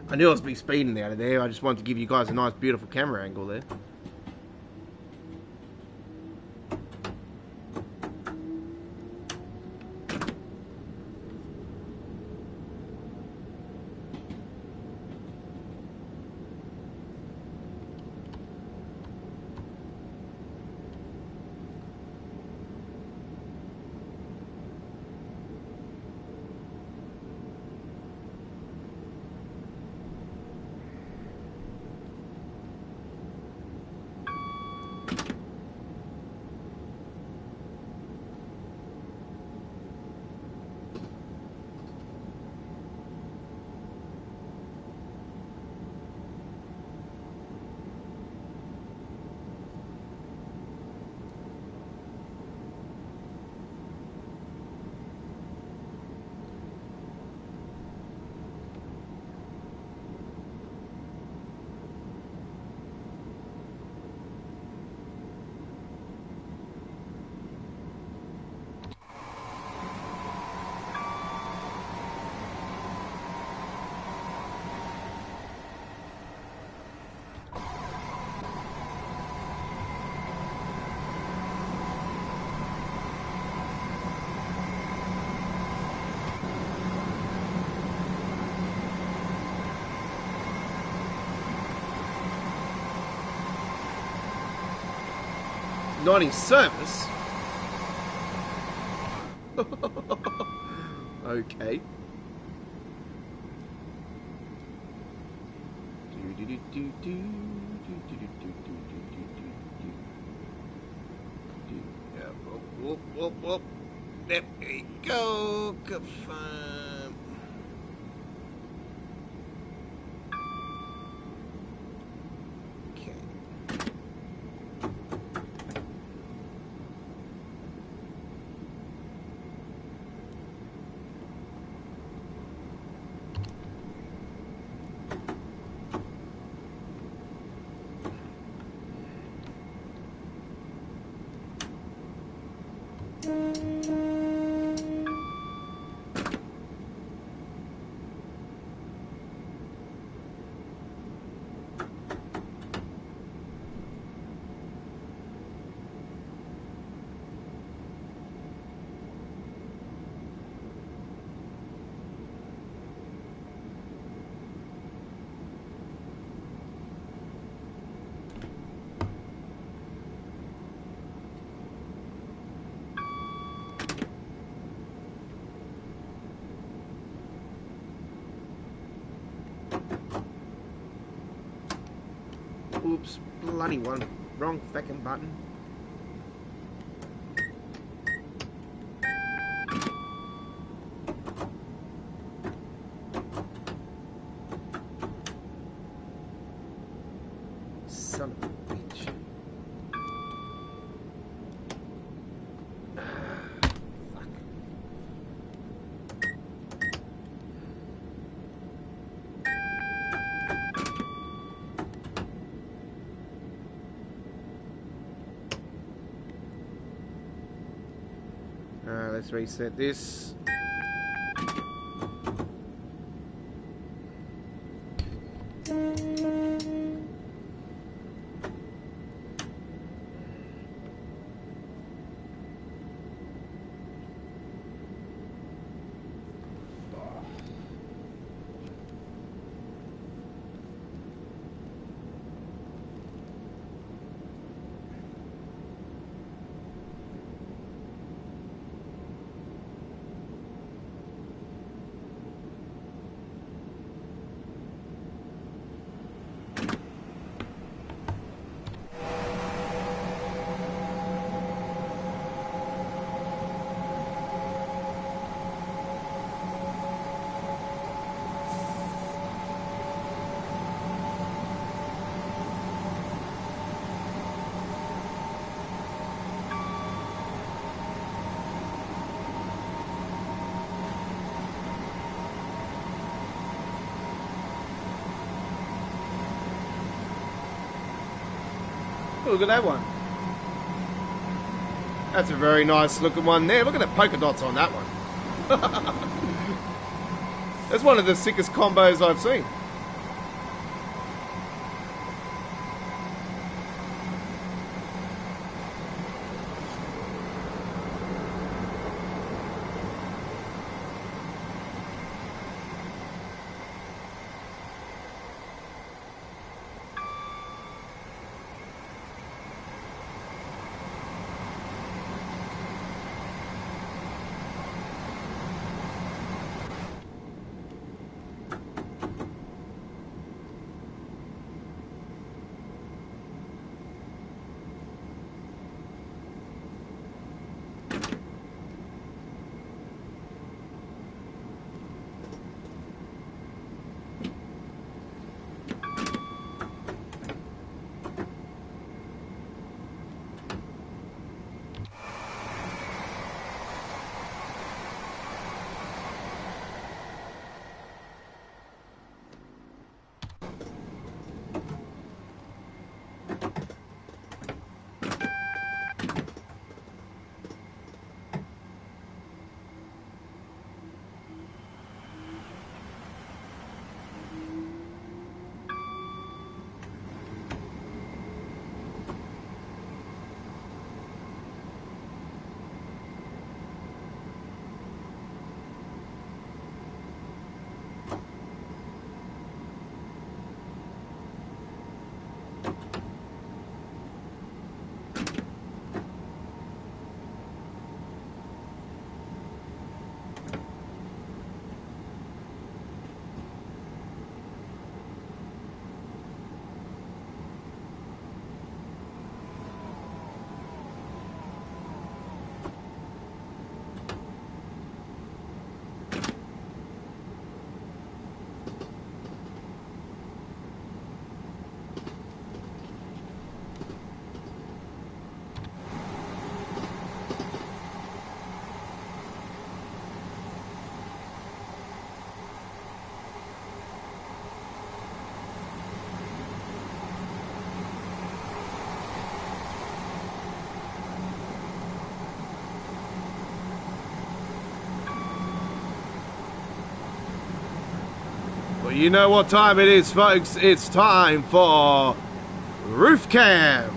I knew I was be speeding out of there. I just wanted to give you guys a nice, beautiful camera angle there. Not in service? Okay. Yeah, whoop, whoop, whoop. There we go. Confirm. Okay. Oops, bloody one. Wrong fucking button. Son of a bitch. Fuck. Let's reset this. Look at that one. That's a very nice looking one there. Look at the polka dots on that one. That's one of the sickest combos I've seen. You know what time it is, folks. It's time for Roof Cam.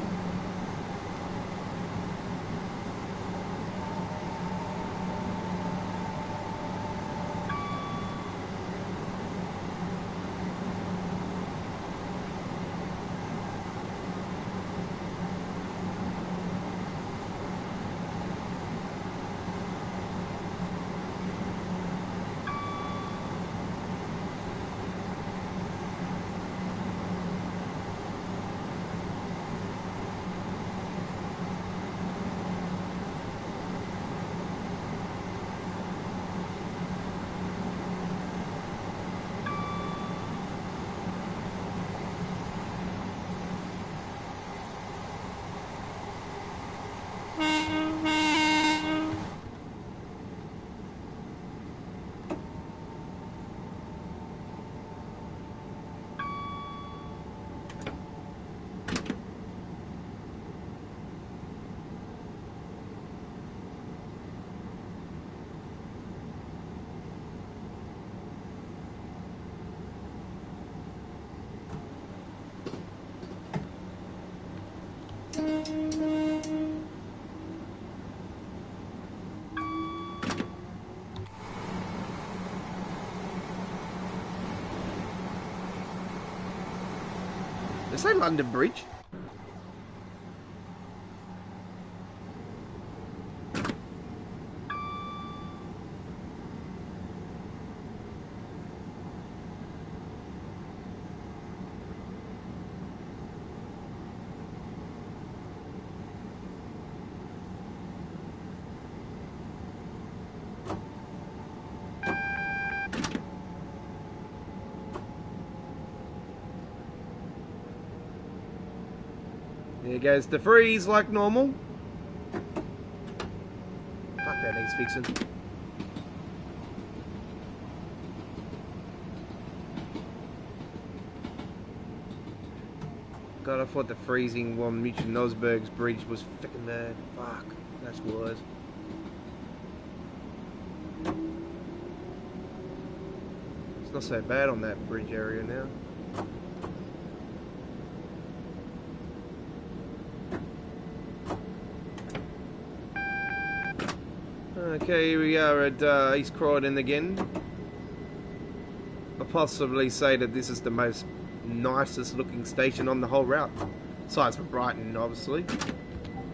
Is that London Bridge? There goes the freeze like normal. Fuck, that needs fixing. God, I thought the freezing on Mitch Nosberg's bridge was fucking mad. Fuck, that's worse. It's not so bad on that bridge area now. Okay, here we are at East Croydon again. I'll possibly say that this is the most nicest looking station on the whole route. Aside from Brighton, obviously.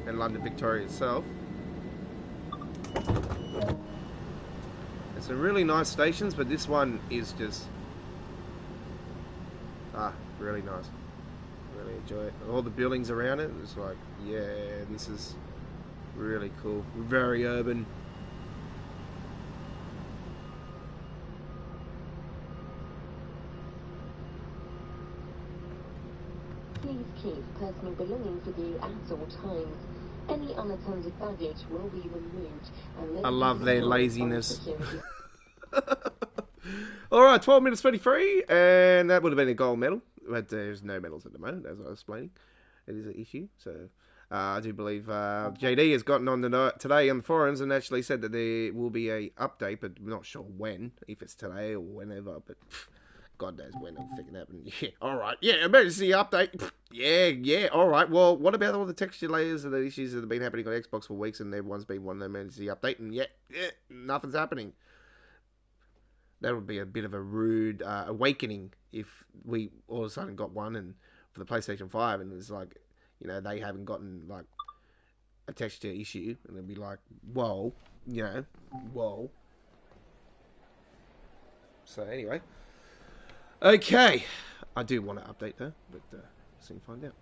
And London Victoria itself. There's some really nice stations, but this one is just... really nice. Really enjoy it. All the buildings around it, it's like, yeah, this is really cool. Very urban. Please keep personal belongings with you at all times. Any unattended baggage will be removed. And I love their laziness. Alright, 12 minutes 23, and that would have been a gold medal, but there's no medals at the moment, as I was explaining. It is an issue, so I do believe JD has gotten on today on the forums and actually said that there will be a update, but we're not sure when, if it's today or whenever, but God knows when it'll freaking happen. Yeah, alright, yeah, emergency update. Yeah, alright, well, what about all the texture layers and the issues that have been happening on Xbox for weeks and everyone's been wanting an emergency update, and yeah, nothing's happening. That would be a bit of a rude awakening if we all of a sudden got one and for the PlayStation 5 and it's like, you know, they haven't gotten like a texture issue and it'd be like, whoa, you know, whoa. So anyway, okay, I do want to update though, but soon find out.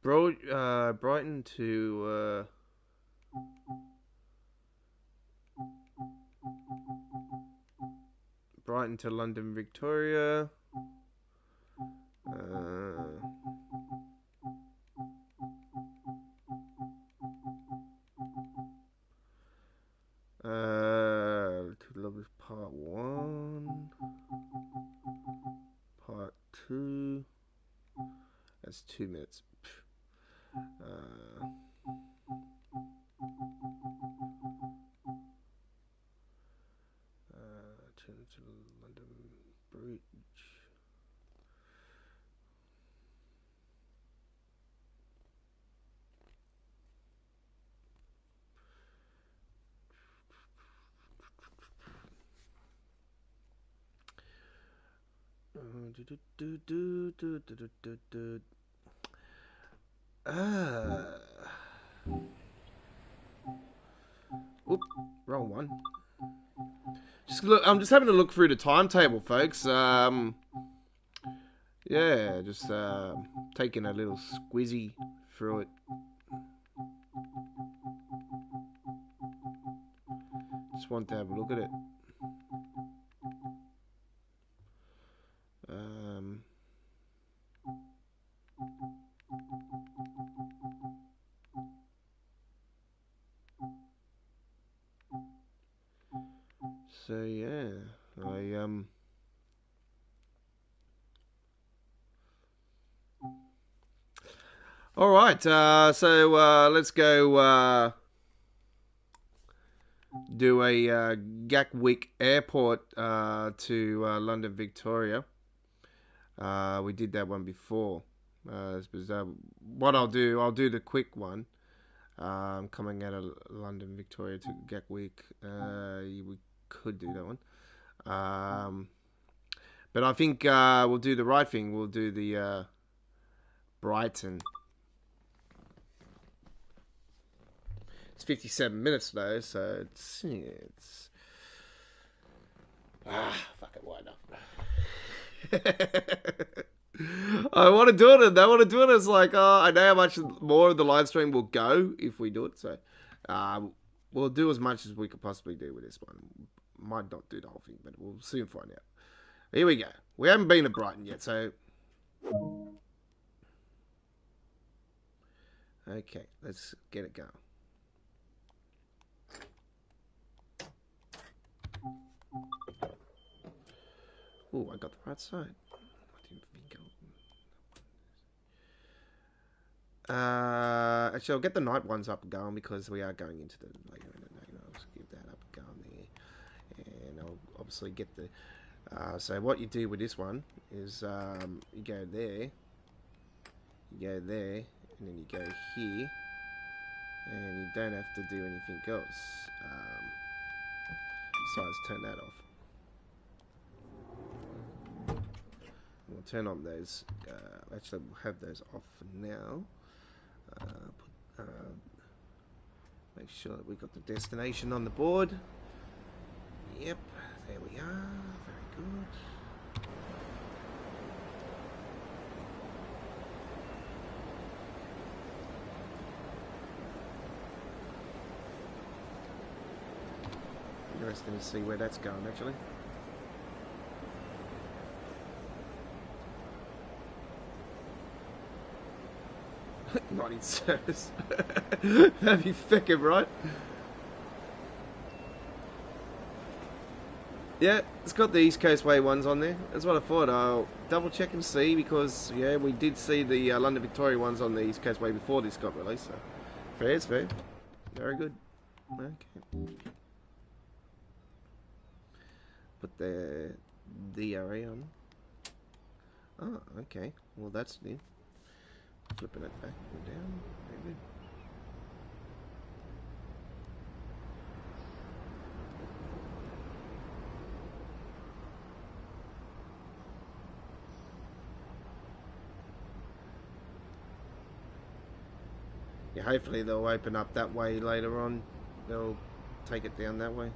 Brighton to London, Victoria. To Lovers Part 1. Part 2. That's 2 minutes. Turn to London Bridge. Oop, wrong one. I'm just having a look through the timetable, folks. Yeah, just taking a little squizzy through it. Just want to have a look at it. So yeah, All right, so let's go do a Gatwick Airport to London, Victoria. We did that one before. What I'll do the quick one. Coming out of London, Victoria to Gatwick. We could do that one. But I think we'll do the right thing. We'll do the Brighton. It's 57 minutes though, so it's fuck it, why not? I want to do it, and they want to do it. It's like, I know how much more of the live stream will go if we do it. So, we'll do as much as we could possibly do with this one. Might not do the whole thing, but we'll soon find out. Here we go. We haven't been to Brighton yet, so okay, let's get it going. Oh, I got the right side. I didn't think actually, I'll get the night ones up and going because we are going into the later in the night. I'll just give that up and going there, and I'll obviously get the. So what you do with this one is you go there, and then you go here, and you don't have to do anything else. Besides, turn that off. We'll turn on those. Actually, we'll have those off for now. Make sure that we've got the destination on the board. Yep, there we are. Very good. Interesting to see where that's going, actually. Not in service. That'd be fucking right. Yeah, it's got the East Coast Way ones on there. That's what I thought. I'll double check and see because, yeah, we did see the London Victoria ones on the East Coast Way before this got released. So, fair's fair. Very good. Okay. Put the DRA on. Oh, okay. Well, that's new. Flipping it back and down. Very good. Yeah, hopefully they'll open up that way later on. They'll take it down that way.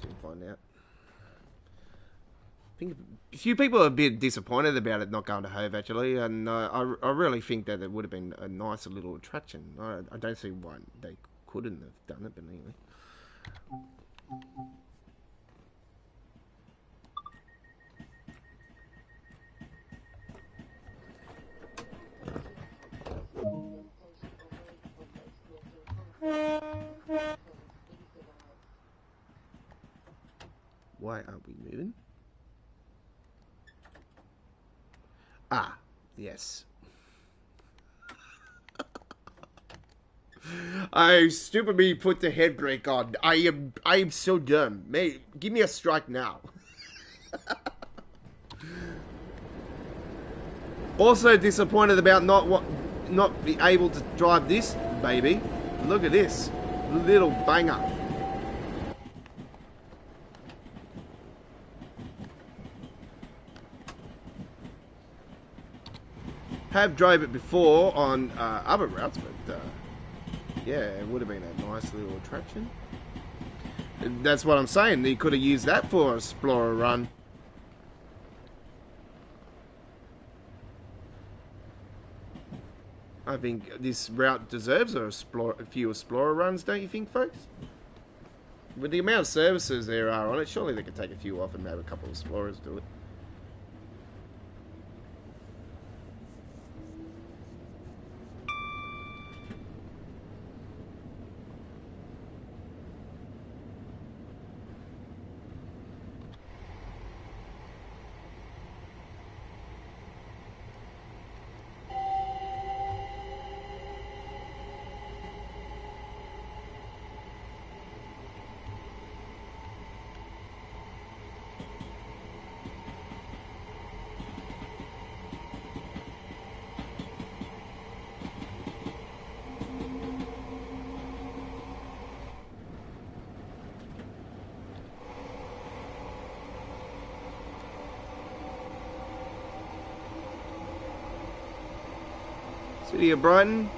Soon find out. think a few people are a bit disappointed about it not going to Hove actually, and I really think that it would have been a nice little attraction. I don't see why they couldn't have done it, but anyway. Why aren't we moving? Ah, yes. I stupid me put the head brake on. I am so dumb. Mate, give me a strike now. Also disappointed about not be able to drive this baby. Look at this little banger. Have drove it before on other routes, but yeah, it would have been a nice little attraction. That's what I'm saying. You could have used that for an Explorer run. I think this route deserves a few Explorer runs, don't you think, folks? With the amount of services there are on it, surely they could take a few off and have a couple of Explorers do it. City of Brighton.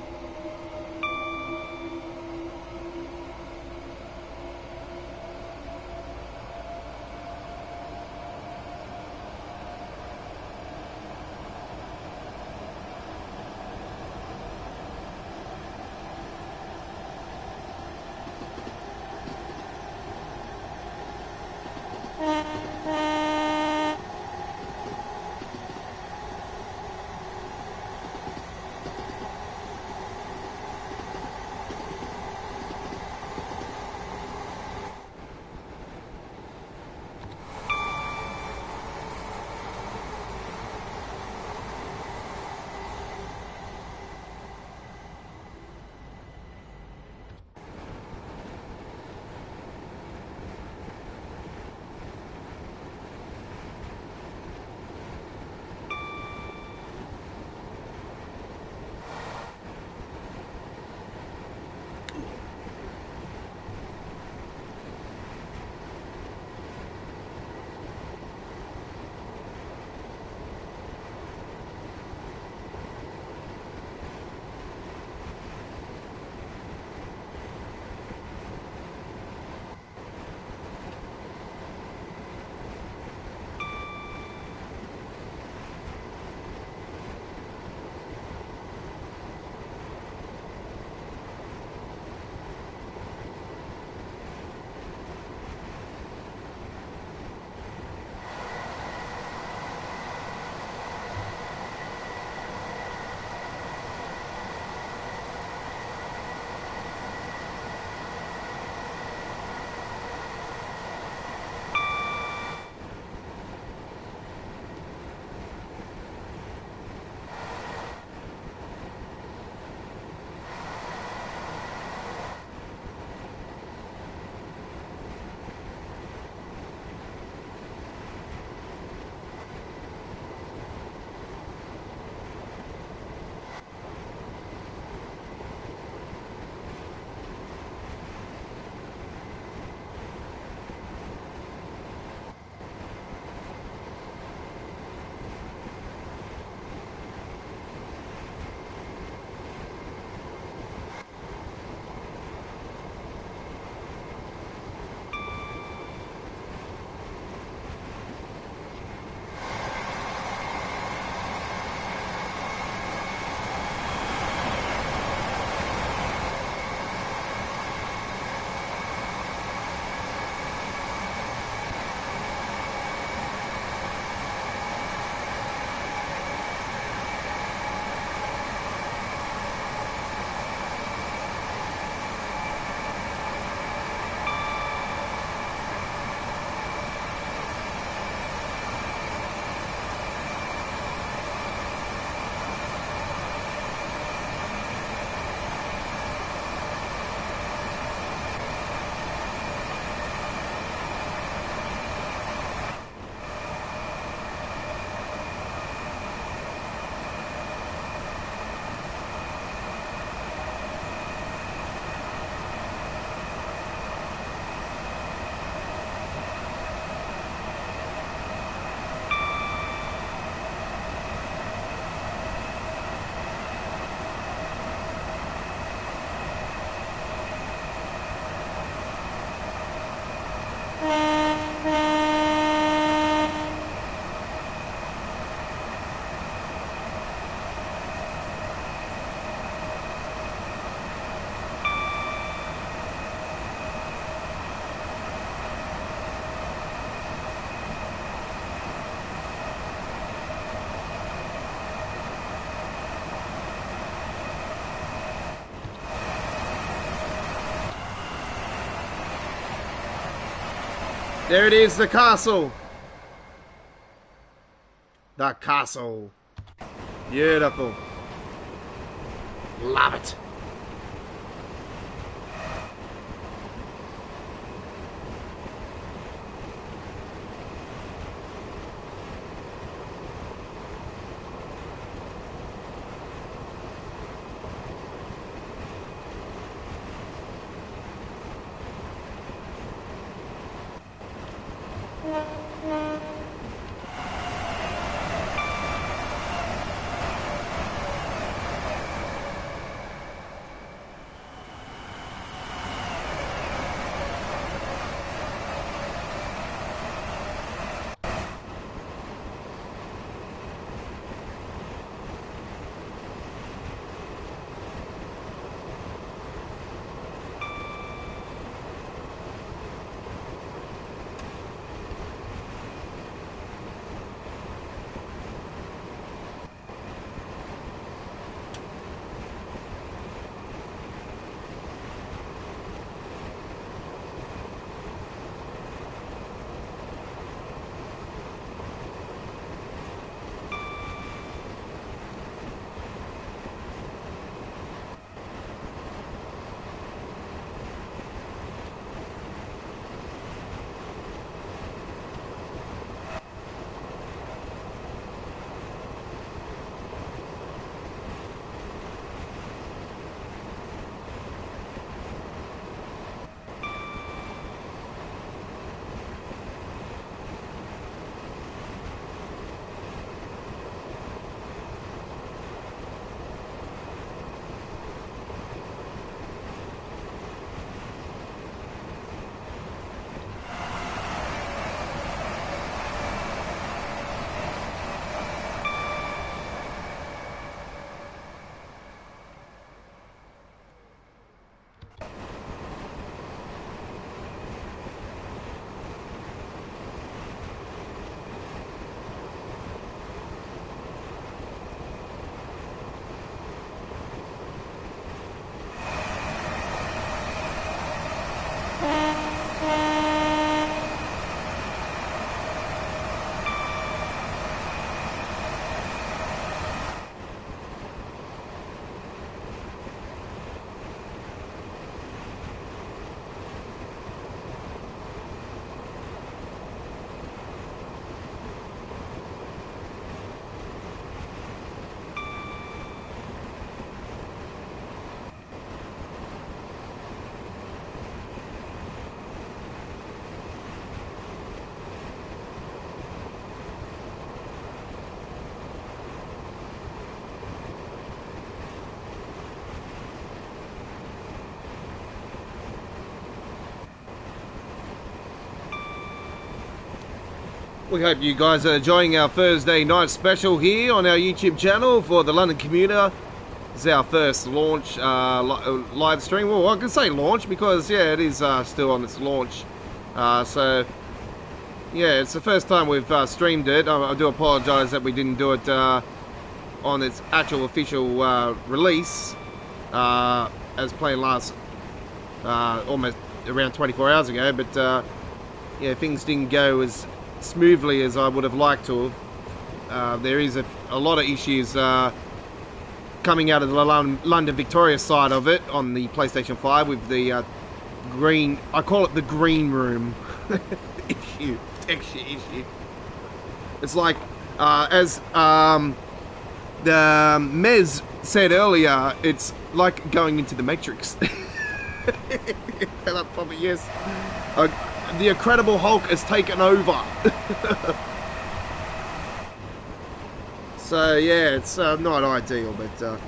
There it is, the castle. The castle. Beautiful. Love it. We hope you guys are enjoying our Thursday night special here on our YouTube channel for the London Commuter. It's our first launch live stream. Well, I can say launch because, yeah, it is still on its launch. So, yeah, it's the first time we've streamed it. I do apologise that we didn't do it on its actual official release as planned last almost around 24 hours ago. But, yeah, things didn't go as smoothly as I would have liked to have. There is a lot of issues coming out of the London Victoria side of it on the PlayStation 5 with the green, I call it the green room texture issue. It's like, as the Mez said earlier, it's like going into the Matrix. Probably yes. The Incredible Hulk has taken over. So yeah, it's not ideal, but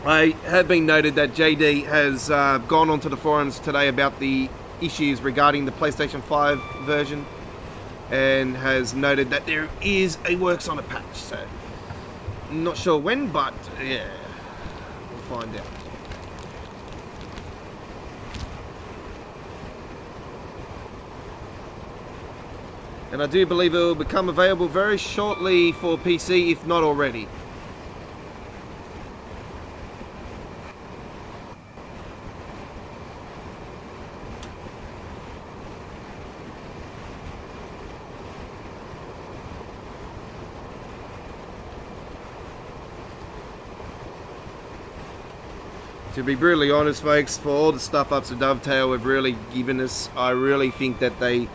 I have been noted that JD has gone onto the forums today about the issues regarding the PlayStation 5 version and has noted that there is a works on a patch. So not sure when, but yeah, we'll find out. And I do believe it will become available very shortly for PC, if not already. To be brutally honest, folks, for all the stuff ups and Dovetail have really given us, I really think that they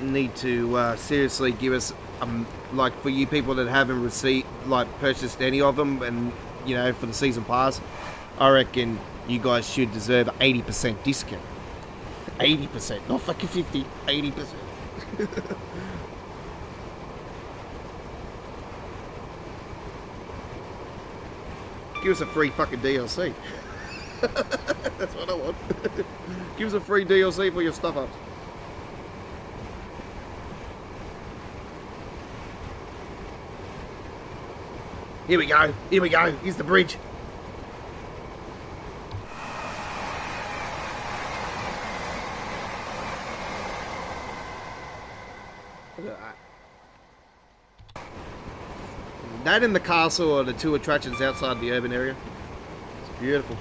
need to seriously give us, like for you people that haven't purchased any of them, and you know, for the season pass, I reckon you guys should deserve 80% discount. 80%, not fucking 50, 80%. Give us a free fucking DLC. That's what I want. Give us a free DLC for your stuff ups. Here we go. Here we go. Here's the bridge. Look at that. That and the castle are the two attractions outside the urban area. It's beautiful.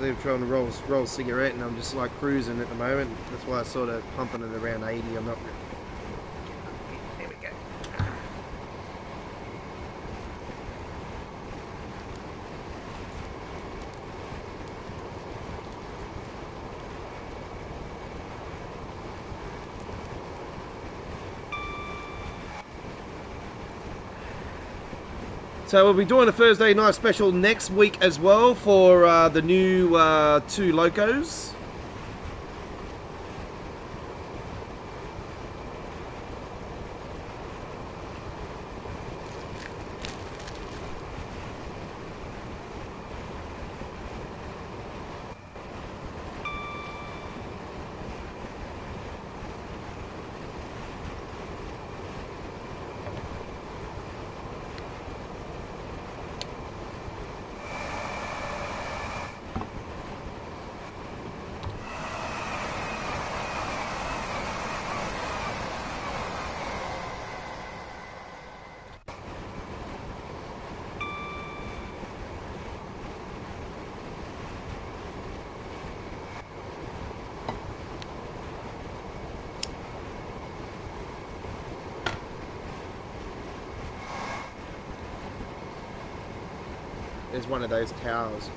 I was trying to roll a cigarette, and I'm just like cruising at the moment. That's why I sort of pumping it around 80. I'm not. There we go. So we'll be doing a Thursday night special next week as well for the new 2 locos. There's one of those towers.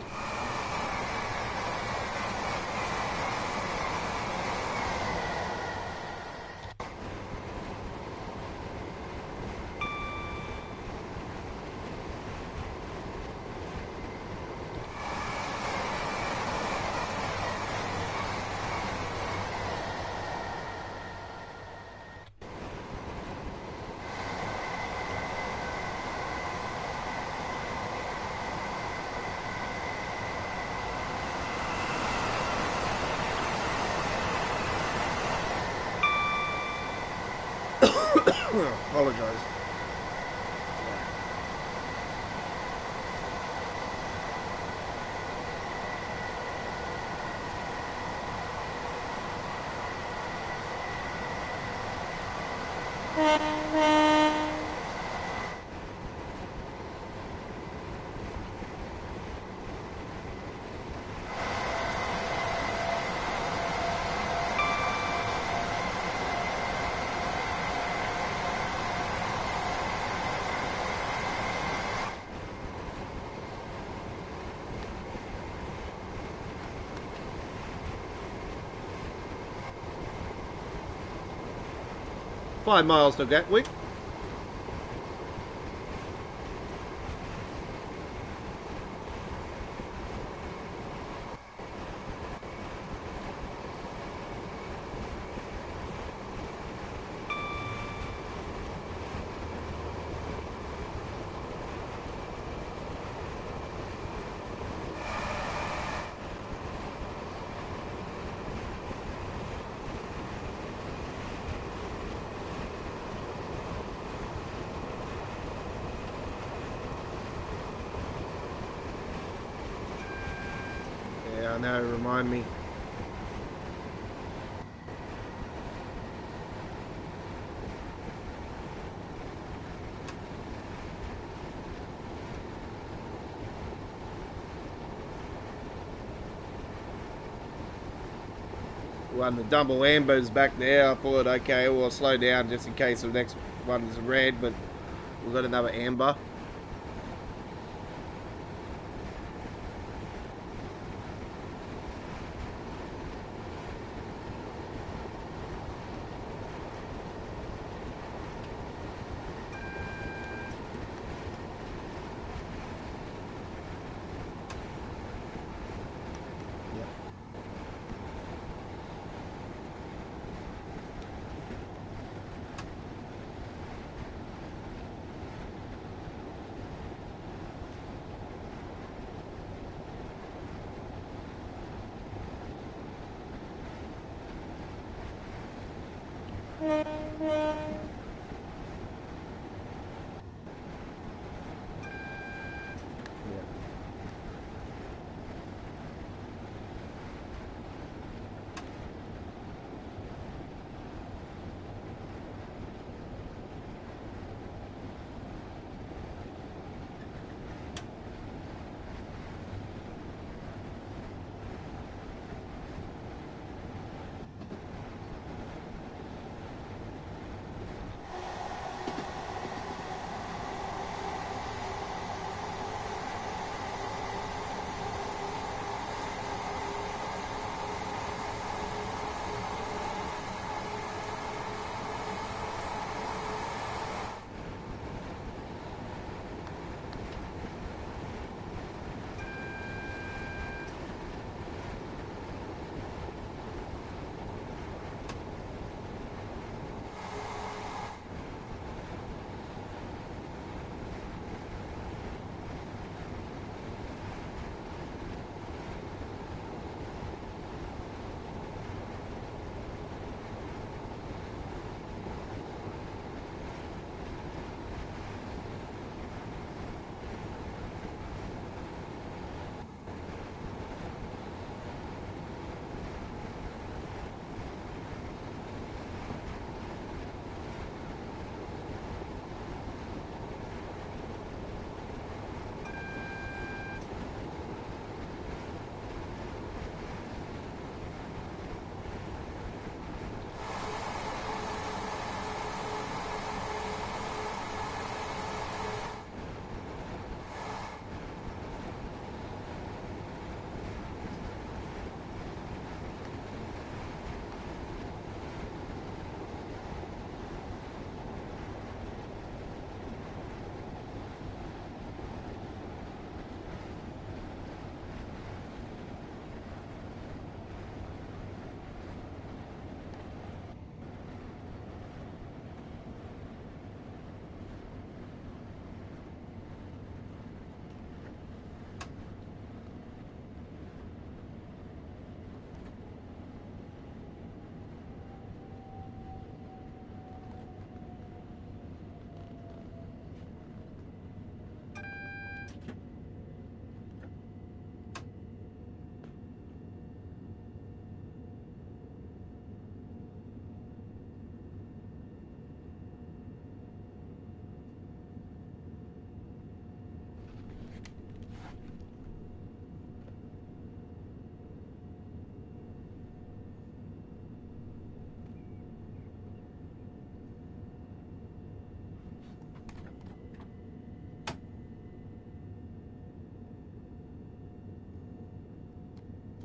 Apologise. Five miles to Gatwick. I know, remind me. one, the double amber's back there. I thought, okay, well, I'll slow down just in case the next one is red, but we've got another amber.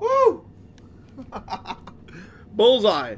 Woo! Bullseye.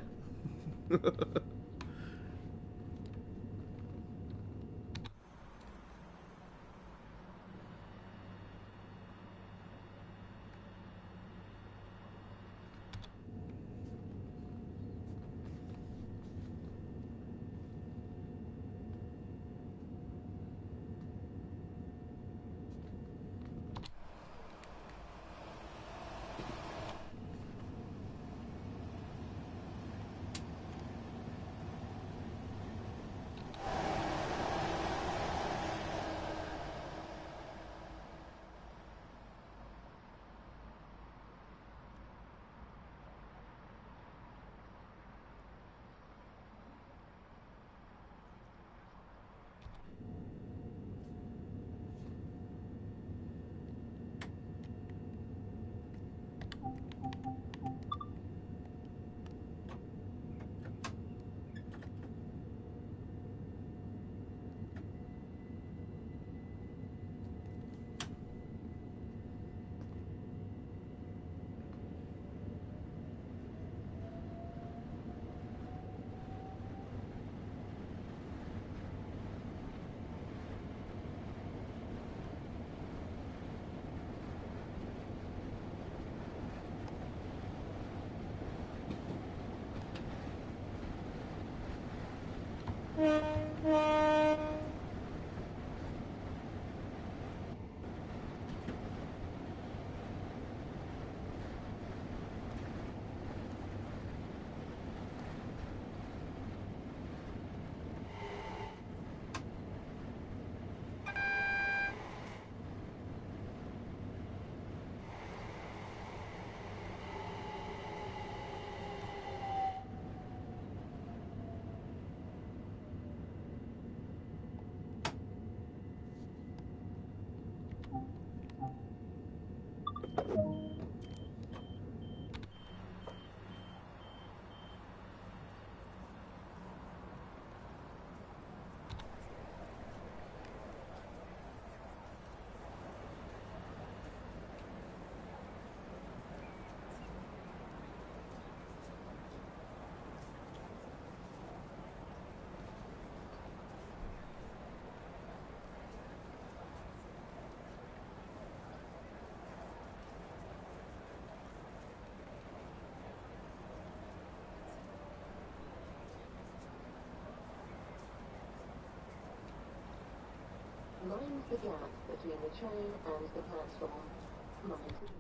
Mind the gap between the train and the platform. Mind the...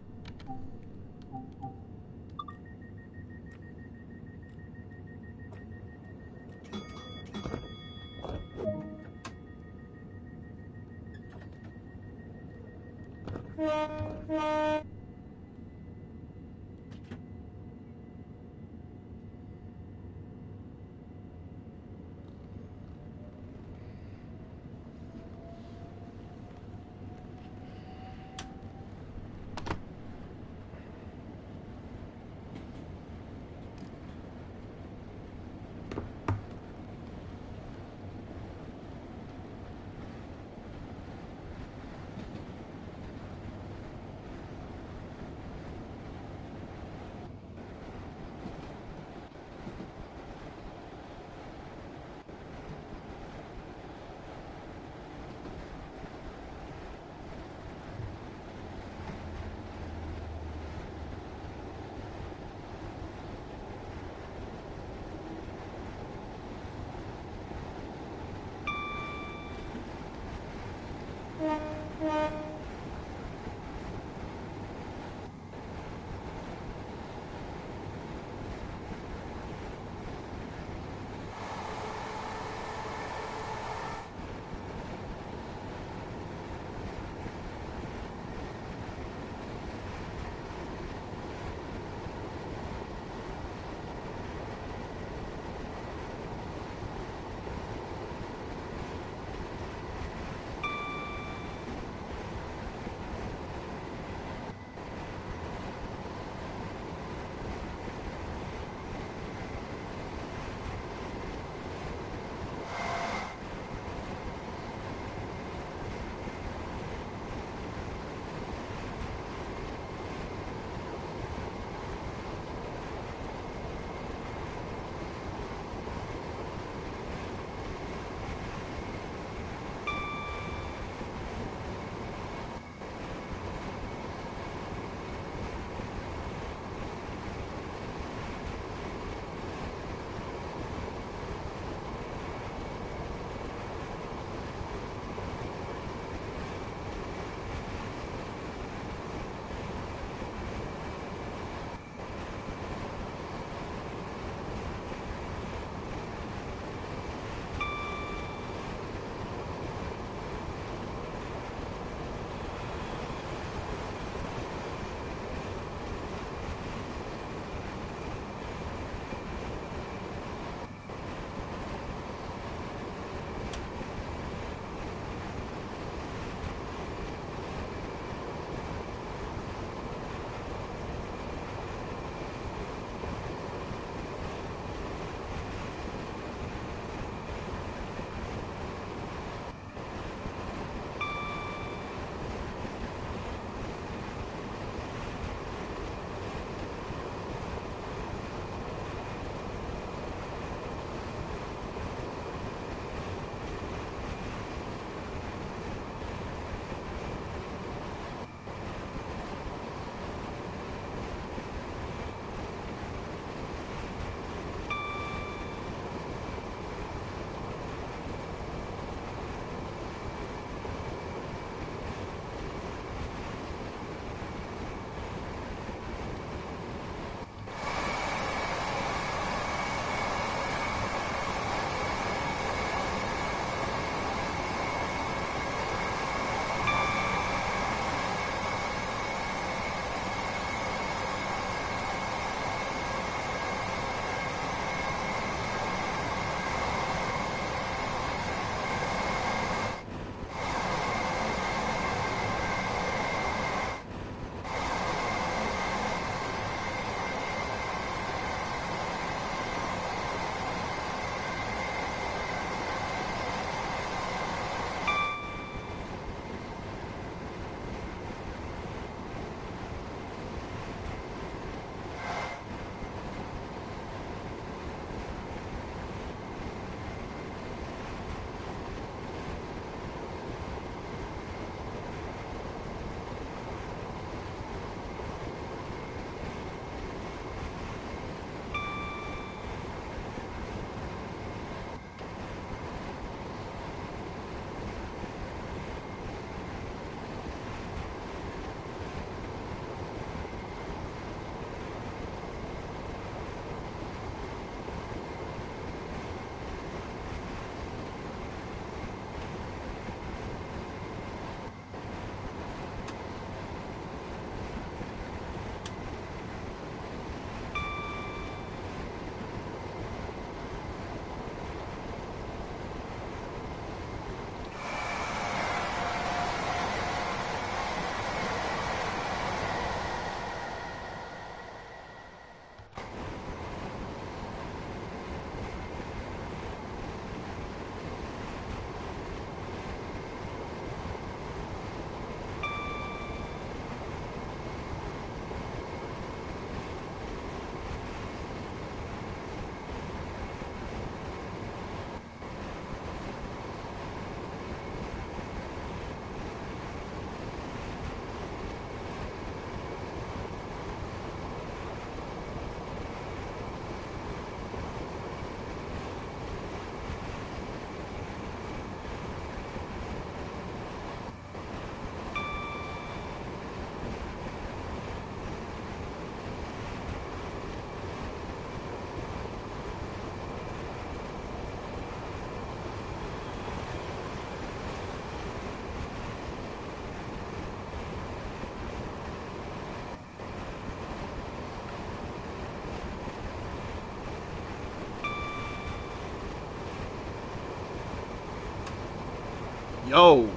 Yo.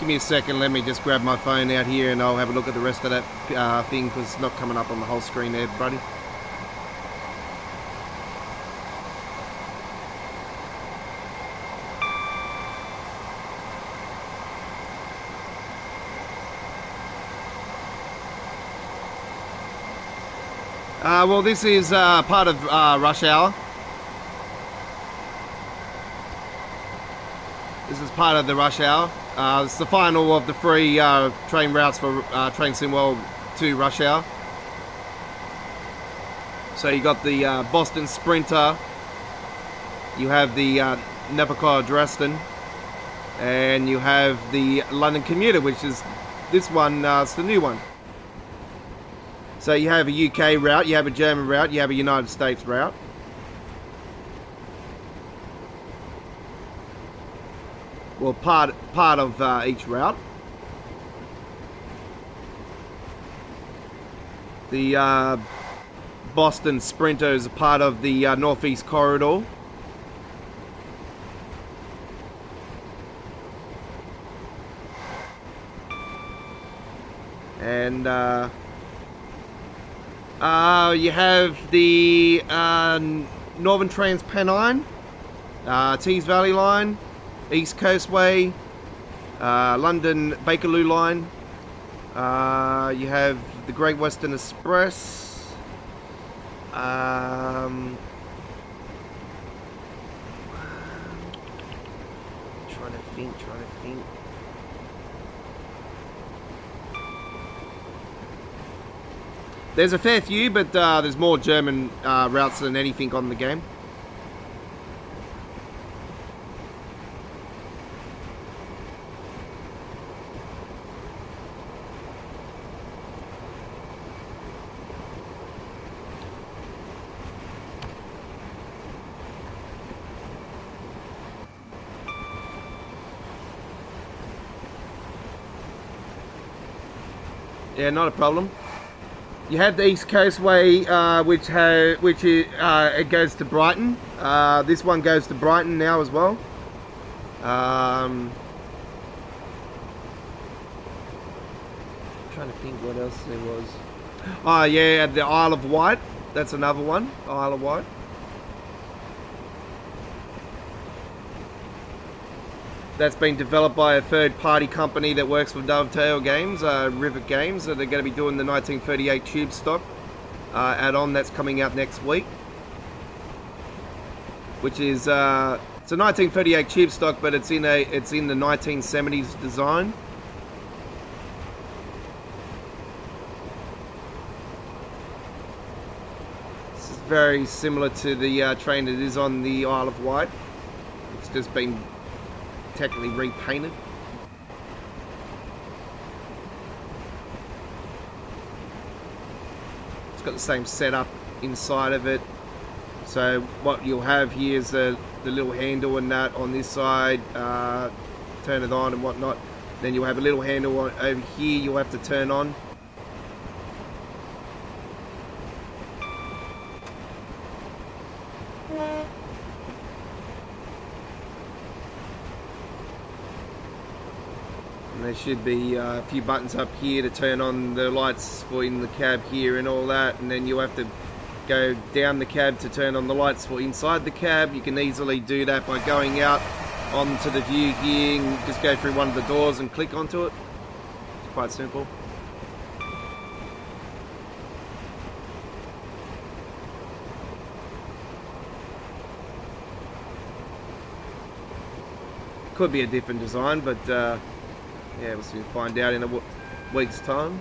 Give me a second, let me just grab my phone out here and I'll have a look at the rest of that thing, because it's not coming up on the whole screen there, buddy. Well, this is part of rush hour. This is part of the rush hour. It's the final of the 3 train routes for Train Sim World 2 rush hour. So you got the Boston Sprinter, you have the Nevercar Dresden, and you have the London Commuter, which is this one. It's the new one. So you have a UK route, you have a German route, you have a United States route. Well, part of each route. The Boston Sprinter is a part of the Northeast Corridor. And you have the Northern Transpennine, Tees Valley Line, East Coastway, London Bakerloo Line. You have the Great Western Express. Trying to think. There's a fair few, but there's more German routes than anything on the game. Yeah, not a problem. You have the East Coastway, it goes to Brighton. This one goes to Brighton now as well. Trying to think what else there was. Oh yeah, the Isle of Wight. That's another one. Isle of Wight. That's been developed by a third-party company that works with Dovetail Games, Rivet Games. So they're going to be doing the 1938 tube stock add-on that's coming out next week, which is it's a 1938 tube stock, but it's in the 1970s design. This is very similar to the train that is on the Isle of Wight. It's just been technically repainted. It's got the same setup inside of it. So what you'll have here is the little handle and that on this side, turn it on and whatnot. Then you'll have a little handle over here you'll have to turn on. There should be a few buttons up here to turn on the lights for in the cab here and all that, and then you'll have to go down the cab to turn on the lights for inside the cab. You can easily do that by going out onto the view here and just go through one of the doors and click onto it. It's quite simple. Could be a different design, but yeah, we'll soon find out in a week's time.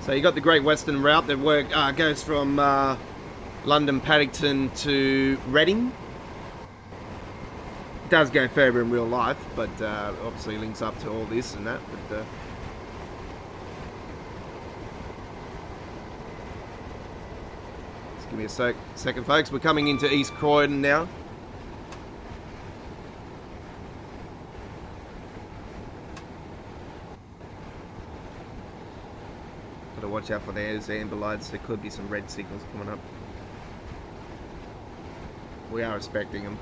So you got the Great Western route that goes from London Paddington to Reading. does go further in real life, but obviously links up to all this and that. But just give me a second, folks. We're coming into East Croydon now. Got to watch out for those amber lights. There could be some red signals coming up. We are expecting them.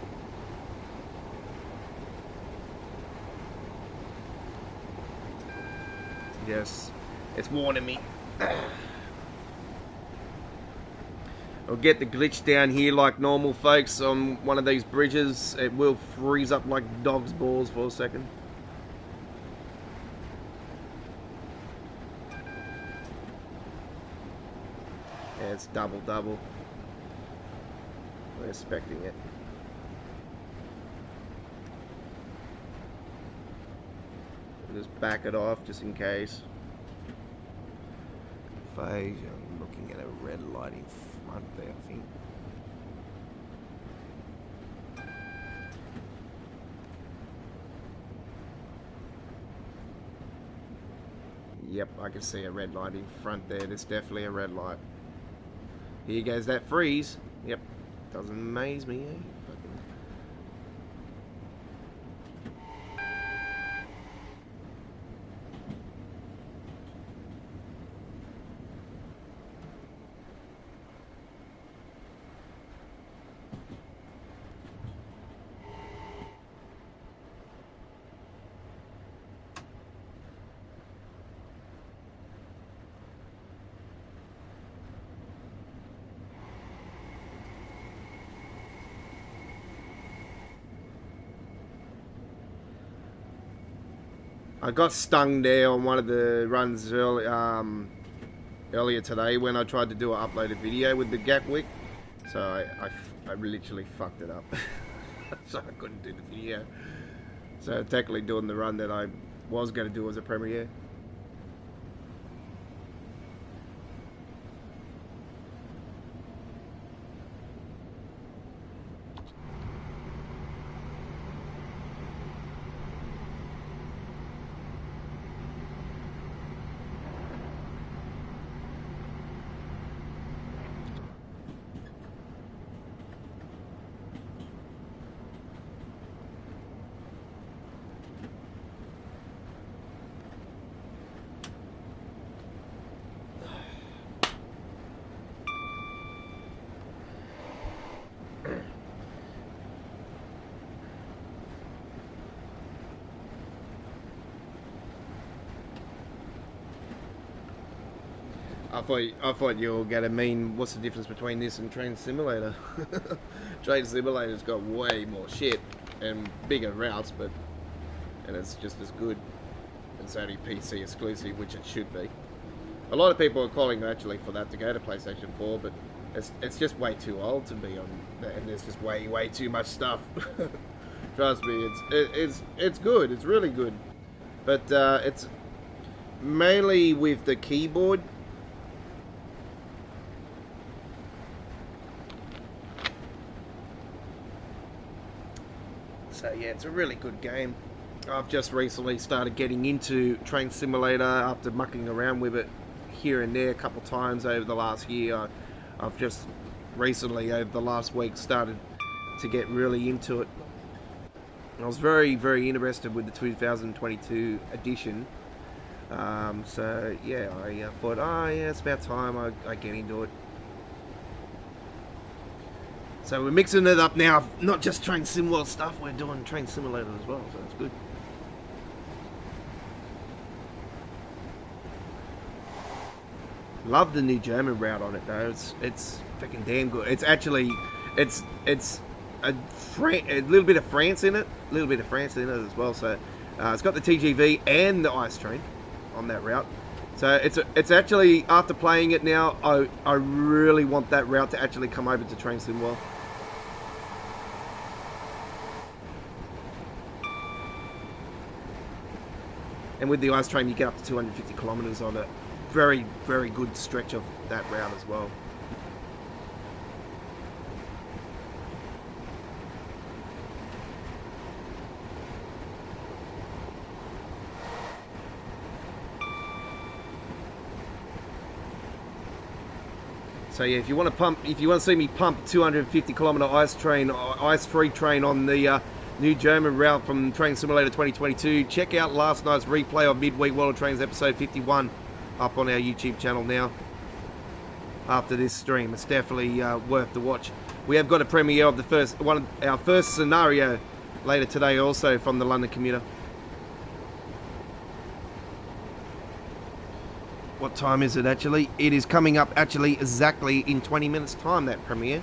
Yes, it's warning me. I'll get the glitch down here like normal, folks. On one of these bridges, it will freeze up like dog's balls for a second. Yeah, it's double. We're expecting it. We'll just back it off just in case. Phase, I'm looking at a red light in front there, I think. Yep, I can see a red light in front there. There's definitely a red light. Here goes that freeze. Yep, doesn't amaze me, eh? I got stung there on one of the runs earlier today when I tried to do an uploaded video with the gap wick. So I literally fucked it up. So I couldn't do the video. So technically doing the run that I was going to do as a premiere. I thought you were gonna mean what's the difference between this and Train Simulator. Train Simulator's got way more shit and bigger routes, and it's just as good. It's only PC exclusive, which it should be. A lot of people are calling actually for that to go to PlayStation 4, but it's just way too old to be on, and there's just way too much stuff. Trust me, it's good. It's really good, but it's mainly with the keyboard. So yeah, it's a really good game. I've just recently started getting into Train Simulator after mucking around with it here and there a couple times over the last year. I've just recently, over the last week, started to get really into it. I was very interested with the 2022 edition. So yeah, I thought, oh yeah, it's about time I get into it. So we're mixing it up now, not just Train Simulator stuff, we're doing Train Simulator as well, so it's good. Love the new German route on it though, it's freaking damn good. It's actually, it's a little bit of France in it, as well, so it's got the TGV and the ice train on that route. So it's actually, after playing it now, I really want that route to actually come over to Train Simulator. And with the ice train, you get up to 250 kilometers on a very good stretch of that route as well. So yeah, if you want to see me pump 250-kilometer ice-free train on the new German route from Train Simulator 2022, check out last night's replay of Midweek World of Trains episode 51 up on our YouTube channel now. After this stream, it's definitely worth the watch. We have got a premiere of our first scenario later today, also from the London Commuter. What time is it actually? It is coming up actually exactly in 20 minutes time, that premiere.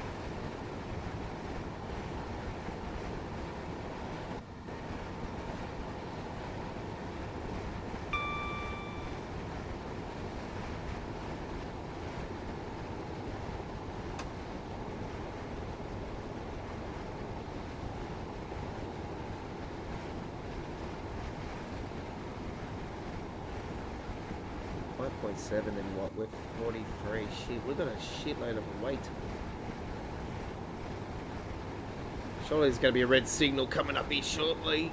.7 and what, we're 43. Shit, we've got a shitload of weight. Surely there's going to be a red signal coming up here shortly.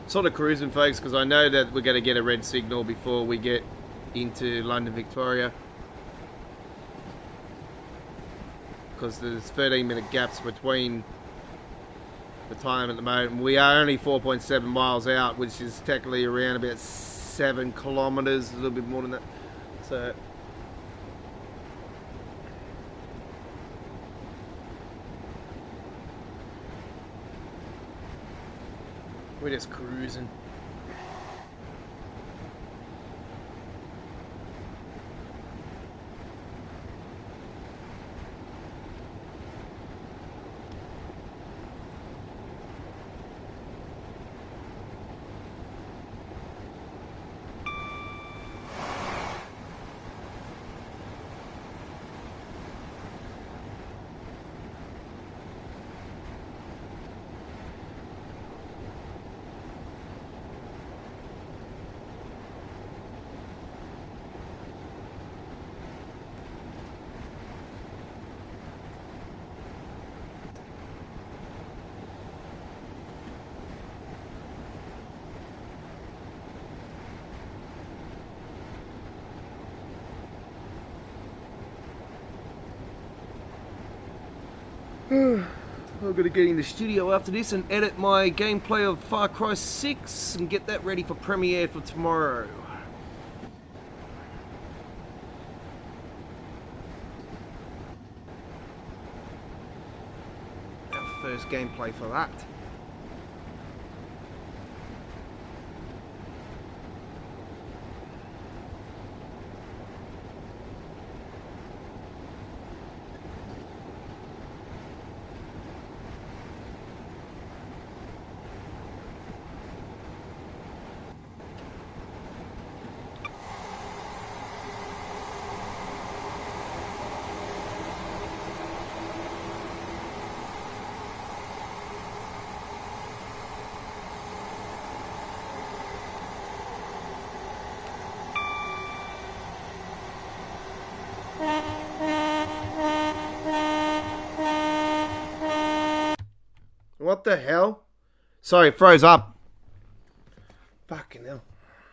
Sort of cruising, folks, because I know that we're going to get a red signal before we get into London Victoria, because there's 13-minute gaps between the time at the moment. We are only 4.7 miles out, which is technically around about 7 kilometers, a little bit more than that. So we're just cruising. I'm going to get in the studio after this and edit my gameplay of Far Cry 6 and get that ready for premiere for tomorrow. Our first gameplay for that. What the hell? Sorry, it froze up. Fucking hell.